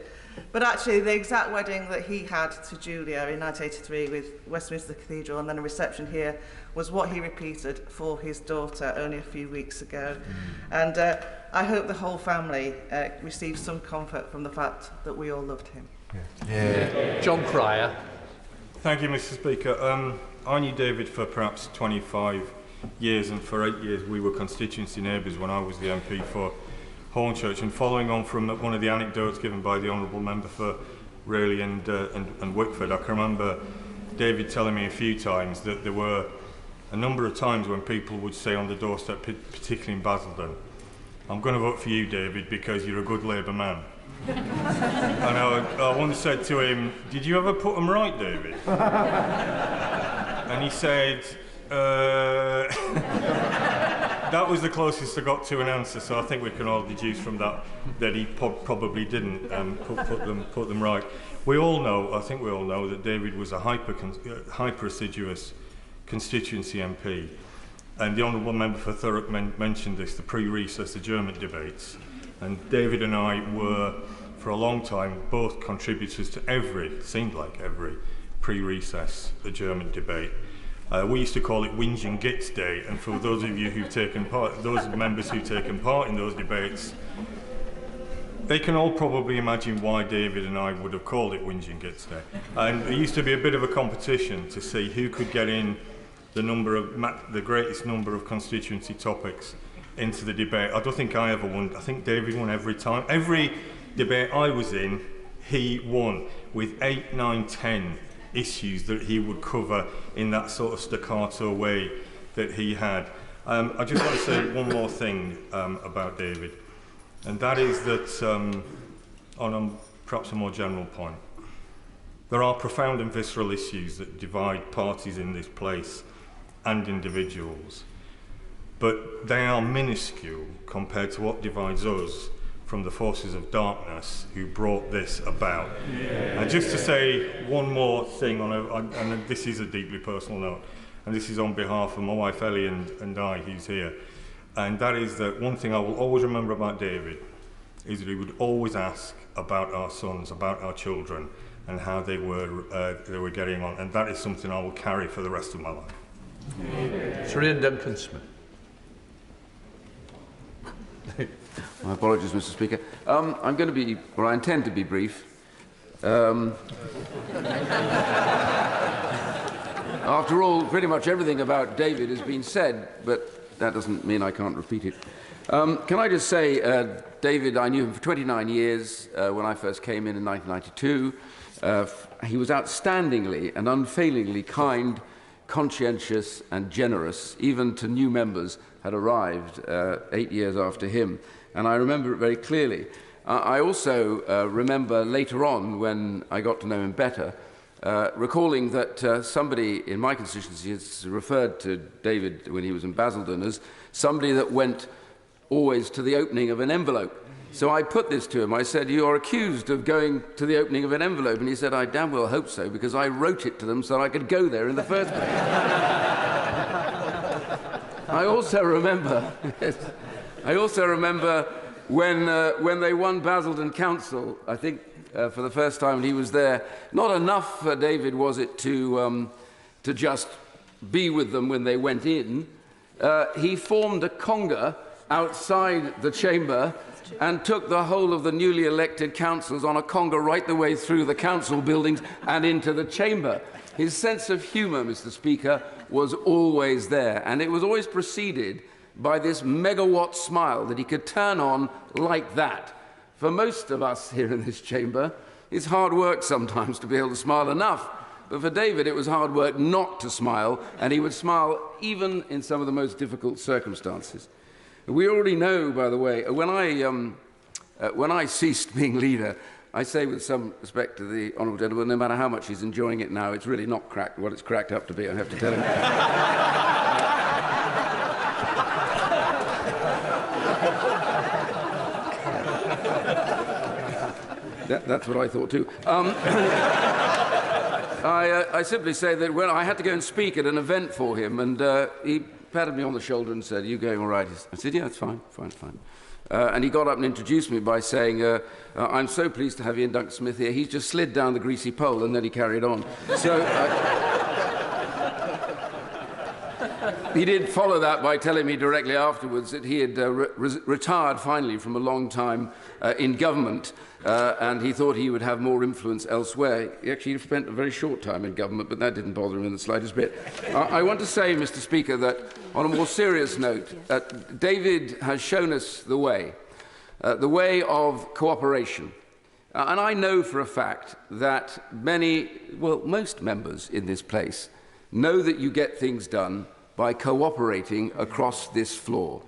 But actually, the exact wedding that he had to Julia in 1983 with Westminster Cathedral and then a reception here was what he repeated for his daughter only a few weeks ago. And I hope the whole family received some comfort from the fact that we all loved him. Yeah. John Cryer. Thank you, Mr. Speaker. I knew David for perhaps 25 years, and for 8 years we were constituency neighbours when I was the MP for Hornchurch. And following on from one of the anecdotes given by the Honourable Member for Rayleigh and Wickford, I can remember David telling me a few times that there were a number of times when people would say on the doorstep, particularly in Basildon, "I'm going to vote for you, David, because you're a good Labour man." And I once said to him, "Did you ever put them right, David?" And he said, that was the closest I got to an answer, so I think we can all deduce from that that he probably didn't put them right. We all know, I think we all know, that David was a hyper assiduous constituency MP. And the Honourable Member for Thurrock mentioned this, the pre-recess adjournment debates. And David and I were, for a long time, both contributors to seemed like every pre-recess adjournment debate. We used to call it Whinge and Gits Day, and for those of you who've taken part, those members who've taken part in those debates, they can all probably imagine why David and I would have called it Whinge and Gits Day. And there used to be a bit of a competition to see who could get in the greatest number of constituency topics into the debate. I don't think I ever won. I think David won every time. Every debate I was in, he won with 8, 9, 10 issues that he would cover in that sort of staccato way that he had. I just want to say one more thing about David, and that is that on perhaps a more general point, there are profound and visceral issues that divide parties in this place and individuals, but they are minuscule compared to what divides us from the forces of darkness who brought this about. Yeah. And just to say one more thing, and this is a deeply personal note, and this is on behalf of my wife Ellie and I, who's here, and that is that one thing I will always remember about David is that he would always ask about our sons, about our children, and how they were getting on, and that is something I will carry for the rest of my life. Sir Ian Duncan-Smith. My apologies, Mr. Speaker. I'm going to be, or I intend to be brief. After all, pretty much everything about David has been said, but that doesn't mean I can't repeat it. Can I just say, David, I knew him for 29 years when I first came in 1992. He was outstandingly and unfailingly kind, conscientious and generous, even to new members had arrived 8 years after him. And I remember it very clearly. I also remember later on, when I got to know him better, recalling that somebody in my constituency has referred to David when he was in Basildon as somebody that went always to the opening of an envelope. So I put this to him. I said, you are accused of going to the opening of an envelope. And he said, I damn well hope so, because I wrote it to them so I could go there in the first place. I also remember when they won Basildon Council, I think for the first time, and he was there. Not enough for David, was it, to just be with them when they went in. He formed a conga outside the chamber and took the whole of the newly elected councillors on a conga right the way through the council buildings and into the chamber. His sense of humour, Mr. Speaker, was always there, and it was always preceded by this megawatt smile that he could turn on like that. For most of us here in this chamber, it's hard work sometimes to be able to smile enough. But for David, it was hard work not to smile, and he would smile even in some of the most difficult circumstances. We already know, by the way, when I ceased being leader, I say with some respect to the honourable gentleman, no matter how much he's enjoying it now, it's really not cracked what it's cracked up to be, I have to tell him. That's what I thought too. I simply say that when I had to go and speak at an event for him, and he patted me on the shoulder and said, "Are you going all right?" I said, "Yeah, it's fine, fine, fine." And he got up and introduced me by saying, "I'm so pleased to have Ian Duncan Smith here. He's just slid down the greasy pole," and then he carried on. So he did follow that by telling me directly afterwards that he had retired finally from a long time in government, and he thought he would have more influence elsewhere. He actually spent a very short time in government, but that didn't bother him in the slightest bit. I want to say, Mr. Speaker, that on a more serious note, David has shown us the way of cooperation. And I know for a fact that most members in this place know that you get things done by cooperating across this floor.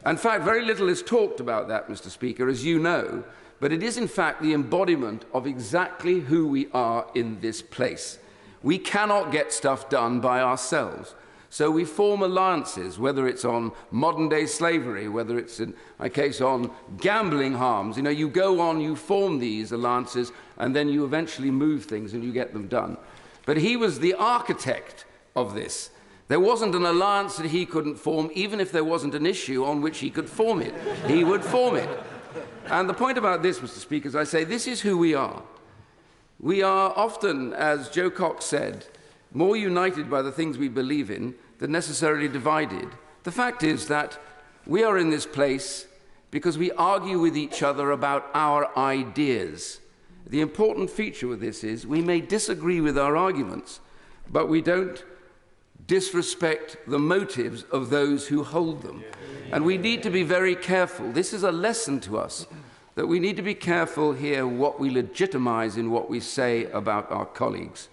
In fact, very little is talked about that, Mr. Speaker, as you know, but it is in fact the embodiment of exactly who we are in this place. We cannot get stuff done by ourselves. So we form alliances, whether it's on modern-day slavery, whether it's, in my case, on gambling harms. You know, you go on, you form these alliances, and then you eventually move things and you get them done. But he was the architect of this. There wasn't an alliance that he couldn't form, even if there wasn't an issue on which he could form it. He would form it. And the point about this, Mr. Speaker, is I say this is who we are. We are often, as Joe Cox said, more united by the things we believe in than necessarily divided. The fact is that we are in this place because we argue with each other about our ideas. The important feature with this is we may disagree with our arguments, but we don't disrespect the motives of those who hold them. And we need to be very careful. This is a lesson to us, that we need to be careful here what we legitimize in what we say about our colleagues.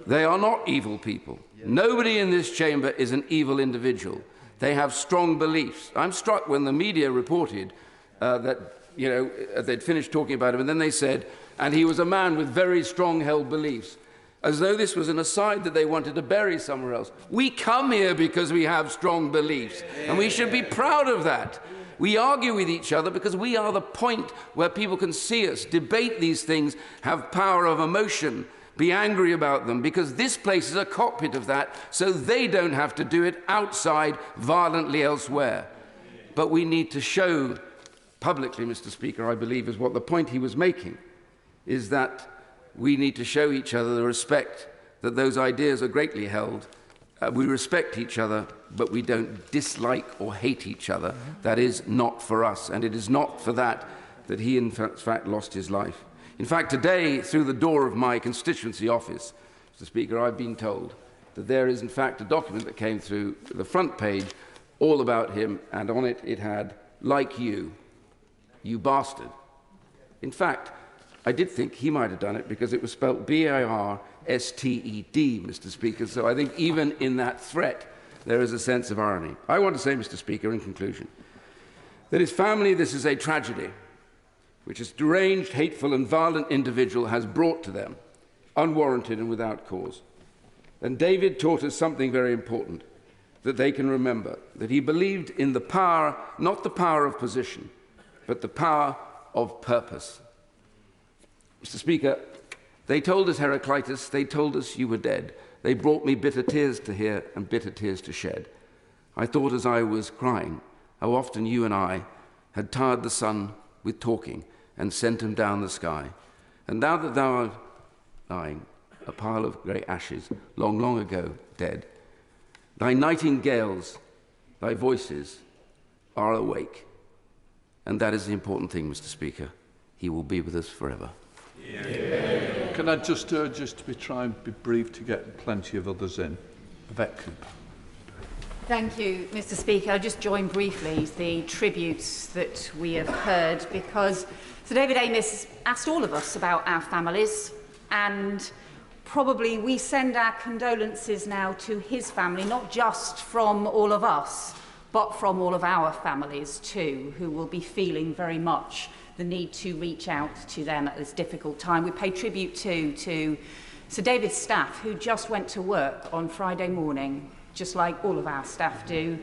They are not evil people. Nobody in this chamber is an evil individual. They have strong beliefs. I'm struck when the media reported that, they'd finished talking about him, and then they said, and he was a man with very strong held beliefs, as though this was an aside that they wanted to bury somewhere else. We come here because we have strong beliefs, and we should be proud of that. We argue with each other because we are the point where people can see us, debate these things, have power of emotion, be angry about them, because this place is a cockpit of that, so they don't have to do it outside violently elsewhere. But we need to show publicly, Mr. Speaker, I believe is what the point he was making, is that we need to show each other the respect that those ideas are greatly held. We respect each other, but we don't dislike or hate each other. That is not for us, and it is not for that that he in fact lost his life. In fact, today, through the door of my constituency office, Mr. Speaker, I've been told that there is in fact a document that came through the front page all about him, and on it it had, "Like you bastard." In fact, I did think he might have done it because it was spelt B-A-R-S-T-E-D, Mr. Speaker, so I think even in that threat there is a sense of irony. I want to say, Mr. Speaker, in conclusion, that his family, this is a tragedy which a deranged, hateful and violent individual has brought to them, unwarranted and without cause. And David taught us something very important that they can remember, that he believed in the power, not the power of position, but the power of purpose. Mr. Speaker, they told us, Heraclitus, they told us you were dead. They brought me bitter tears to hear and bitter tears to shed. I thought as I was crying how often you and I had tired the sun with talking and sent him down the sky. And now that thou art lying, a pile of grey ashes, long, long ago dead, thy nightingales, thy voices are awake. And that is the important thing, Mr. Speaker. He will be with us forever. Yeah. Can I just urge us to try and be brief to get plenty of others in? Thank you, Mr. Speaker. I'll just join briefly the tributes that we have heard, because Sir David Amess asked all of us about our families, and probably we send our condolences now to his family, not just from all of us, but from all of our families too, who will be feeling very much the need to reach out to them at this difficult time. We pay tribute to Sir David's staff, who just went to work on Friday morning, just like all of our staff do,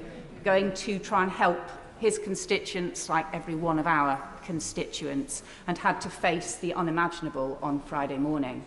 going to try and help his constituents like every one of our constituents, and had to face the unimaginable on Friday morning.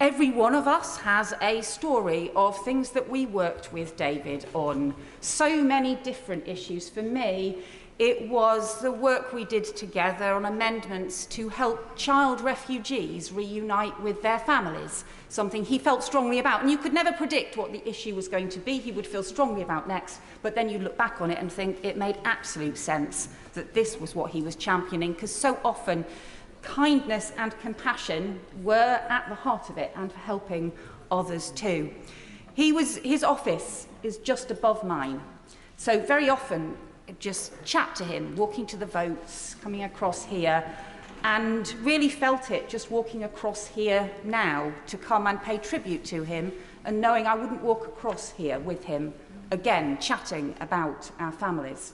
Every one of us has a story of things that we worked with David on. So many different issues. For me, it was the work we did together on amendments to help child refugees reunite with their families, something he felt strongly about. And you could never predict what the issue was going to be he would feel strongly about next, but then you look back on it and think it made absolute sense that this was what he was championing, because so often kindness and compassion were at the heart of it, and for helping others too. His office is just above mine, so very often just chat to him, walking to the votes, coming across here, and really felt it just walking across here now to come and pay tribute to him, and knowing I wouldn't walk across here with him again, chatting about our families.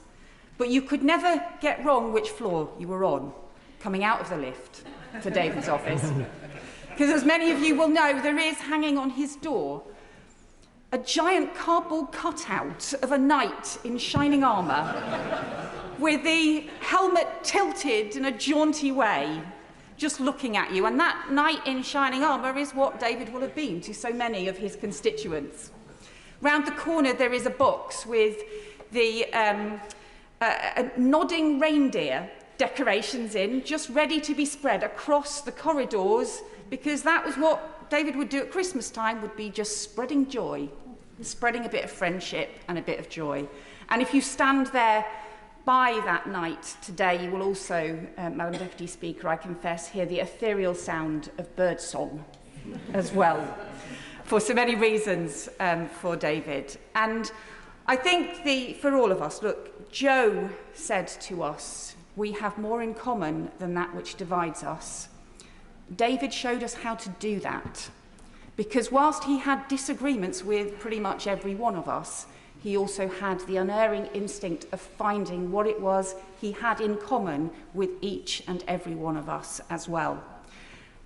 But you could never get wrong which floor you were on coming out of the lift to David's office. Because as many of you will know, there is hanging on his door a giant cardboard cutout of a knight in shining armour with the helmet tilted in a jaunty way, just looking at you. And that knight in shining armour is what David will have been to so many of his constituents. Round the corner there is a box with the nodding reindeer decorations in, just ready to be spread across the corridors, because that was what David would do at Christmas time, would be just spreading joy, spreading a bit of friendship and a bit of joy. And if you stand there by that night today, you will also, Madam Deputy Speaker, I confess, hear the ethereal sound of birdsong as well, for so many reasons for David. And I think for all of us, look, Joe said to us, we have more in common than that which divides us. David showed us how to do that, because whilst he had disagreements with pretty much every one of us, he also had the unerring instinct of finding what it was he had in common with each and every one of us as well.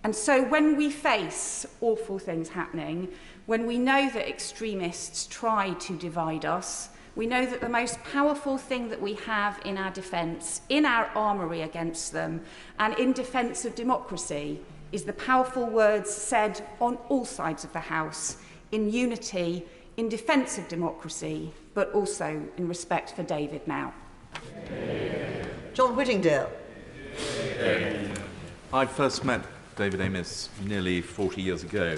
And so when we face awful things happening, when we know that extremists try to divide us, we know that the most powerful thing that we have in our defence, in our armoury against them, and in defence of democracy, is the powerful words said on all sides of the House, in unity, in defence of democracy, but also in respect for David now. John Whittingdale. I first met David Amess nearly 40 years ago,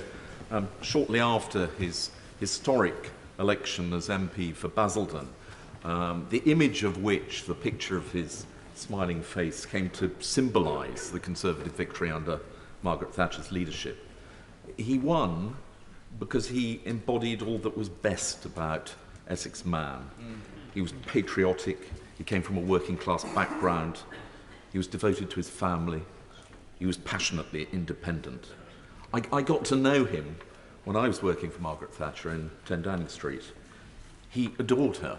shortly after his historic election as MP for Basildon, the image of which, the picture of his smiling face, came to symbolise the Conservative victory under Margaret Thatcher's leadership. He won because he embodied all that was best about Essex man. He was patriotic, he came from a working class background, he was devoted to his family, he was passionately independent. I got to know him when I was working for Margaret Thatcher in 10 Downing Street. He adored her.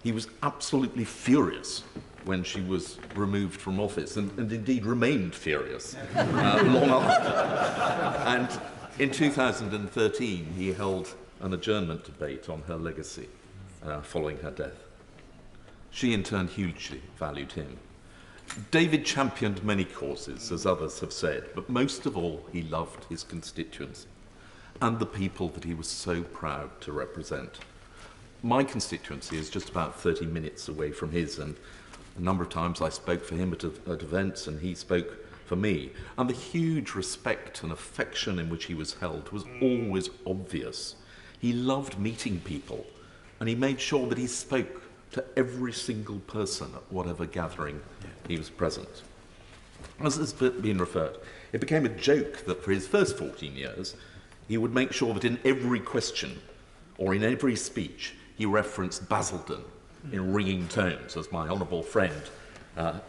He was absolutely furious when she was removed from office, and indeed remained furious long after. And in 2013, he held an adjournment debate on her legacy following her death. She, in turn, hugely valued him. David championed many causes, as others have said, but most of all, he loved his constituents and the people that he was so proud to represent. My constituency is just about 30 minutes away from his, and a number of times I spoke for him at events, and he spoke for me. And the huge respect and affection in which he was held was always obvious. He loved meeting people, and he made sure that he spoke to every single person at whatever gathering he was present. As has been referred, it became a joke that for his first 14 years, he would make sure that in every question or in every speech, he referenced Basildon in ringing tones, as my honourable friend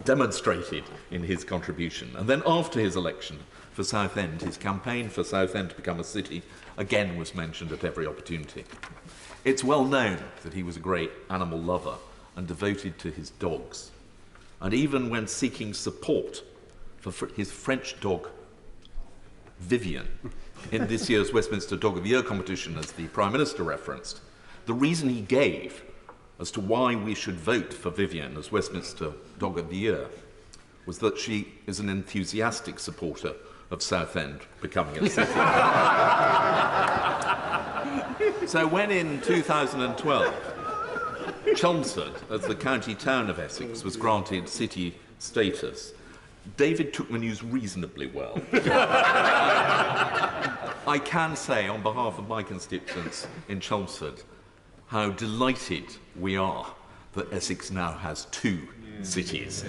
demonstrated in his contribution. And then after his election for Southend, his campaign for Southend to become a city again was mentioned at every opportunity. It's well known that he was a great animal lover and devoted to his dogs. And even when seeking support for his French dog, Vivian, in this year's Westminster Dog of the Year competition, as the Prime Minister referenced, the reason he gave as to why we should vote for Vivian as Westminster Dog of the Year was that she is an enthusiastic supporter of Southend becoming a city. So when in 2012, Chelmsford, as the county town of Essex, was granted city status, David took the news reasonably well. I can say, on behalf of my constituents in Chelmsford, how delighted we are that Essex now has 2 cities.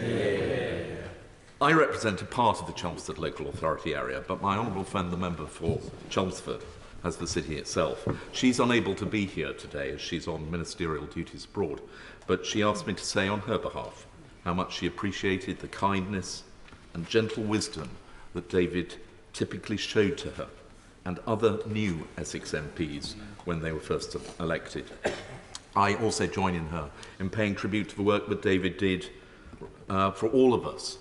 I represent a part of the Chelmsford local authority area, but my honourable friend, the member for Chelmsford, has the city itself. She's unable to be here today as she's on ministerial duties abroad, but she asked me to say on her behalf how much she appreciated the kindness and gentle wisdom that David typically showed to her and other new Essex MPs when they were first elected. I also join in her in paying tribute to the work that David did for all of us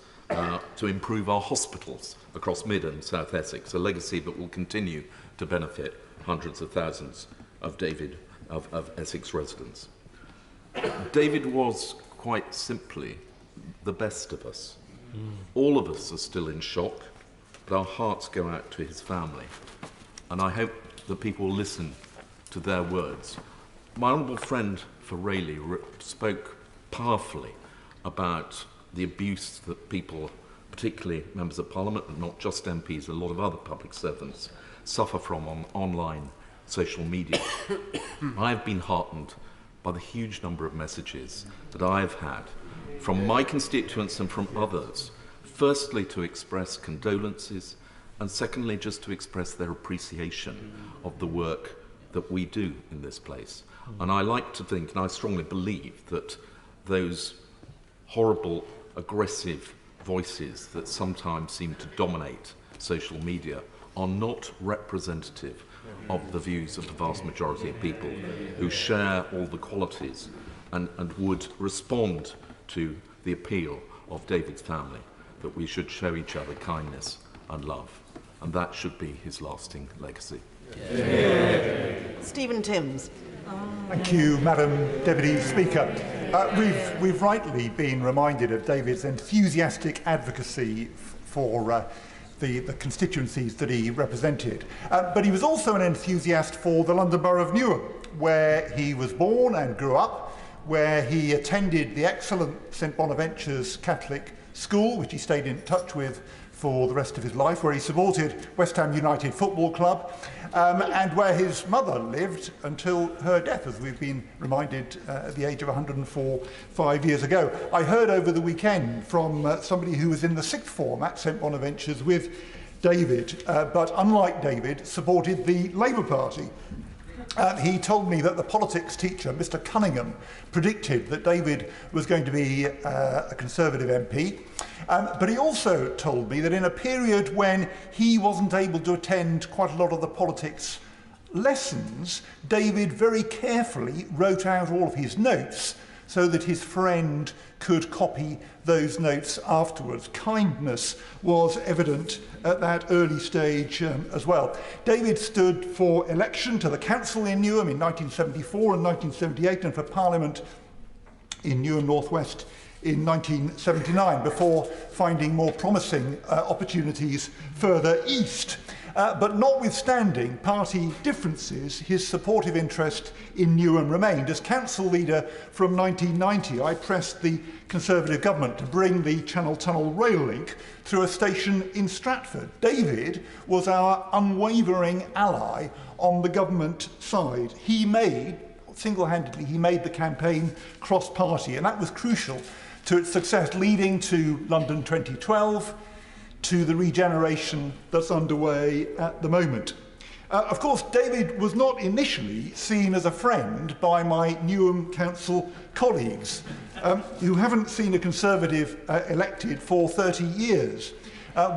to improve our hospitals across Mid and South Essex, a legacy that will continue to benefit hundreds of thousands of Essex residents. David was quite simply the best of us. All of us are still in shock, but our hearts go out to his family, and I hope that people will listen to their words. My honourable friend for Rayleigh spoke powerfully about the abuse that people, particularly members of Parliament, and not just MPs, a lot of other public servants, suffer from on online social media. I've been heartened by the huge number of messages that I've had from my constituents and from others, firstly to express condolences, and secondly just to express their appreciation of the work that we do in this place. And I like to think, and I strongly believe, that those horrible, aggressive voices that sometimes seem to dominate social media are not representative of the views of the vast majority of people who share all the qualities and would respond to the appeal of David's family, that we should show each other kindness and love. And that should be his lasting legacy. Stephen Timms. Thank you, Madam Deputy Speaker. We've rightly been reminded of David's enthusiastic advocacy for the constituencies that he represented. But he was also an enthusiast for the London Borough of Newham, where he was born and grew up, where he attended the excellent St Bonaventure's Catholic School, which he stayed in touch with for the rest of his life, where he supported West Ham United Football Club, and where his mother lived until her death, as we've been reminded at the age of 104 5 years ago. I heard over the weekend from somebody who was in the sixth form at St Bonaventure's with David, but unlike David, supported the Labour Party. He told me that the politics teacher, Mr. Cunningham, predicted that David was going to be a Conservative MP. But he also told me that in a period when he wasn't able to attend quite a lot of the politics lessons, David very carefully wrote out all of his notes so that his friend could copy those notes afterwards. Kindness was evident at that early stage as well. David stood for election to the council in Newham in 1974 and 1978, and for Parliament in Newham North West in 1979 before finding more promising opportunities further east. But notwithstanding party differences, his supportive interest in Newham remained. As council leader from 1990, I pressed the Conservative government to bring the Channel Tunnel rail link through a station in Stratford. David was our unwavering ally on the government side. Single-handedly, he made the campaign cross-party, and that was crucial to its success, leading to London 2012, to the regeneration that's underway at the moment. Of course, David was not initially seen as a friend by my Newham Council colleagues, who haven't seen a Conservative elected for 30 years.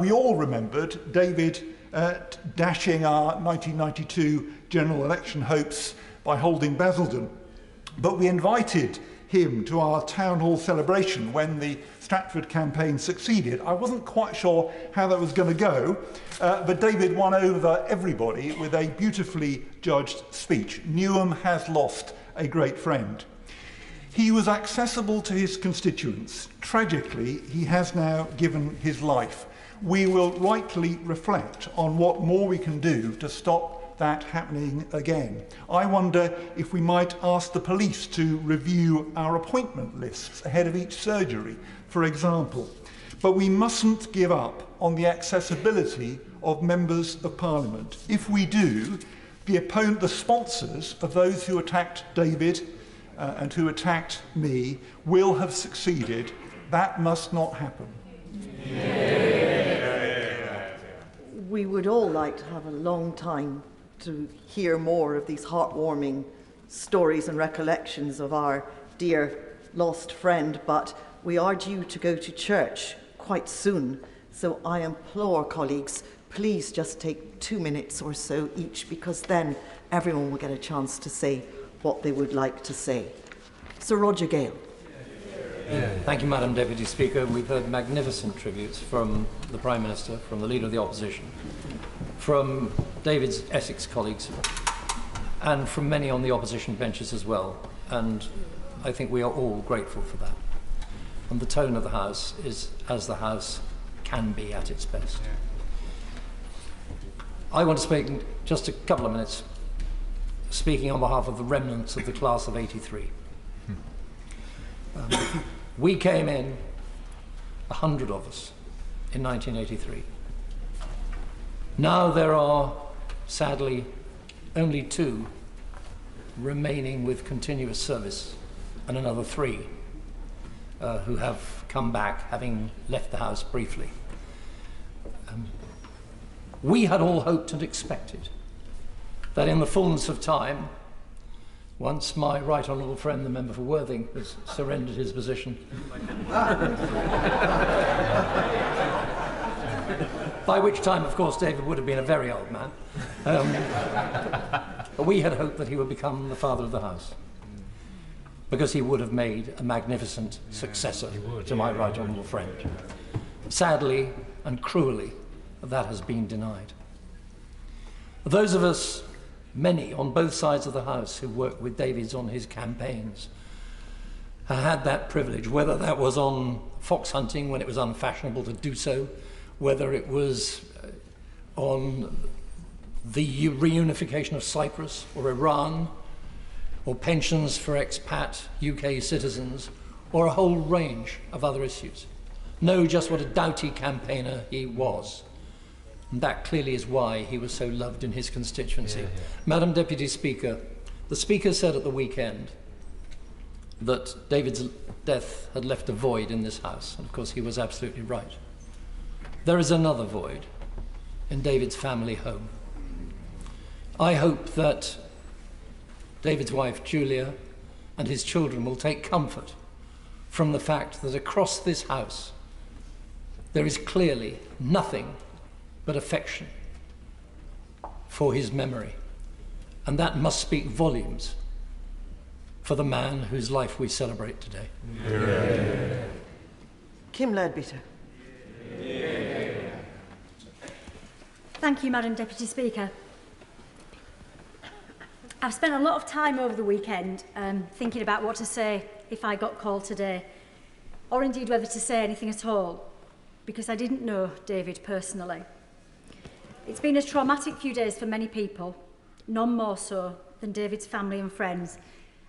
We all remembered David dashing our 1992 general election hopes by holding Basildon, but we invited him to our town hall celebration when the Stratford campaign succeeded. I wasn't quite sure how that was going to go, but David won over everybody with a beautifully judged speech. Newham has lost a great friend. He was accessible to his constituents. Tragically, he has now given his life. We will rightly reflect on what more we can do to stop that happening again. I wonder if we might ask the police to review our appointment lists ahead of each surgery, for example. But we mustn't give up on the accessibility of members of Parliament. If we do, the sponsors of those who attacked David and who attacked me will have succeeded. That must not happen. We would all like to have a long time to hear more of these heartwarming stories and recollections of our dear lost friend, but we are due to go to church quite soon. So I implore colleagues, please just take 2 minutes or so each, because then everyone will get a chance to say what they would like to say. Sir Roger Gale. Thank you, Madam Deputy Speaker. We've heard magnificent tributes from the Prime Minister, from the Leader of the Opposition, from David's Essex colleagues, and from many on the opposition benches as well. And I think we are all grateful for that. And the tone of the House is as the House can be at its best. I want to speak in just a couple of minutes, speaking on behalf of the remnants of the class of '83. We came in, 100 of us, in 1983. Now there are, sadly, only 2 remaining with continuous service, and another 3 who have come back, having left the House briefly. We had all hoped and expected that in the fullness of time, once my right honourable friend, the member for Worthing, has surrendered his position, by which time, of course, David would have been a very old man, we had hoped that he would become the father of the House, because he would have made a magnificent successor to my right honourable friend. Sadly and cruelly, that has been denied. Those of us, many on both sides of the House, who worked with David on his campaigns, had that privilege, whether that was on fox hunting when it was unfashionable to do so, whether it was on the reunification of Cyprus or Iran, or pensions for expat UK citizens, or a whole range of other issues. Know just what a doughty campaigner he was. And that clearly is why he was so loved in his constituency. Madam Deputy Speaker, the Speaker said at the weekend that David's death had left a void in this House, and of course he was absolutely right. There is another void in David's family home. I hope that David's wife, Julia, and his children will take comfort from the fact that across this House there is clearly nothing but affection for his memory. And that must speak volumes for the man whose life we celebrate today. Yeah. Kim Leadbeater. Thank you, Madam Deputy Speaker. I've spent a lot of time over the weekend thinking about what to say if I got called today. or indeed whether to say anything at all, because I didn't know David personally. It's been a traumatic few days for many people, none more so than David's family and friends,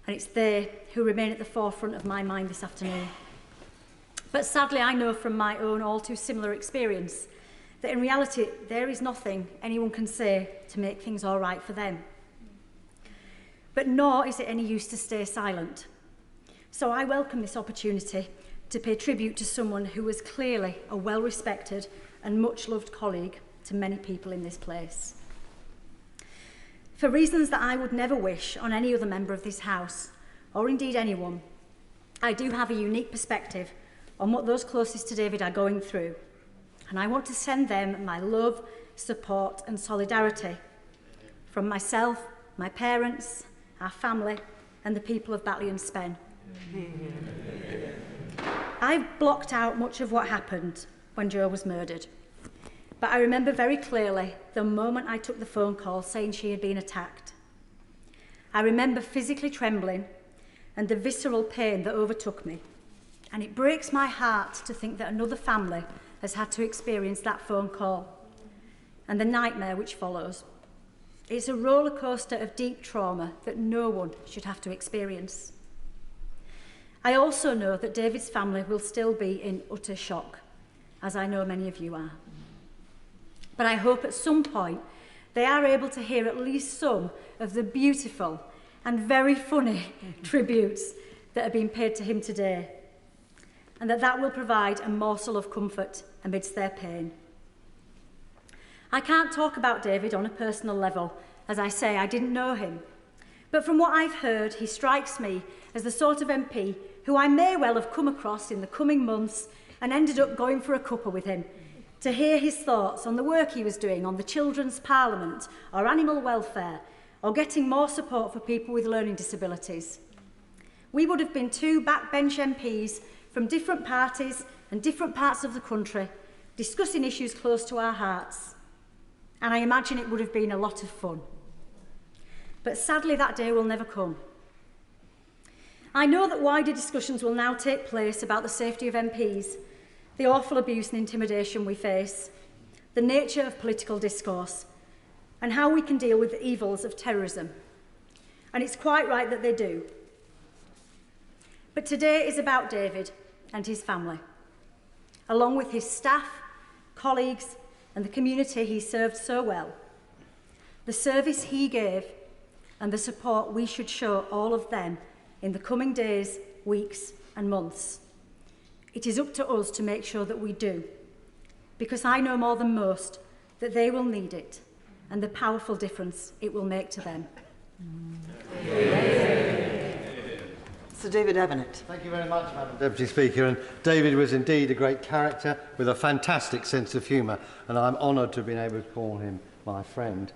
and it's they who remain at the forefront of my mind this afternoon. But sadly, I know from my own all too similar experience that in reality, there is nothing anyone can say to make things all right for them. But nor is it any use to stay silent. So I welcome this opportunity to pay tribute to someone who was clearly a well-respected and much-loved colleague to many people in this place. For reasons that I would never wish on any other member of this House, or indeed anyone, I do have a unique perspective on what those closest to David are going through, and I want to send them my love, support and solidarity from myself, my parents, our family and the people of Batley and Spen. I've blocked out much of what happened when Joe was murdered, but I remember very clearly the moment I took the phone call saying she had been attacked. I remember physically trembling and the visceral pain that overtook me, and it breaks my heart to think that another family has had to experience that phone call and the nightmare which follows. It's a roller coaster of deep trauma that no one should have to experience. I also know that David's family will still be in utter shock, as I know many of you are. But I hope at some point they are able to hear at least some of the beautiful and very funny tributes that are being paid to him today, and that will provide a morsel of comfort amidst their pain. I can't talk about David on a personal level. As I say, I didn't know him. But from what I've heard, he strikes me as the sort of MP who I may well have come across in the coming months and ended up going for a cuppa with him to hear his thoughts on the work he was doing on the Children's Parliament or animal welfare or getting more support for people with learning disabilities. We would have been two backbench MPs from different parties and different parts of the country discussing issues close to our hearts. And I imagine it would have been a lot of fun. But sadly, that day will never come. I know that wider discussions will now take place about the safety of MPs, the awful abuse and intimidation we face, the nature of political discourse, and how we can deal with the evils of terrorism. And it's quite right that they do. But today is about David and his family, along with his staff, colleagues, and the community he served so well, the service he gave, and the support we should show all of them in the coming days, weeks, and months. It is up to us to make sure that we do, because I know more than most that they will need it and the powerful difference it will make to them. Sir David Amess. Thank you very much, Madam Deputy Speaker. And David was indeed a great character with a fantastic sense of humour, and I'm honoured to have been able to call him my friend.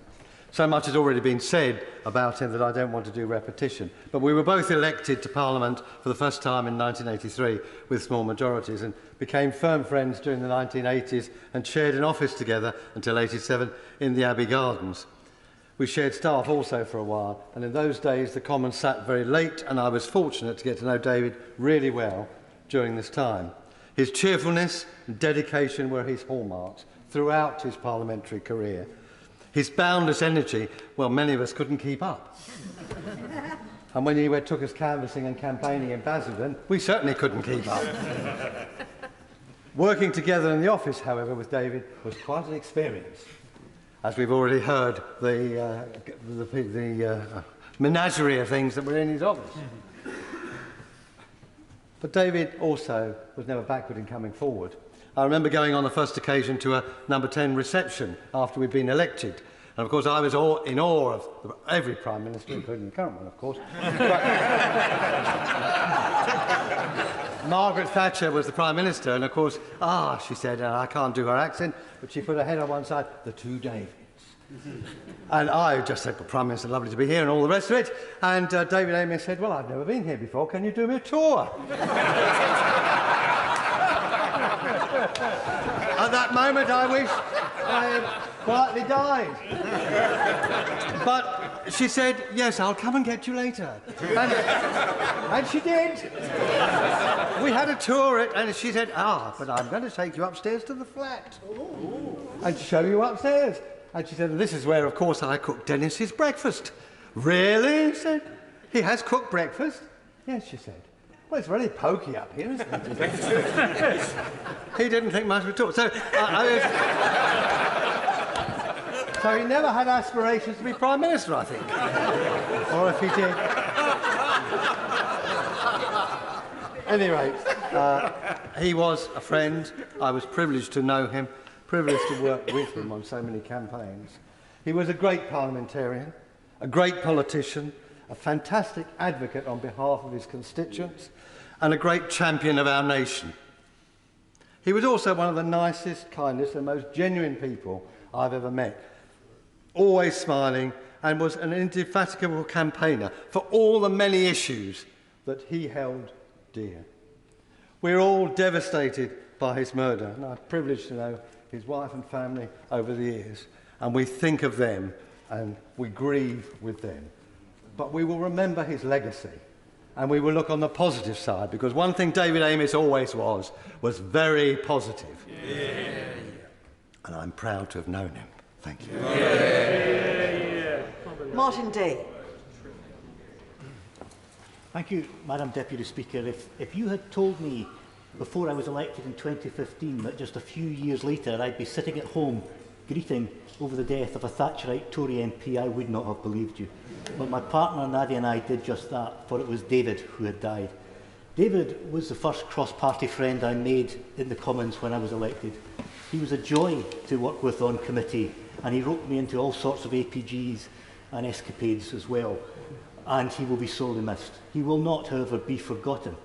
So much has already been said about him that I don't want to do repetition. But we were both elected to Parliament for the first time in 1983 with small majorities and became firm friends during the 1980s and shared an office together until 87 in the Abbey Gardens. We shared staff also for a while, and in those days the Commons sat very late, and I was fortunate to get to know David really well during this time. His cheerfulness and dedication were his hallmarks throughout his parliamentary career. His boundless energy, well, many of us couldn't keep up. And when he took us canvassing and campaigning in Basildon, we certainly couldn't keep up. Working together in the office, however, with David was quite an experience. As we've already heard, the menagerie of things that were in his office. But David also was never backward in coming forward. I remember going on the first occasion to a number 10 reception after we'd been elected. And of course I was in awe of every Prime Minister, including the current one, of course. Margaret Thatcher was the Prime Minister, and of course, she said, I can't do her accent, but she put her head on one side, the two Davids. And I just said, well, Prime Minister, lovely to be here, and all the rest of it. And David Amess said, well, I've never been here before, can you do me a tour? At that moment, I wish I had quietly died. But she said, yes, I'll come and get you later. And she did. We had a tour, and she said, but I'm going to take you upstairs to the flat and show you upstairs. And she said, this is where, of course, I cook Dennis's breakfast. Really? He said, he has cooked breakfast? Yes, she said. Well, it's really pokey up here, isn't it? He didn't think much of it at all. So he never had aspirations to be Prime Minister, I think. Or if he did. Anyway, he was a friend. I was privileged to know him, privileged to work with him on so many campaigns. He was a great parliamentarian, a great politician, a fantastic advocate on behalf of his constituents, and a great champion of our nation. He was also one of the nicest, kindest, and most genuine people I've ever met. Always smiling, and was an indefatigable campaigner for all the many issues that he held dear. We're all devastated by his murder, and I'm privileged to know his wife and family over the years, and we think of them and we grieve with them. But we will remember his legacy, and we will look on the positive side, because one thing David Amess always was very positive. Yeah. And I'm proud to have known him. Thank you. Yeah. Martin Day. Thank you, Madam Deputy Speaker. If you had told me before I was elected in 2015 that just a few years later I'd be sitting at home greeting over the death of a Thatcherite Tory MP, I would not have believed you. But my partner Nadia and I did just that, for it was David who had died. David was the first cross-party friend I made in the Commons when I was elected. He was a joy to work with on committee, and he roped me into all sorts of APGs and escapades as well. And he will be sorely missed. He will not, however, be forgotten.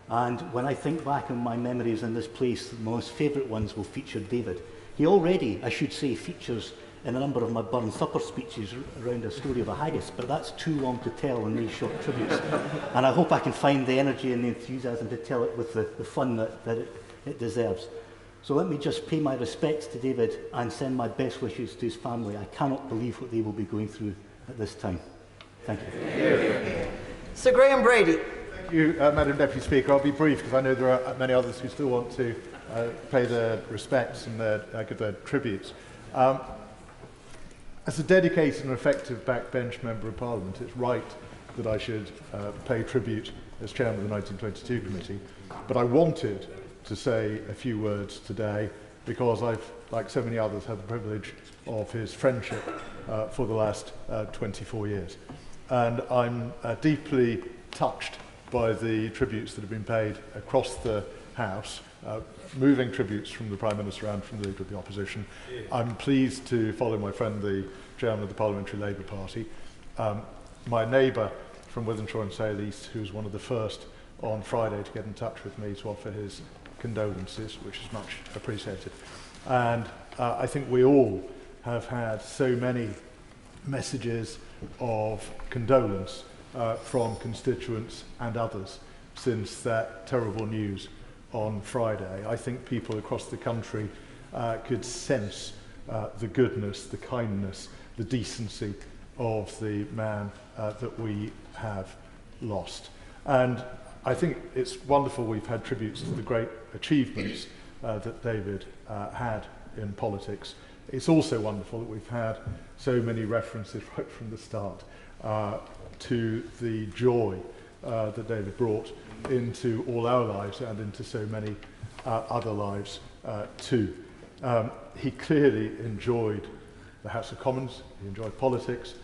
And when I think back on my memories in this place, the most favourite ones will feature David. He already, I should say, features in a number of my Burn Supper speeches around a story of a haggis, but that's too long to tell in these short tributes. And I hope I can find the energy and the enthusiasm to tell it with the fun that it deserves. So let me just pay my respects to David and send my best wishes to his family. I cannot believe what they will be going through at this time. Thank you. Sir Graham Brady. Thank you, Madam Deputy Speaker. I'll be brief because I know there are many others who still want to pay their respects and give their tributes. As a dedicated and effective backbench Member of Parliament, it's right that I should pay tribute as Chairman of the 1922 Committee, but I wanted to say a few words today because I've, like so many others, had the privilege of his friendship for the last 24 years. And I'm deeply touched by the tributes that have been paid across the House, moving tributes from the Prime Minister and from the Leader of the Opposition. I'm pleased to follow my friend, the Chairman of the Parliamentary Labour Party. My neighbour from Wythenshawe and Sale East, who was one of the first on Friday to get in touch with me to offer his condolences, which is much appreciated. And I think we all have had so many messages of condolence from constituents and others since that terrible news on Friday. I think people across the country could sense the goodness, the kindness, the decency of the man that we have lost. And I think it's wonderful we've had tributes to the great achievements that David had in politics. It's also wonderful that we've had so many references right from the start to the joy that David brought into all our lives and into so many other lives too. He clearly enjoyed the House of Commons, he enjoyed politics,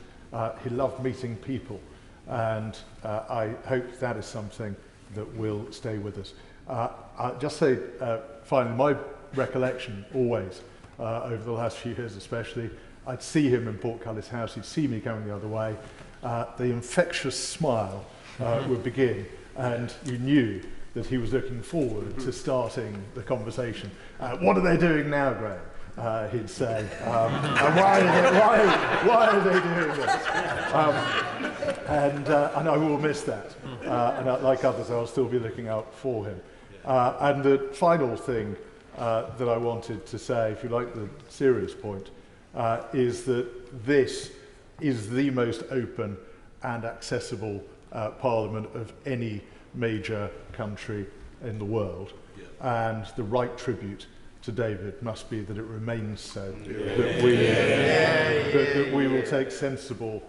he loved meeting people, and I hope that is something that will stay with us. I'll just say, finally, my recollection always, over the last few years especially, I'd see him in Portcullis House, he'd see me coming the other way, the infectious smile would begin, and you knew that he was looking forward to starting the conversation. What are they doing now, Graham? He'd say, and why are they doing this? And I will miss that. And like others, I'll still be looking out for him. And the final thing that I wanted to say, if you like the serious point, is that this is the most open and accessible parliament of any major country in the world. And the right tribute to David must be that it remains so, that we will take sensible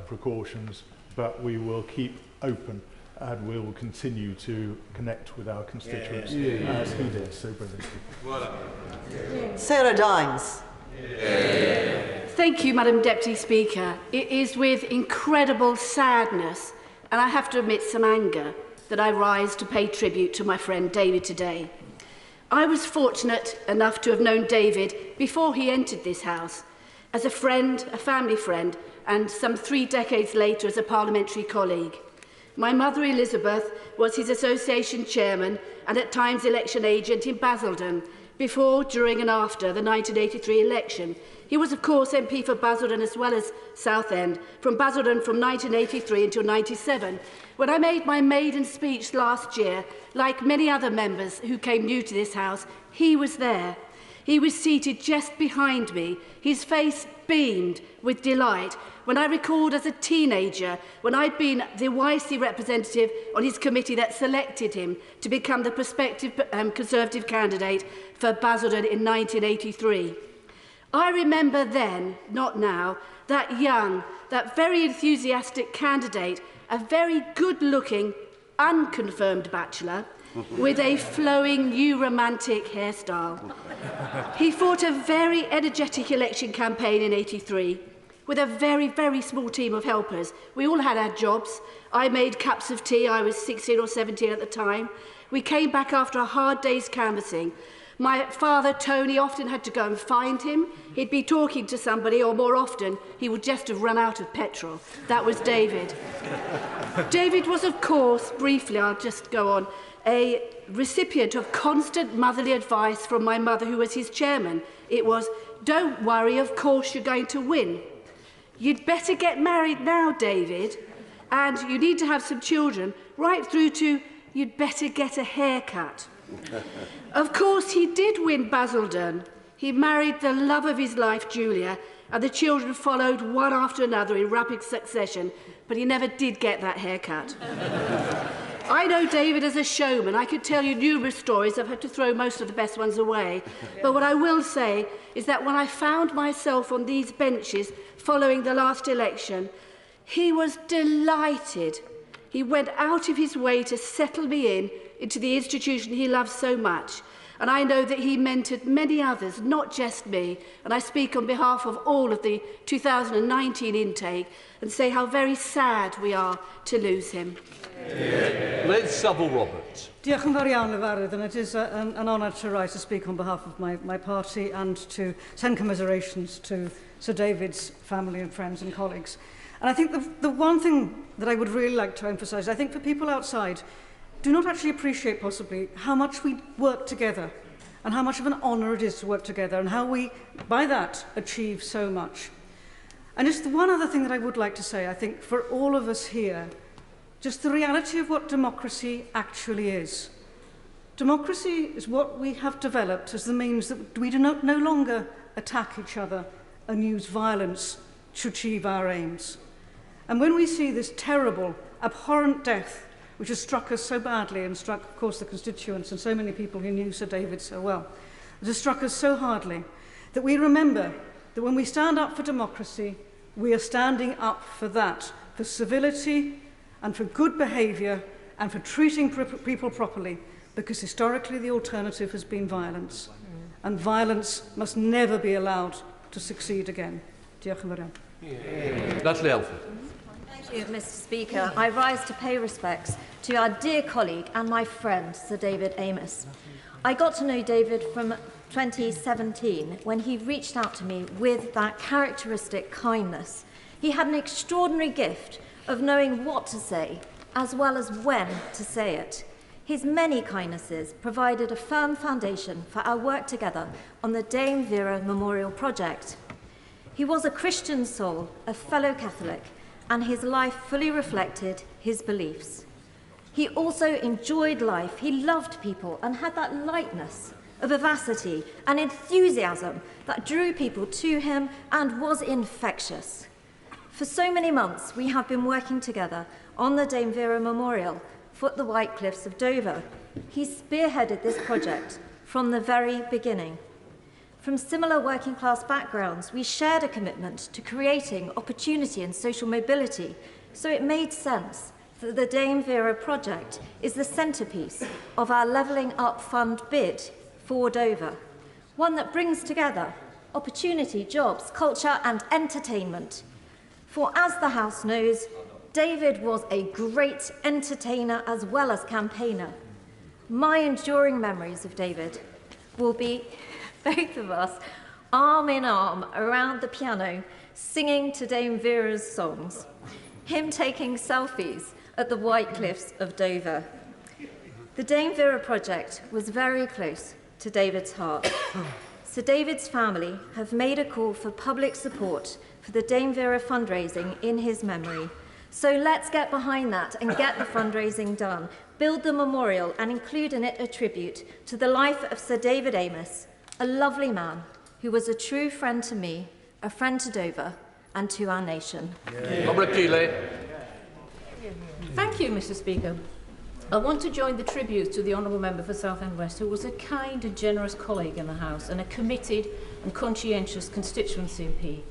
precautions, but we will keep open and we will continue to connect with our constituents as he did so brilliantly. Sarah Dines. Thank you, Madam Deputy Speaker. It is with incredible sadness, and I have to admit some anger, that I rise to pay tribute to my friend David today. I was fortunate enough to have known David before he entered this House, as a friend, a family friend, and some 3 decades later as a parliamentary colleague. My mother, Elizabeth, was his association chairman and at times election agent in Basildon, before, during and after the 1983 election. He was, of course, MP for Basildon as well as Southend, from Basildon from 1983 until 1997. When I made my maiden speech last year, like many other members who came new to this House, he was there. He was seated just behind me. His face beamed with delight when I recalled as a teenager, when I'd been the YC representative on his committee that selected him to become the prospective Conservative candidate for Basildon in 1983. I remember then, not now, that young, that very enthusiastic candidate, a very good-looking, unconfirmed bachelor, with a flowing new romantic hairstyle. He fought a very energetic election campaign in '83 with a very, very small team of helpers. We all had our jobs. I made cups of tea. I was 16 or 17 at the time. We came back after a hard day's canvassing. My father, Tony, often had to go and find him. He'd be talking to somebody, or more often, he would just have run out of petrol. That was David. David was, of course, briefly, I'll just go on, a recipient of constant motherly advice from my mother, who was his chairman. It was, don't worry, of course you're going to win. You'd better get married now, David, and you need to have some children, right through to, you'd better get a haircut. Of course, he did win Basildon. He married the love of his life, Julia, and the children followed one after another in rapid succession, but he never did get that haircut. I know David as a showman. I could tell you numerous stories. I've had to throw most of the best ones away. But what I will say is that when I found myself on these benches following the last election, he was delighted. He went out of his way to settle me into the institution he loves so much. And I know that he mentored many others, not just me. And I speak on behalf of all of the 2019 intake and say how very sad we are to lose him. Liz Saville-Roberts. Diolch yn fawr iawn, Lefarydd, and it is an honour to rise to speak on behalf of my party and to send commiserations to Sir David's family and friends and colleagues. And I think the one thing that I would really like to emphasise, I think for people outside, do not actually appreciate possibly how much we work together and how much of an honour it is to work together and how we, by that, achieve so much. And just the one other thing that I would like to say, I think for all of us here, just the reality of what democracy actually is. Democracy is what we have developed as the means that we do not no longer attack each other and use violence to achieve our aims. And when we see this terrible, abhorrent death which has struck us so badly and struck, of course, the constituents and so many people who knew Sir David so well, it has struck us so hardly that we remember that when we stand up for democracy, we are standing up for that, for civility and for good behaviour and for treating people properly, because historically the alternative has been violence. And violence must never be allowed to succeed again. Diolch yn fawr iawn. Natalie Elford. Thank you, Mr. Speaker. I rise to pay respects to our dear colleague and my friend, Sir David Amess. I got to know David from 2017 when he reached out to me with that characteristic kindness. He had an extraordinary gift of knowing what to say, as well as when to say it. His many kindnesses provided a firm foundation for our work together on the Dame Vera Memorial Project. He was a Christian soul, a fellow Catholic, and his life fully reflected his beliefs. He also enjoyed life, he loved people, and had that lightness, a vivacity, and enthusiasm that drew people to him and was infectious. For so many months, we have been working together on the Dame Vera Memorial for the White Cliffs of Dover. He spearheaded this project from the very beginning. From similar working class backgrounds, we shared a commitment to creating opportunity and social mobility, so it made sense that the Dame Vera project is the centrepiece of our Levelling Up Fund bid for Dover, one that brings together opportunity, jobs, culture and entertainment. For as the House knows, David was a great entertainer as well as campaigner. My enduring memories of David will be both of us arm in arm around the piano singing to Dame Vera's songs, him taking selfies at the White Cliffs of Dover. The Dame Vera project was very close to David's heart. Sir David's family have made a call for public support for the Dame Vera fundraising in his memory. So let's get behind that and get the fundraising done, build the memorial and include in it a tribute to the life of Sir David Amess, a lovely man who was a true friend to me, a friend to Dover and to our nation. Thank you, Mr. Speaker. I want to join the tribute to the Honourable Member for Southend West, who was a kind and generous colleague in the House and a committed and conscientious constituency MP.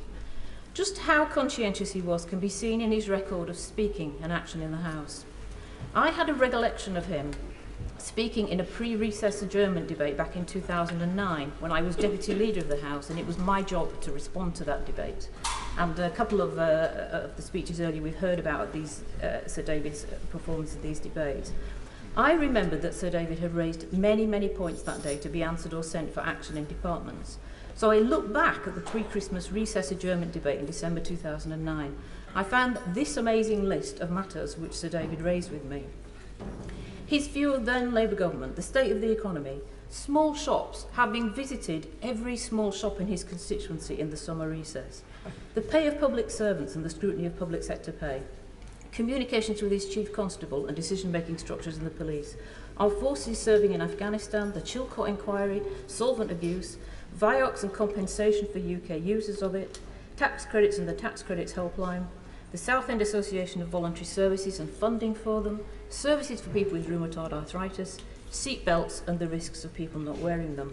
Just how conscientious he was can be seen in his record of speaking and action in the House. I had a recollection of him speaking in a pre-recess adjournment debate back in 2009 when I was Deputy Leader of the House, and it was my job to respond to that debate. And a couple of the speeches earlier we've heard about these, Sir David's performance of these debates. I remember that Sir David had raised many, many points that day to be answered or sent for action in departments. So I looked back at the pre-Christmas recess adjournment debate in December 2009. I found this amazing list of matters which Sir David raised with me. His view of then Labour government, the state of the economy, small shops, having visited every small shop in his constituency in the summer recess, the pay of public servants and the scrutiny of public sector pay, communications with his chief constable and decision-making structures in the police, our forces serving in Afghanistan, the Chilcot inquiry, solvent abuse, Vioxx and compensation for UK users of it, tax credits and the tax credits helpline, the Southend Association of Voluntary Services and funding for them, services for people with rheumatoid arthritis, seat belts and the risks of people not wearing them.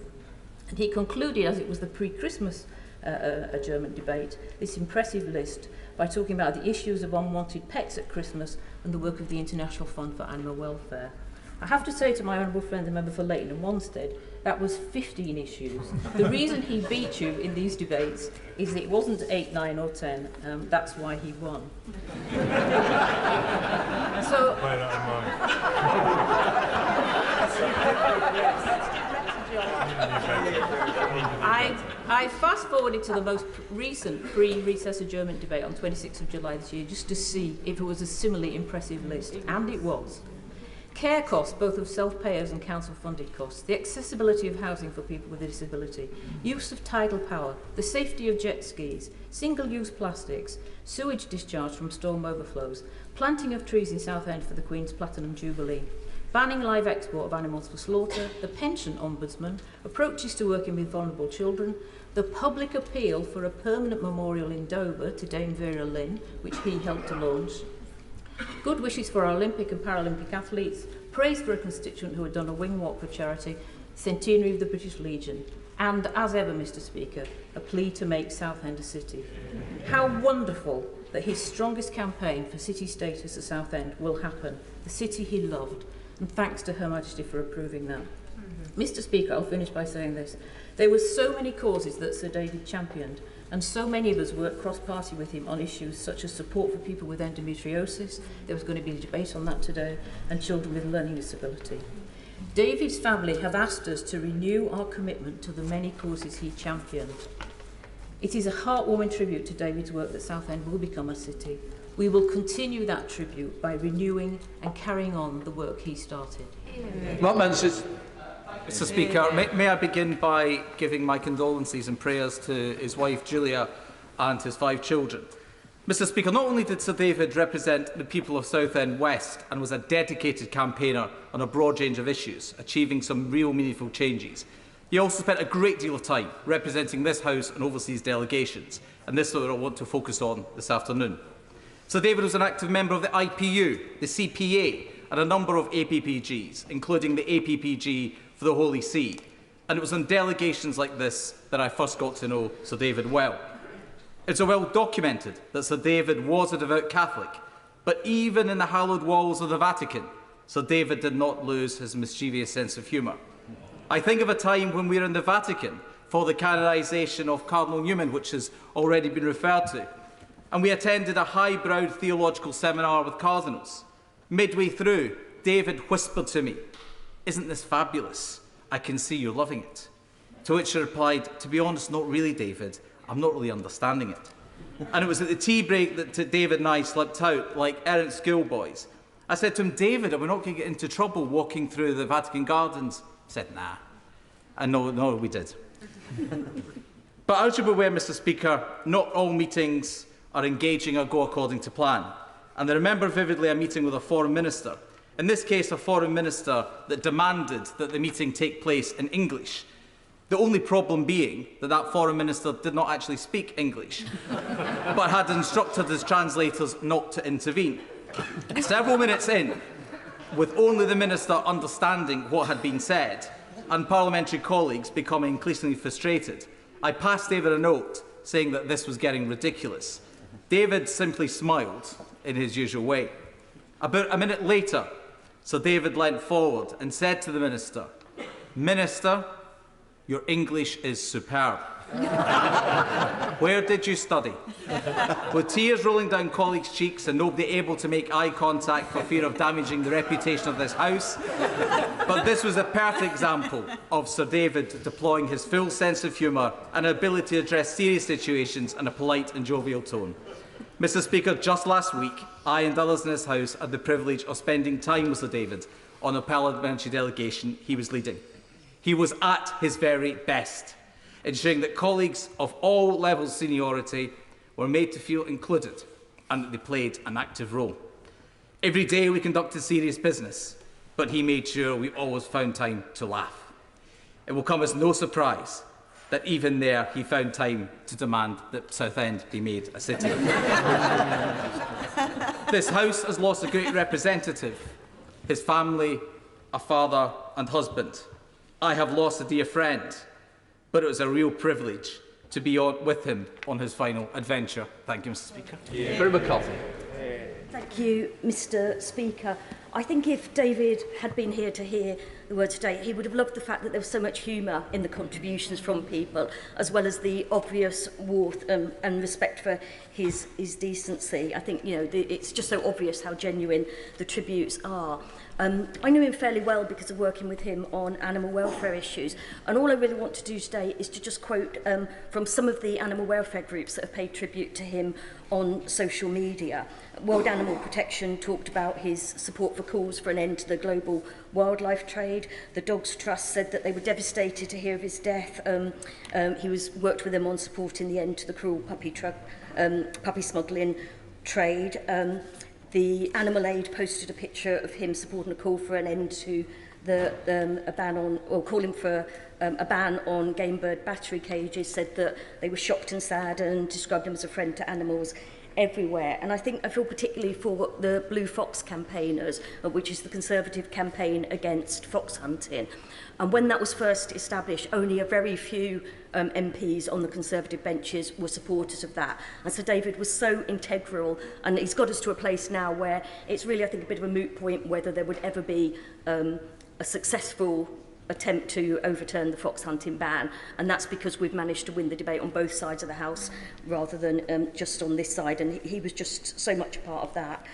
And he concluded, as it was the pre-Christmas adjournment debate, this impressive list by talking about the issues of unwanted pets at Christmas and the work of the International Fund for Animal Welfare. I have to say to my honourable friend, the member for Leighton and Wanstead, that was 15 issues. The reason he beat you in these debates is that it wasn't 8, 9 or 10. That's why he won. So, I fast-forwarded to the most recent pre-recess adjournment debate on 26th of July this year just to see if it was a similarly impressive list, and it was. Care costs, both of self-payers and council-funded costs, the accessibility of housing for people with a disability, use of tidal power, the safety of jet skis, single-use plastics, sewage discharge from storm overflows, planting of trees in Southend for the Queen's Platinum Jubilee, banning live export of animals for slaughter, the pension ombudsman, approaches to working with vulnerable children, the public appeal for a permanent memorial in Dover to Dame Vera Lynn, which he helped to launch, good wishes for our Olympic and Paralympic athletes, praise for a constituent who had done a wing walk for charity, centenary of the British Legion, and, as ever, Mr. Speaker, a plea to make Southend a city. How wonderful that his strongest campaign for city status at Southend will happen, the city he loved, and thanks to Her Majesty for approving that. Mr. Speaker, I'll finish by saying this. There were so many causes that Sir David championed, and so many of us worked cross-party with him on issues such as support for people with endometriosis, there was going to be a debate on that today, and children with learning disability. David's family have asked us to renew our commitment to the many causes he championed. It is a heartwarming tribute to David's work that Southend will become a city. We will continue that tribute by renewing and carrying on the work he started. Mr. Speaker, may I begin by giving my condolences and prayers to his wife Julia and his 5 children. Mr. Speaker, not only did Sir David represent the people of Southend West and was a dedicated campaigner on a broad range of issues, achieving some real meaningful changes, He also spent a great deal of time representing this House and overseas delegations, and this is what I want to focus on this afternoon. Sir David was an active member of the IPU, the CPA, and a number of APPGs, including the APPG for the Holy See. And it was on delegations like this that I first got to know Sir David well. It's well documented that Sir David was a devout Catholic, but even in the hallowed walls of the Vatican, Sir David did not lose his mischievous sense of humour. I think of a time when we were in the Vatican for the canonisation of Cardinal Newman, which has already been referred to, and we attended a high-browed theological seminar with cardinals. Midway through, David whispered to me, "Isn't this fabulous? I can see you're loving it." To which I replied, "To be honest, not really, David. I'm not really understanding it." And it was at the tea break that David and I slipped out like errant schoolboys. I said to him, "David, are we not going to get into trouble walking through the Vatican gardens?" He said, "Nah." And no, we did. But as you're aware, Mr. Speaker, not all meetings are engaging or go according to plan. And I remember vividly a meeting with a foreign minister. In this case, a foreign minister that demanded that the meeting take place in English. The only problem being that that foreign minister did not actually speak English, but had instructed his translators not to intervene. Several minutes in, with only the minister understanding what had been said, and parliamentary colleagues becoming increasingly frustrated, I passed David a note saying that this was getting ridiculous. David simply smiled in his usual way. About a minute later, Sir David leant forward and said to the minister, "Minister, your English is superb. Where did you study?" With tears rolling down colleagues' cheeks and nobody able to make eye contact for fear of damaging the reputation of this House. But this was a perfect example of Sir David deploying his full sense of humour and ability to address serious situations in a polite and jovial tone. Mr. Speaker, just last week, I and others in this House had the privilege of spending time with Sir David on a parliamentary delegation he was leading. He was at his very best, ensuring that colleagues of all levels of seniority were made to feel included and that they played an active role. Every day we conducted serious business, but he made sure we always found time to laugh. It will come as no surprise that even there he found time to demand that Southend be made a city. This House has lost a great representative, his family, a father and husband. I have lost a dear friend, but it was a real privilege to be with him on his final adventure. Thank you, Mr. Speaker. Thank you, Mr. Speaker. I think if David had been here to hear the word today, he would have loved the fact that there was so much humour in the contributions from people, as well as the obvious warmth and respect for his decency. I think, it's just so obvious how genuine the tributes are. I knew him fairly well because of working with him on animal welfare issues. And all I really want to do today is to just quote from some of the animal welfare groups that have paid tribute to him on social media. World Animal Protection talked about his support for calls for an end to the global wildlife trade. The Dogs Trust said that they were devastated to hear of his death. He worked with them on supporting the end to the cruel puppy smuggling trade. The Animal Aid posted a picture of him supporting a call for an end to a ban on, or calling for a ban on game bird battery cages, said that they were shocked and sad and described him as a friend to animals everywhere. And I feel particularly for the Blue Fox campaigners, which is the Conservative campaign against fox hunting. And when that was first established, only a very few MPs on the Conservative benches were supporters of that. And Sir David was so integral, and he's got us to a place now where it's really, I think, a bit of a moot point whether there would ever be a successful attempt to overturn the fox hunting ban, and that's because we've managed to win the debate on both sides of the House rather than just on this side, and he was just so much a part of that.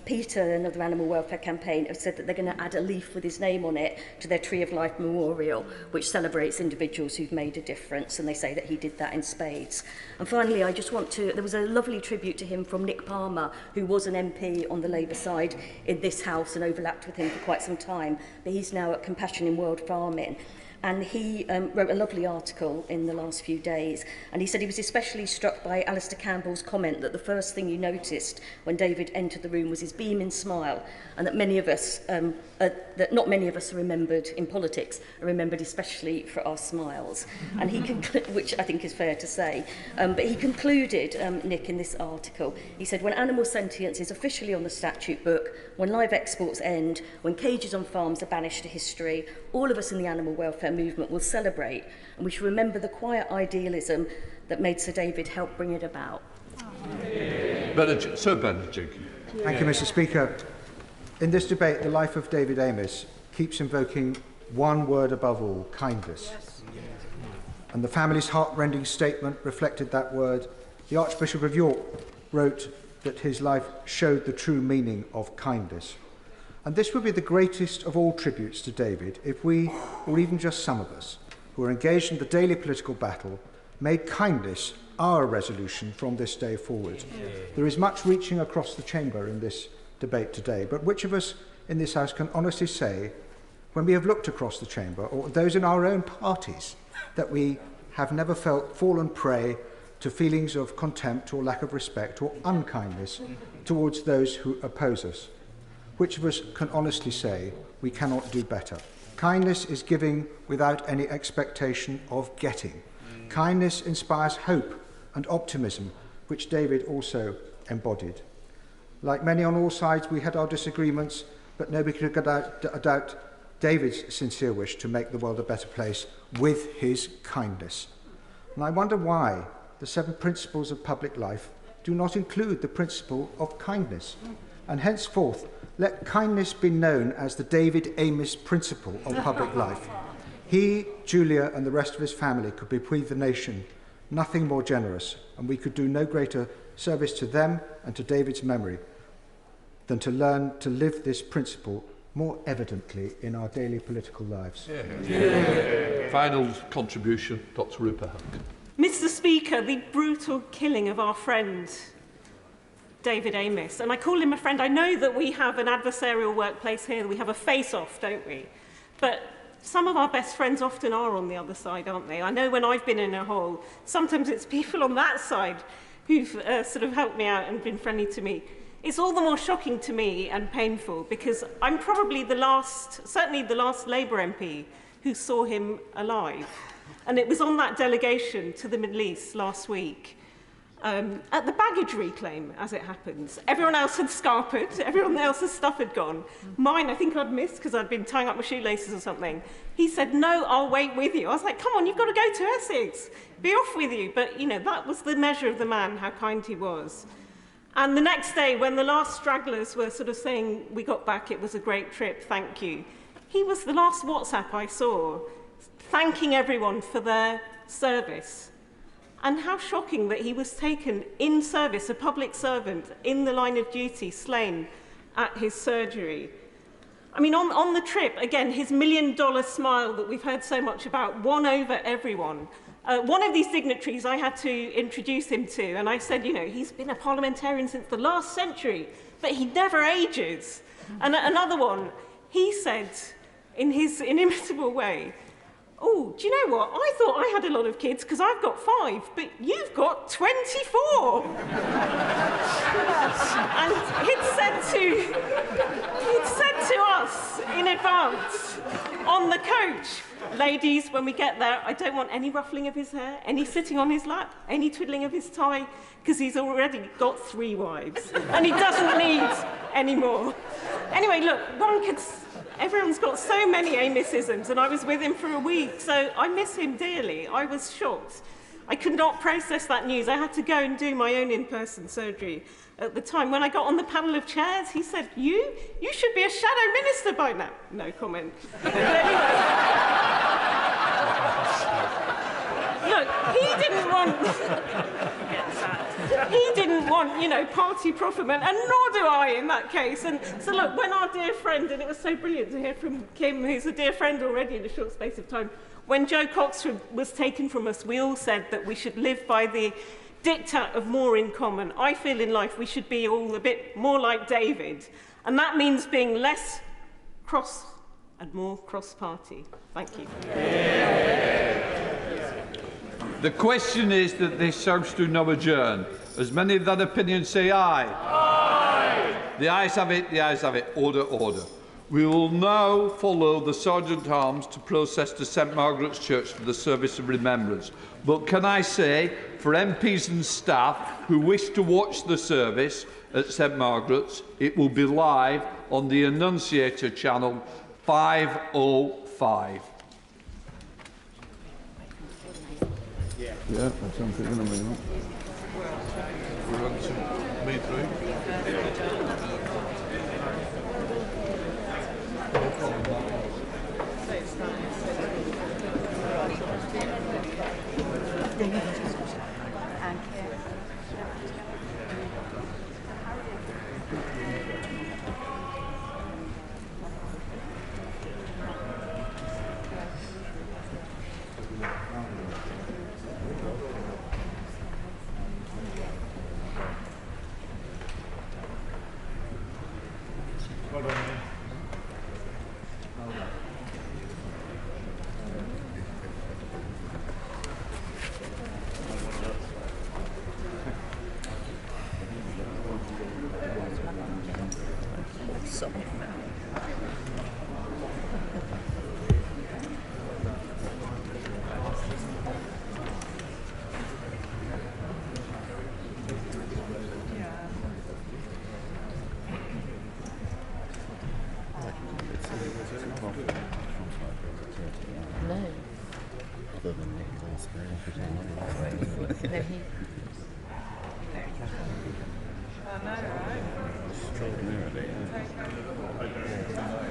Peter, another animal welfare campaign, have said that they're going to add a leaf with his name on it to their Tree of Life memorial, which celebrates individuals who've made a difference, and they say that he did that in spades. And finally, I just want to, there was a lovely tribute to him from Nick Palmer, who was an MP on the Labour side in this House and overlapped with him for quite some time, but he's now at Compassion in World Farming. And he wrote a lovely article in the last few days, and he said he was especially struck by Alistair Campbell's comment that the first thing you noticed when David entered the room was his beaming smile, and that many of us, that not many of us are remembered in politics, are remembered especially for our smiles. And he which I think is fair to say. But he concluded, Nick, in this article, he said, when animal sentience is officially on the statute book, when live exports end, when cages on farms are banished to history, all of us in the animal welfare movement will celebrate, and we should remember the quiet idealism that made Sir David help bring it about. Sir Benedict. Thank you, Mr. Speaker. In this debate, the life of David Amess keeps invoking one word above all: kindness. Yes. And the family's heartrending statement reflected that word. The Archbishop of York wrote that his life showed the true meaning of kindness. And this would be the greatest of all tributes to David if we, or even just some of us, who are engaged in the daily political battle, made kindness our resolution from this day forward. There is much reaching across the chamber in this debate today, but which of us in this House can honestly say, when we have looked across the chamber, or those in our own parties, that we have never fallen prey to feelings of contempt or lack of respect or unkindness towards those who oppose us? Which of us can honestly say we cannot do better? Kindness is giving without any expectation of getting. Kindness inspires hope and optimism, which David also embodied. Like many on all sides, we had our disagreements, but nobody could doubt David's sincere wish to make the world a better place with his kindness. And I wonder why the 7 principles of public life do not include the principle of kindness. And henceforth, let kindness be known as the David Amess principle of public life. He, Julia, and the rest of his family could bequeath the nation nothing more generous, and we could do no greater service to them and to David's memory than to learn to live this principle more evidently in our daily political lives. Final contribution, Dr. Rupert. Mr. Speaker, the brutal killing of our friend David Amess, and I call him a friend. I know that we have an adversarial workplace here, we have a face-off, don't we? But some of our best friends often are on the other side, aren't they? I know when I've been in a hole, sometimes it's people on that side who've sort of helped me out and been friendly to me. It's all the more shocking to me and painful because I'm probably certainly the last Labour MP who saw him alive. And it was on that delegation to the Middle East last week. At the baggage reclaim, as it happens. Everyone else had scarpered, everyone else's stuff had gone. Mine, I think I'd missed because I'd been tying up my shoelaces or something. He said, no, I'll wait with you. I was like, come on, you've got to go to Essex. Be off with you. But, you know, that was the measure of the man, how kind he was. And the next day, when the last stragglers were sort of saying, we got back, it was a great trip, thank you, he was the last WhatsApp I saw, thanking everyone for their service. And how shocking that he was taken in service, a public servant, in the line of duty, slain at his surgery. I mean, on the trip, again, his $1 million smile that we've heard so much about won over everyone. One of these dignitaries I had to introduce him to, and I said, you know, he's been a parliamentarian since the last century, but he never ages. And another one, he said, in his inimitable way, oh, do you know what? I thought I had a lot of kids because I've got 5, but you've got 24. And he'd said to us in advance on the coach, ladies, when we get there, I don't want any ruffling of his hair, any sitting on his lap, any twiddling of his tie, because he's already got 3 wives and he doesn't need any more. Anyway, look, everyone's got so many Amessisms, and I was with him for a week, so I miss him dearly. I was shocked. I could not process that news. I had to go and do my own in-person surgery at the time. When I got on the panel of chairs, he said, you should be a shadow minister by now. No comment. But anyway, look, he didn't want, you know, party profferment, and nor do I in that case. And so look, when our dear friend, and it was so brilliant to hear from Kim, who's a dear friend already in a short space of time, when Joe Cox was taken from us, we all said that we should live by the diktat of more in common. I feel in life we should be all a bit more like David, and that means being less cross and more cross-party. Thank you. The question is that this House do now adjourn. As many of that opinion say aye. Aye. The ayes have it, the ayes have it. Order, order. We will now follow the Sergeant Arms to process to St Margaret's Church for the service of remembrance. But can I say, for MPs and staff who wish to watch the service at St Margaret's, it will be live on the Annunciator channel 505. Yeah, that's something going to be. We want to meet through.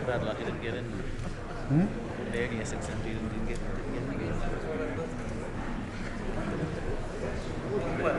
Bad luck he didn't get in. The only Essex MP didn't get in the game. Well,